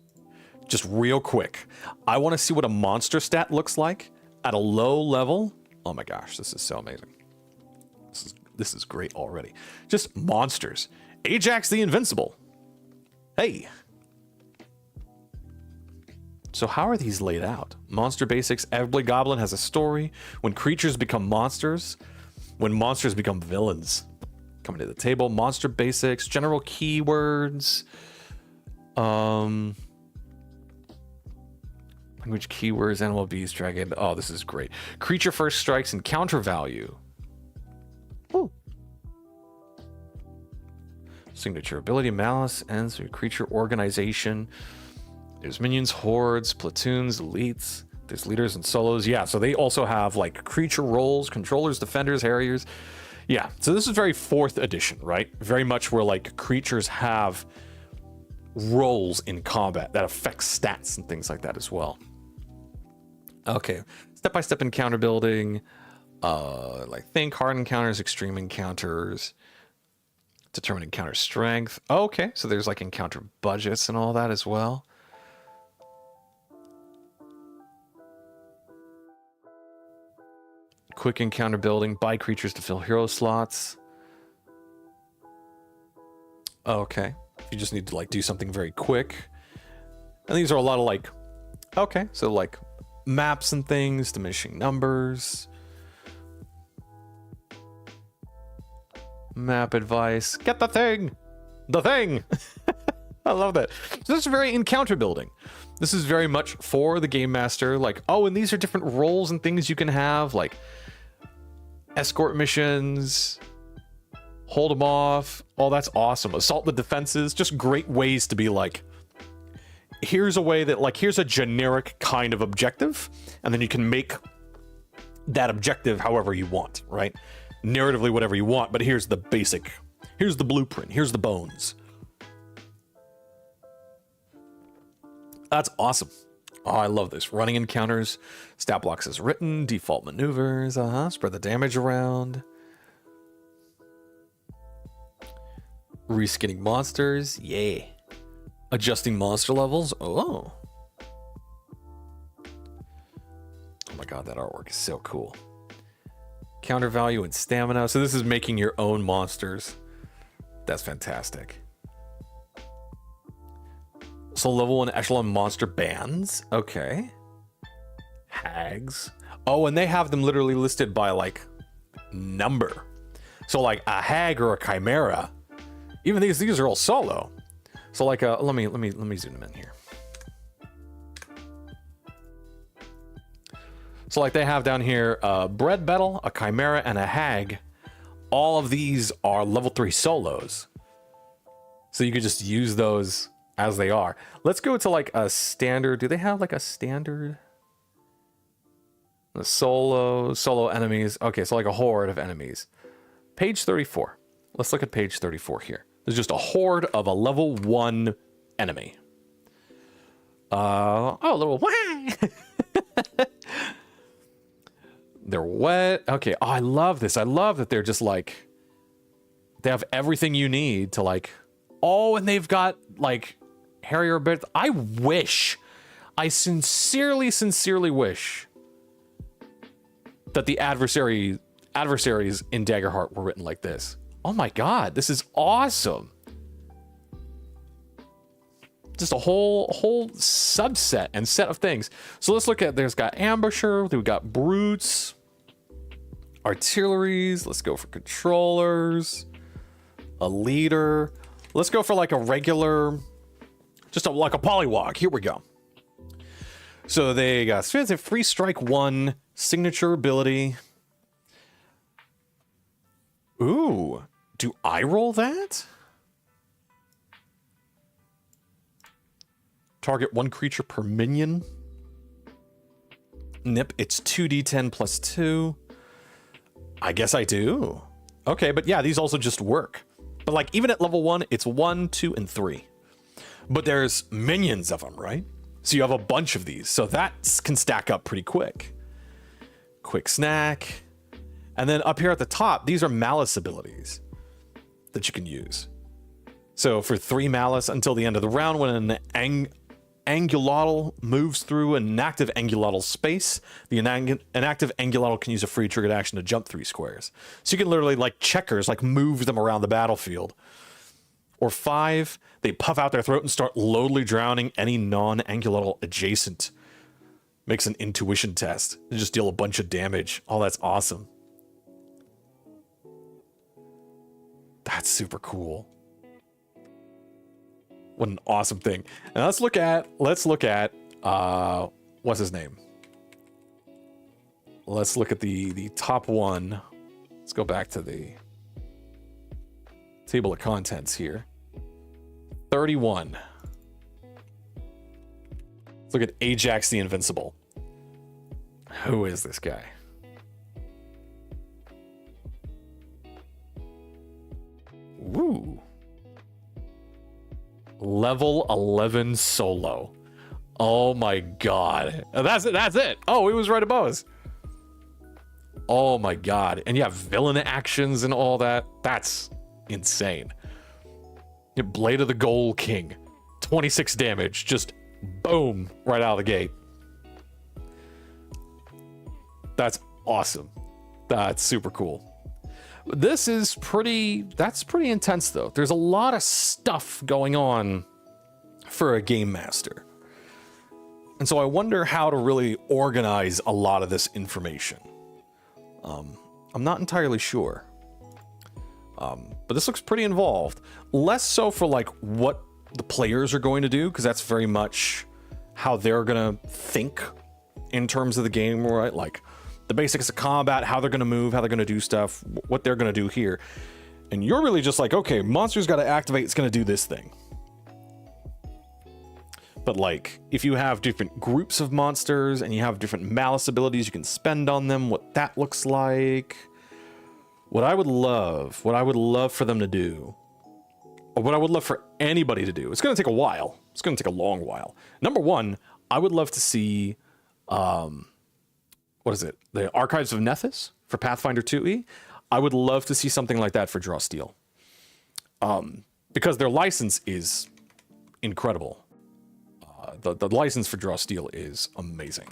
Just real quick. I want to see what a monster stat looks like at a low level. Oh my gosh, this is so amazing. This is great already. Just monsters. Ajax the Invincible. Hey. So how are these laid out? Monster basics. Every goblin has a story. When creatures become monsters. When monsters become villains. Coming to the table. Monster basics. General keywords. Language keywords. Animal, beast, dragon. Oh, this is great. Creature first strikes and counter value. Ooh. Signature ability. Malice ends through creature organization. There's minions, hordes, platoons, elites. There's leaders and solos. Yeah, so they also have like creature roles, controllers, defenders, harriers. Yeah, so this is very 4th edition, right? Very much where like creatures have roles in combat that affects stats and things like that as well. Okay, step-by-step encounter building. Like think hard encounters, extreme encounters, determine encounter strength. Okay, so there's like encounter budgets and all that as well. Quick encounter building, buy creatures to fill hero slots. Okay, you just need to like do something very quick. And these are a lot of like, okay, so like maps and things, diminishing numbers. Map advice. Get the thing! The thing! I love that. So this is very encounter building. This is very much for the game master. Like, oh, and these are different roles and things you can have. Like, escort missions. Hold them off. Oh, that's awesome. Assault the defenses. Just great ways to be like, here's a way that, like, here's a generic kind of objective. And then you can make that objective however you want, right? Narratively, whatever you want, but here's the basic, here's the blueprint, here's the bones. That's awesome. Oh, I love this. Running encounters, stat blocks as written, default maneuvers, spread the damage around. Reskinning monsters, yeah. Adjusting monster levels, oh. Oh my god, that artwork is so cool. Counter value and stamina. So this is making your own monsters. That's fantastic. So level 1 echelon monster bands. Okay. Hags. Oh, and they have them literally listed by like number. So like a hag or a chimera. Even these are all solo. So like let me zoom them in here. So like they have down here Bread Battle, a Chimera, and a Hag. All of these are level 3 solos. So you could just use those as they are. Let's go to like a standard. Do they have like a standard? The solo enemies. Okay, so like a horde of enemies. Page 34. Let's look at page 34 here. There's just a horde of a level 1 enemy. Level 1. They're wet. Okay. Oh, I love this. I love that they're just like, they have everything you need to like, oh, and they've got like Harrier bits. I sincerely wish that the adversaries in Daggerheart were written like this. Oh my God, this is awesome. just a whole subset and set of things. So let's look at, there's got ambusher, we've got brutes, artilleries. Let's go for controllers, a leader. Let's go for like a regular, just like a polywog. Here we go. So they got free strike 1, signature ability. Ooh, do I roll that? Target 1 creature per minion. Nip, it's 2d10 plus 2. I guess I do. Okay, but yeah, these also just work. But like even at level 1, it's 1, 2, and 3. But there's minions of them, right? So you have a bunch of these. So that can stack up pretty quick. Quick snack. And then up here at the top, these are malice abilities that you can use. So for 3 malice until the end of the round, when an Angulotl moves through an inactive Angulotl space, the inactive Angulotl can use a free triggered action to jump 3 squares. So you can literally, like checkers, like move them around the battlefield. Or 5, they puff out their throat and start loudly drowning any non-Angulotl adjacent. Makes an intuition test. And just deal a bunch of damage. Oh, that's awesome. That's super cool. What an awesome thing. And let's look at what's his name? Let's look at the top one. Let's go back to the table of contents here. 31. Let's look at Ajax the Invincible. Who is this guy? Woo. Level 11 solo. Oh my god. That's it. Oh, he was right above us. Oh my god. And you have villain actions and all that. That's insane. Blade of the Goal King. 26 damage. Just boom. Right out of the gate. That's awesome. That's super cool. That's pretty intense though. There's a lot of stuff going on for a game master. And so I wonder how to really organize a lot of this information. I'm not entirely sure. But this looks pretty involved. Less so for like what the players are going to do, because that's very much how they're gonna think in terms of the game, right? Like the basics of combat, how they're going to move, how they're going to do stuff, what they're going to do here. And you're really just like, okay, monster's got to activate, it's going to do this thing. But like, if you have different groups of monsters and you have different malice abilities you can spend on them, what that looks like. What I would love for them to do, or what I would love for anybody to do, it's going to take a while. It's going to take a long while. Number one, I would love to see... what is it? The Archives of Nethys for Pathfinder 2e. I would love to see something like that for Draw Steel. Because their license is incredible. The license for Draw Steel is amazing.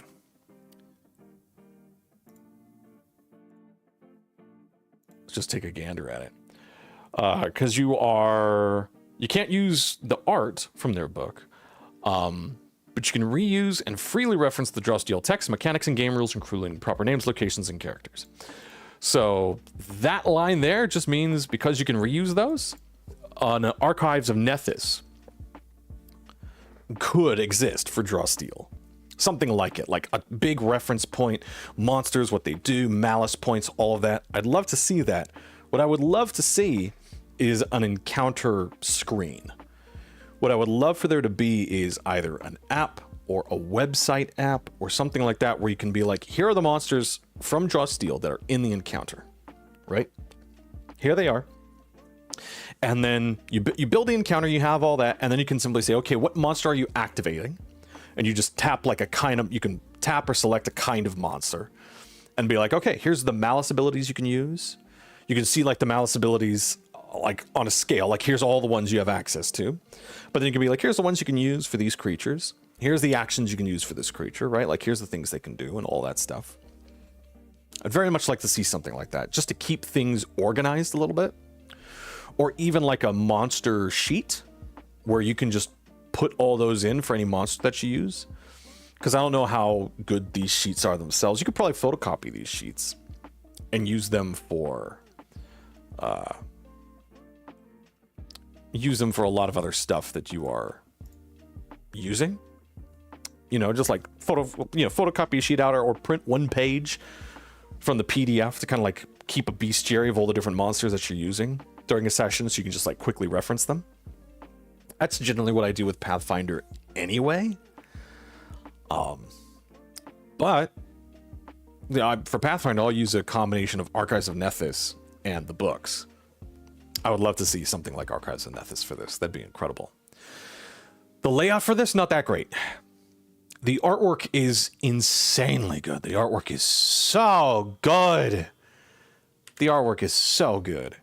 Let's just take a gander at it. Because you can't use the art from their book. But you can reuse and freely reference the Draw Steel text, mechanics, and game rules, including proper names, locations, and characters. So that line there just means because you can reuse those, an Archives of Nethys could exist for Draw Steel. Something like it, like a big reference point, monsters, what they do, malice points, all of that. I'd love to see that. What I would love to see is an encounter screen. What I would love for there to be is either an app or a website app or something like that where you can be like, here are the monsters from Draw Steel that are in the encounter, right? Here they are. And then you build the encounter, you have all that, and then you can simply say, okay, what monster are you activating? And you just tap like you can tap or select a kind of monster and be like, okay, here's the malice abilities you can use. You can see like the malice abilities like on a scale, like here's all the ones you have access to, but then you can be like, here's the ones you can use for these creatures. Here's the actions you can use for this creature, right? Like here's the things they can do and all that stuff. I'd very much like to see something like that just to keep things organized a little bit, or even like a monster sheet where you can just put all those in for any monster that you use. Because I don't know how good these sheets are themselves. You could probably photocopy these sheets and use them for a lot of other stuff that you are using. You know, just like photocopy a sheet out or print one page from the PDF to kind of like keep a bestiary of all the different monsters that you're using during a session, so you can just like quickly reference them. That's generally what I do with Pathfinder anyway. But for Pathfinder, I'll use a combination of Archives of Nethys and the books. I would love to see something like Archives of Nethys for this. That'd be incredible. The layout for this, not that great. The artwork is insanely good. The artwork is so good. The artwork is so good.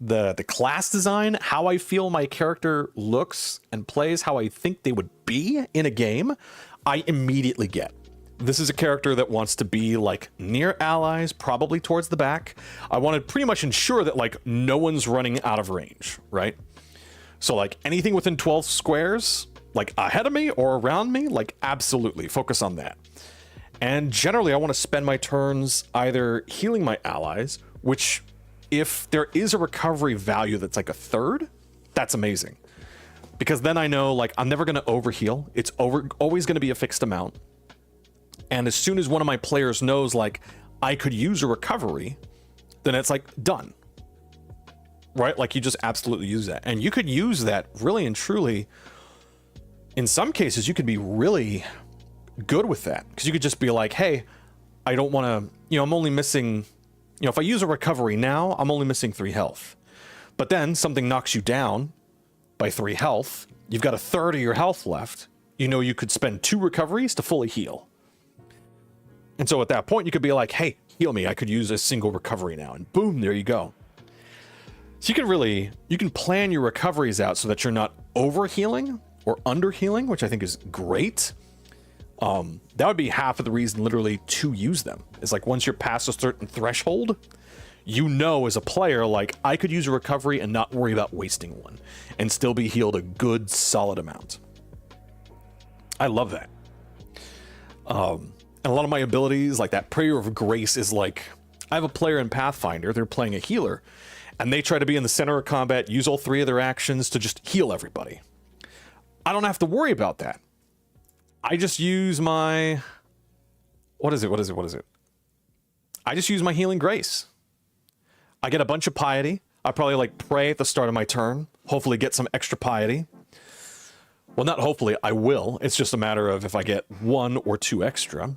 The class design, how I feel my character looks and plays, how I think they would be in a game, I immediately get. This is a character that wants to be like near allies, probably towards the back. I want to pretty much ensure that like no one's running out of range, right? So like anything within 12 squares, like ahead of me or around me, like absolutely focus on that. And generally I want to spend my turns either healing my allies, which if there is a recovery value that's like a third, that's amazing. Because then I know like I'm never going to overheal. It's always going to be a fixed amount. And as soon as one of my players knows like I could use a recovery, then it's like done. Right? Like you just absolutely use that. And you could use that really and truly. In some cases, you could be really good with that. Because you could just be like, hey, I don't want to, I'm only missing, if I use a recovery now, I'm only missing 3 health. But then something knocks you down by 3 health. You've got a third of your health left. You could spend 2 recoveries to fully heal. And so at that point, you could be like, hey, heal me. I could use a single recovery now. And boom, there you go. So you can plan your recoveries out so that you're not over healing or under healing, which I think is great. That would be half of the reason literally to use them. It's like once you're past a certain threshold, as a player, like I could use a recovery and not worry about wasting one and still be healed a good solid amount. I love that. And a lot of my abilities, like that Prayer of Grace, is like, I have a player in Pathfinder, they're playing a healer, and they try to be in the center of combat, use all 3 of their actions to just heal everybody. I don't have to worry about that. I just use my... What is it? I just use my Healing Grace. I get a bunch of piety. I probably like pray at the start of my turn, hopefully get some extra piety. Well, not hopefully, I will. It's just a matter of if I get 1 or 2 extra.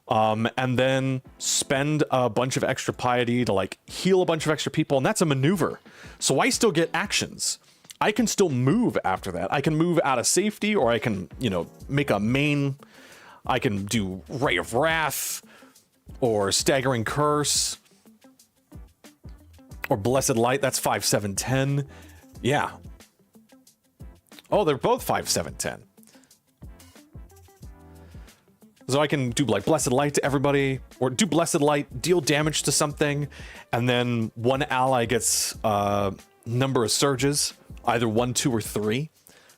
And then spend a bunch of extra piety to like heal a bunch of extra people, and that's a maneuver. So I still get actions. I can still move after that. I can move out of safety, or I can, make a main. I can do Ray of Wrath, or Staggering Curse, or Blessed Light. That's 5, 7, 10. Yeah. Oh, they're both 5, 7, 10. So I can do like Blessed Light to everybody, or do Blessed Light, deal damage to something, and then one ally gets a number of surges, either 1, 2, or 3,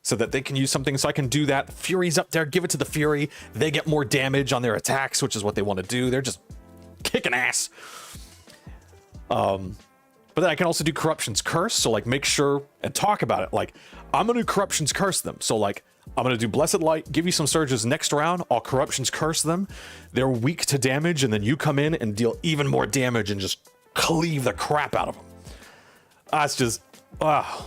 so that they can use something. So I can do that. Fury's up there, give it to the Fury. They get more damage on their attacks, which is what they want to do. They're just kicking ass. But then I can also do Corruption's Curse, so like make sure and talk about it. Like, I'm going to Corruption's Curse them. So like, I'm going to do Blessed Light, give you some surges next round. I'll Corruption's Curse them. They're weak to damage, and then you come in and deal even more damage and just cleave the crap out of them. That's just, I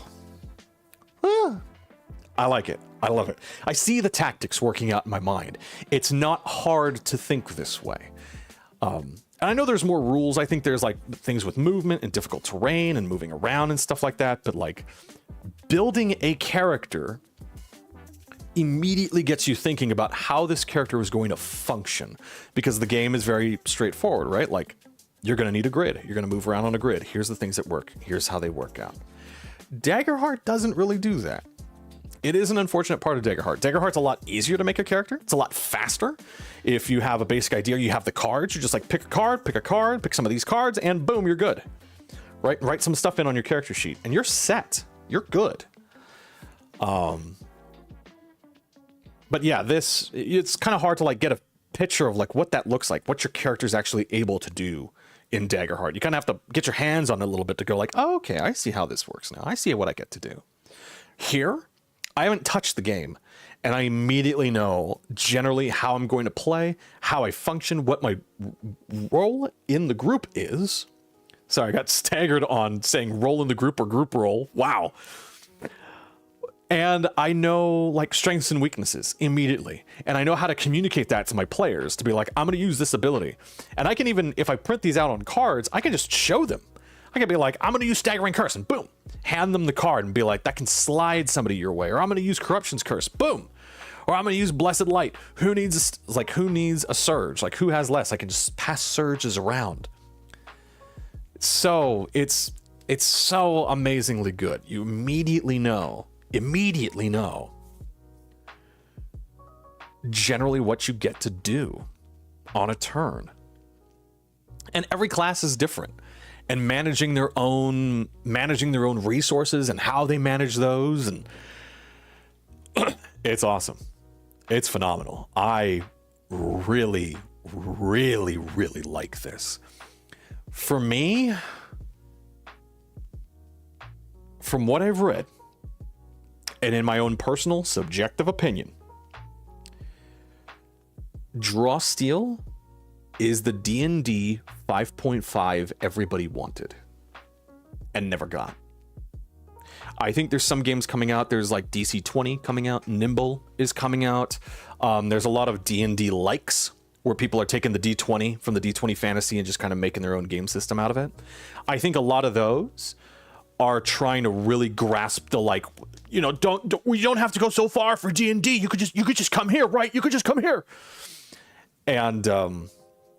like it. I love it. I see the tactics working out in my mind. It's not hard to think this way. And I know there's more rules. I think there's like things with movement and difficult terrain and moving around and stuff like that. But like building a character immediately gets you thinking about how this character is going to function, because the game is very straightforward, right? Like you're going to need a grid. You're going to move around on a grid. Here's the things that work. Here's how they work out. Daggerheart doesn't really do that. It is an unfortunate part of Daggerheart. Daggerheart's a lot easier to make a character. It's a lot faster. If you have a basic idea, you have the cards, you just like pick a card, pick some of these cards, and boom, you're good. Right? Write some stuff in on your character sheet, and you're set. You're good. but yeah, it's kind of hard to like get a picture of like what that looks like, what your character's actually able to do in Daggerheart. You kind of have to get your hands on it a little bit to go like, oh, okay, I see how this works now. I see what I get to do. Here, I haven't touched the game, and I immediately know generally how I'm going to play, how I function, what my role in the group is. Sorry, I got staggered on saying role in the group or group role. Wow. And I know like strengths and weaknesses immediately. And I know how to communicate that to my players to be like, I'm going to use this ability. And I can even, if I print these out on cards, I can just show them. I can be like, I'm going to use Staggering Curse, and boom, hand them the card and be like, that can slide somebody your way. Or I'm going to use Corruption's Curse, boom. Or I'm going to use Blessed Light. Who needs a surge? Like, who has less? I can just pass surges around. So it's so amazingly good. You immediately know generally what you get to do on a turn. And every class is different. And managing their own resources and how they manage those, and it's awesome. It's phenomenal. I really, really, really like this. For me, from what I've read, and in my own personal subjective opinion, Draw Steel is the D&D 5.5 everybody wanted and never got. I think there's some games coming out. There's like DC 20 coming out. Nimble is coming out. There's a lot of D&D likes where people are taking the D20 from the D20 fantasy and just kind of making their own game system out of it. I think a lot of those are trying to really grasp the like, we don't have to go so far for D&D. You could just come here, right? You could just come here. And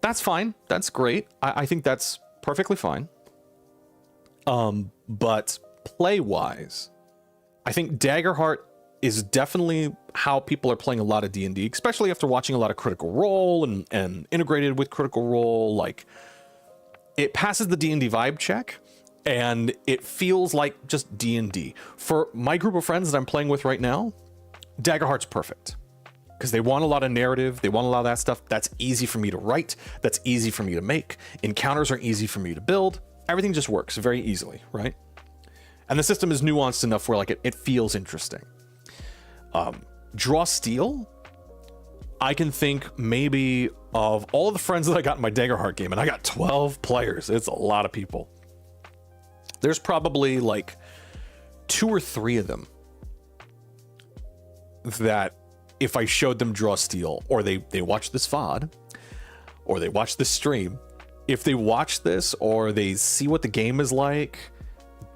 that's fine. That's great. I think that's perfectly fine. But play-wise, I think Daggerheart is definitely how people are playing a lot of D&D, especially after watching a lot of Critical Role and integrated with Critical Role. Like, it passes the D&D vibe check, and it feels like just D&D. For my group of friends that I'm playing with right now, Daggerheart's perfect. Because they want a lot of narrative, they want a lot of that stuff. That's easy for me to write, that's easy for me to make. Encounters are easy for me to build. Everything just works very easily, right? And the system is nuanced enough where like it feels interesting. Draw Steel, I can think maybe of all the friends that I got in my Daggerheart game, and I got 12 players. It's a lot of people. There's probably like 2 or 3 of them that if I showed them Draw Steel, or they watch this VOD, or they watch this stream, if they watch this or they see what the game is like,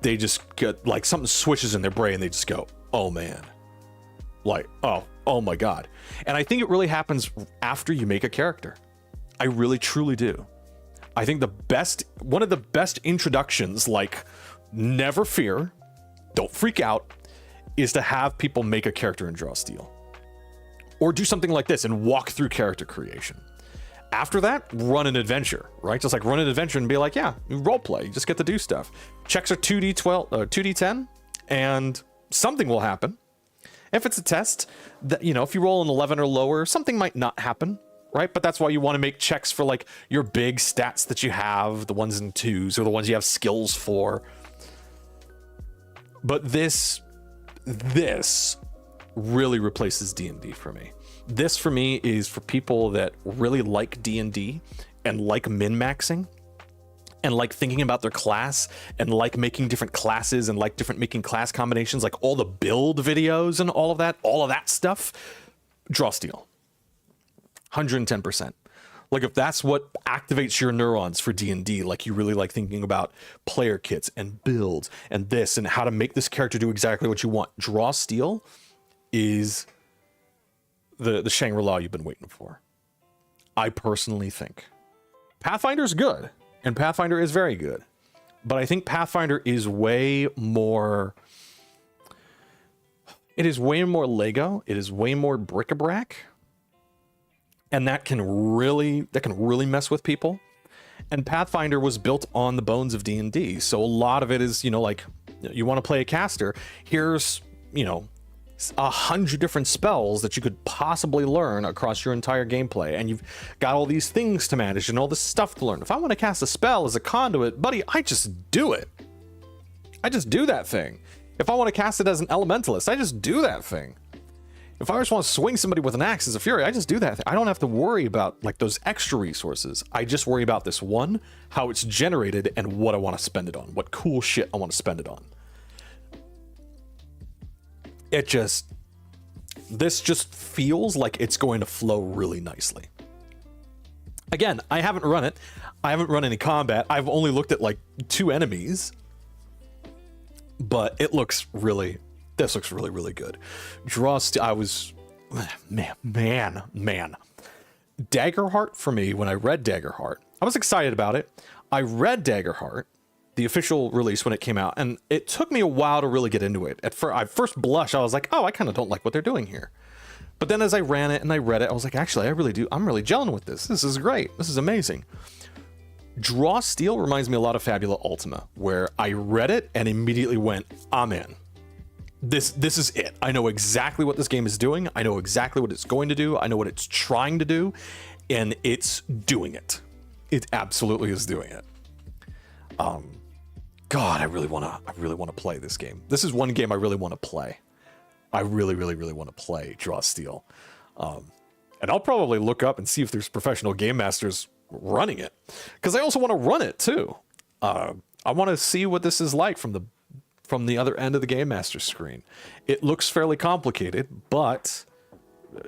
they just get like something switches in their brain. They just go, oh man, like, oh my God. And I think it really happens after you make a character. I really, truly do. I think one of the best introductions, like never fear, don't freak out, is to have people make a character in Draw Steel. Or do something like this and walk through character creation. After that, run an adventure, right? Just like run an adventure and be like, yeah, role play. You just get to do stuff. Checks are 2d12, 2d10, and something will happen. If it's a test, that if you roll an 11 or lower, something might not happen, right? But that's why you want to make checks for like your big stats that you have, the 1s and 2s, or the ones you have skills for. But this really replaces D&D for me. This for me is for people that really like D&D and like min-maxing and like thinking about their class and like making different classes and like making class combinations, like all the build videos and all of that stuff. Draw Steel. 110%. Like if that's what activates your neurons for D&D, like you really like thinking about player kits and builds and this and how to make this character do exactly what you want. Draw Steel is the Shangri-La you've been waiting for. I personally think. Pathfinder's good, and Pathfinder is very good. But I think Pathfinder is way more... It is way more Lego. It is way more bric-a-brac. And that can really mess with people. And Pathfinder was built on the bones of D&D. So a lot of it is, like, you want to play a caster. Here's, 100 different spells that you could possibly learn across your entire gameplay, and you've got all these things to manage and all this stuff to learn. If I want to cast a spell as a conduit, buddy, I just do it. I just do that thing. If I want to cast it as an elementalist, I just do that thing. If I just want to swing somebody with an axe as a fury, I just do that thing. I don't have to worry about like those extra resources. I just worry about this one, how it's generated, and what I want to spend it on. What cool shit I want to spend it on. This just feels like it's going to flow really nicely. Again, I haven't run it. I haven't run any combat. I've only looked at like 2 enemies. But it looks really, this looks really, really good. I was, man. Daggerheart for me, when I read Daggerheart, I was excited about it. I read Daggerheart, the official release when it came out, and it took me a while to really get into it. At first blush, I was like, oh, I kind of don't like what they're doing here. But then as I ran it and I read it, I was like, actually, I really do. I'm really gelling with this. This is great. This is amazing. Draw Steel reminds me a lot of Fabula Ultima, where I read it and immediately went, I'm in. This is it. I know exactly what this game is doing. I know exactly what it's going to do. I know what it's trying to do, and it's doing it. It absolutely is doing it. God, I really want to play this game. This is one game I really want to play. I really want to play Draw Steel. And I'll probably look up and see if there's professional game masters running it, because I also want to run it too. I want to see what this is like from the other end of the game master screen. It looks fairly complicated, but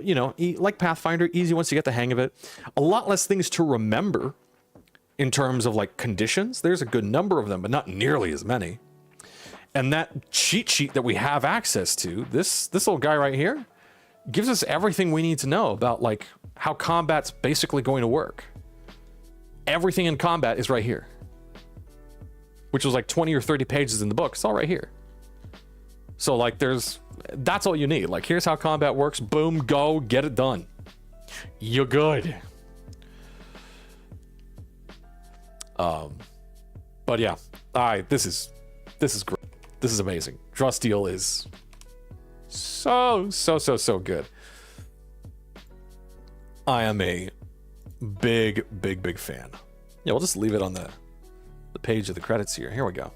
you know, like Pathfinder, easy once you get the hang of it. A lot less things to remember in terms of like conditions. There's a good number of them, but not nearly as many. And that cheat sheet that we have access to, this little guy right here, gives us everything we need to know about like how combat's basically going to work. Everything in combat is right here, which was like 20 or 30 pages in the book. It's all right here. So like that's all you need. Like, here's how combat works. Boom, go, get it done. You're good. But yeah, this is great. This is amazing. Draw Steel is so good. I am a big fan. Yeah, we'll just leave it on the page of the credits here. Here we go.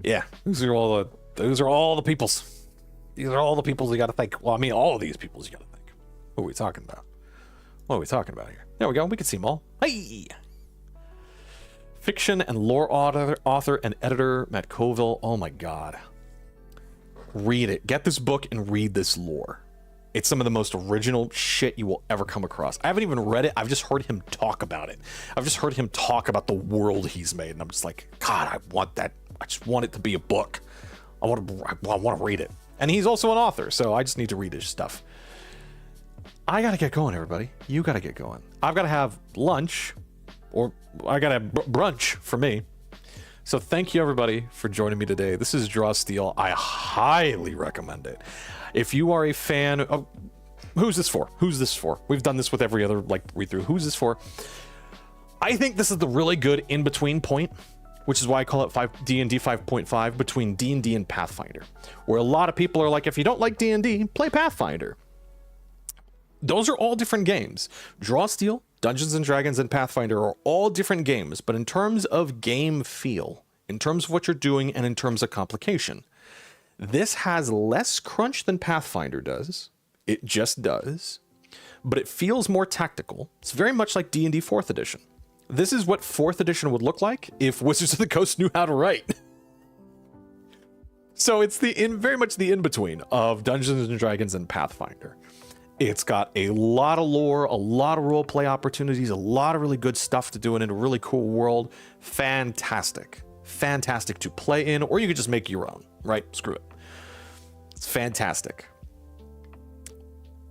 Yeah, these are all the peoples. These are all the peoples you got to thank. Well, I mean, all of these peoples you got to thank. What are we talking about? What are we talking about here? There we go. We can see them all. Hey! Fiction and lore author and editor Matt Colville. Oh my god. Read it. Get this book and read this lore. It's some of the most original shit you will ever come across. I haven't even read it. I've just heard him talk about it. I've just heard him talk about the world he's made, and I'm just like, God, I want that. I just want it to be a book. I want to read it. And he's also an author, so I just need to read his stuff. I gotta get going, everybody. You gotta get going. I've gotta have lunch, or I gotta have brunch for me. So thank you, everybody, for joining me today. This is Draw Steel. I highly recommend it. If you are a fan of... Who's this for? Who's this for? We've done this with every other read-through. Who's this for? I think this is the really good in-between point, which is why I call it D&D 5.5, between D&D and Pathfinder, where a lot of people are like, if you don't like D&D, play Pathfinder. Those are all different games. Draw Steel, Dungeons and Dragons, and Pathfinder are all different games, but in terms of game feel, in terms of what you're doing, and in terms of complication, this has less crunch than Pathfinder does. It just does. But it feels more tactical. It's very much like D&D 4th edition. This is what 4th edition would look like if Wizards of the Coast knew how to write. So it's very much the in-between of Dungeons and Dragons and Pathfinder. It's got a lot of lore, a lot of roleplay opportunities, a lot of really good stuff to do in a really cool world. Fantastic. Fantastic to play in, or you could just make your own, right? Screw it. It's fantastic.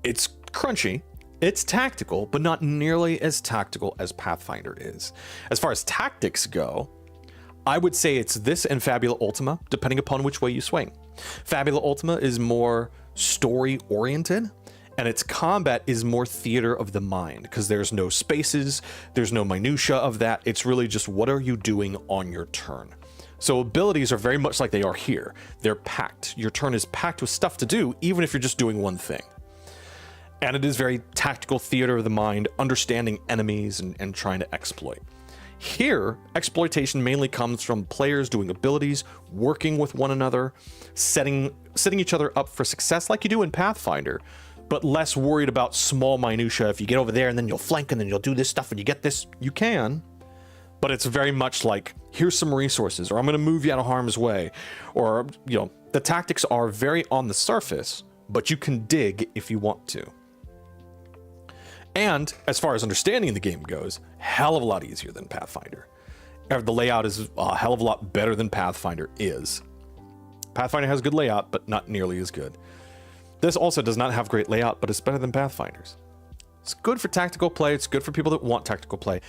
It's crunchy. It's tactical, but not nearly as tactical as Pathfinder is. As far as tactics go, I would say it's this and Fabula Ultima, depending upon which way you swing. Fabula Ultima is more story-oriented, and its combat is more theater of the mind, because there's no spaces, there's no minutia of that. It's really just what are you doing on your turn. So abilities are very much like they are here. They're packed. Your turn is packed with stuff to do, even if you're just doing one thing. And it is very tactical theater of the mind, understanding enemies and trying to exploit. Here, exploitation mainly comes from players doing abilities, working with one another, setting each other up for success like you do in Pathfinder, but less worried about small minutia. If you get over there and then you'll flank and then you'll do this stuff and you get this, you can. But it's very much like, here's some resources, or I'm going to move you out of harm's way. Or, you know, the tactics are very on the surface, but you can dig if you want to. And as far as understanding the game goes, hell of a lot easier than Pathfinder. The layout is a hell of a lot better than Pathfinder is. Pathfinder has good layout, but not nearly as good. This also does not have great layout, but it's better than Pathfinder's. It's good for tactical play. It's good for people that want tactical play.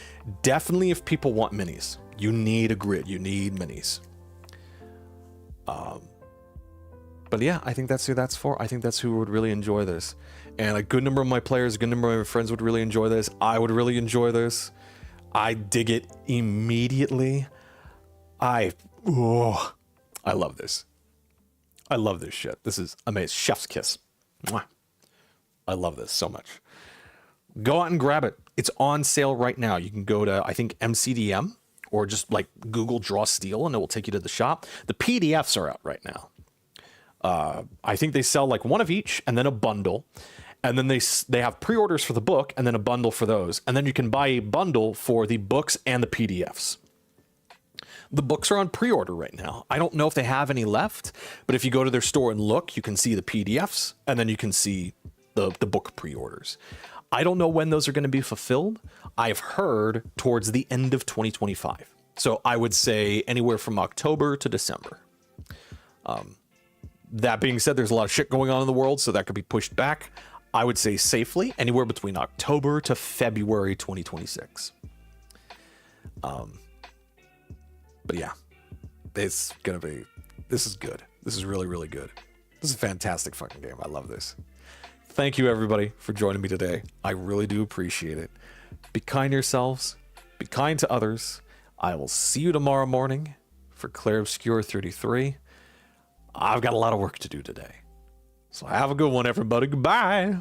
Definitely if people want minis. You need a grid. You need minis. But yeah, I think that's who that's for. I think that's who would really enjoy this. And a good number of my players, a good number of my friends would really enjoy this. I would really enjoy this. I dig it immediately. I love this. I love this shit. This is amazing. Chef's kiss. Mwah. I love this so much. Go out and grab it. It's on sale right now. You can go to, I think, MCDM or just like Google Draw Steel and it will take you to the shop. The PDFs are out right now. I think they sell like one of each and then a bundle. And then they have pre-orders for the book and then a bundle for those. And then you can buy a bundle for the books and the PDFs. The books are on pre-order right now. I don't know if they have any left, but if you go to their store and look, you can see the PDFs and then you can see the book pre-orders. I don't know when those are going to be fulfilled. I've heard towards the end of 2025. So I would say anywhere from October to December. That being said, there's a lot of shit going on in the world, so that could be pushed back. I would say safely anywhere between October to February 2026. But yeah, this is good. This is really, really good. This is a fantastic fucking game. I love this. Thank you, everybody, for joining me today. I really do appreciate it. Be kind to yourselves. Be kind to others. I will see you tomorrow morning for Clair Obscure 33. I've got a lot of work to do today. So have a good one, everybody. Goodbye.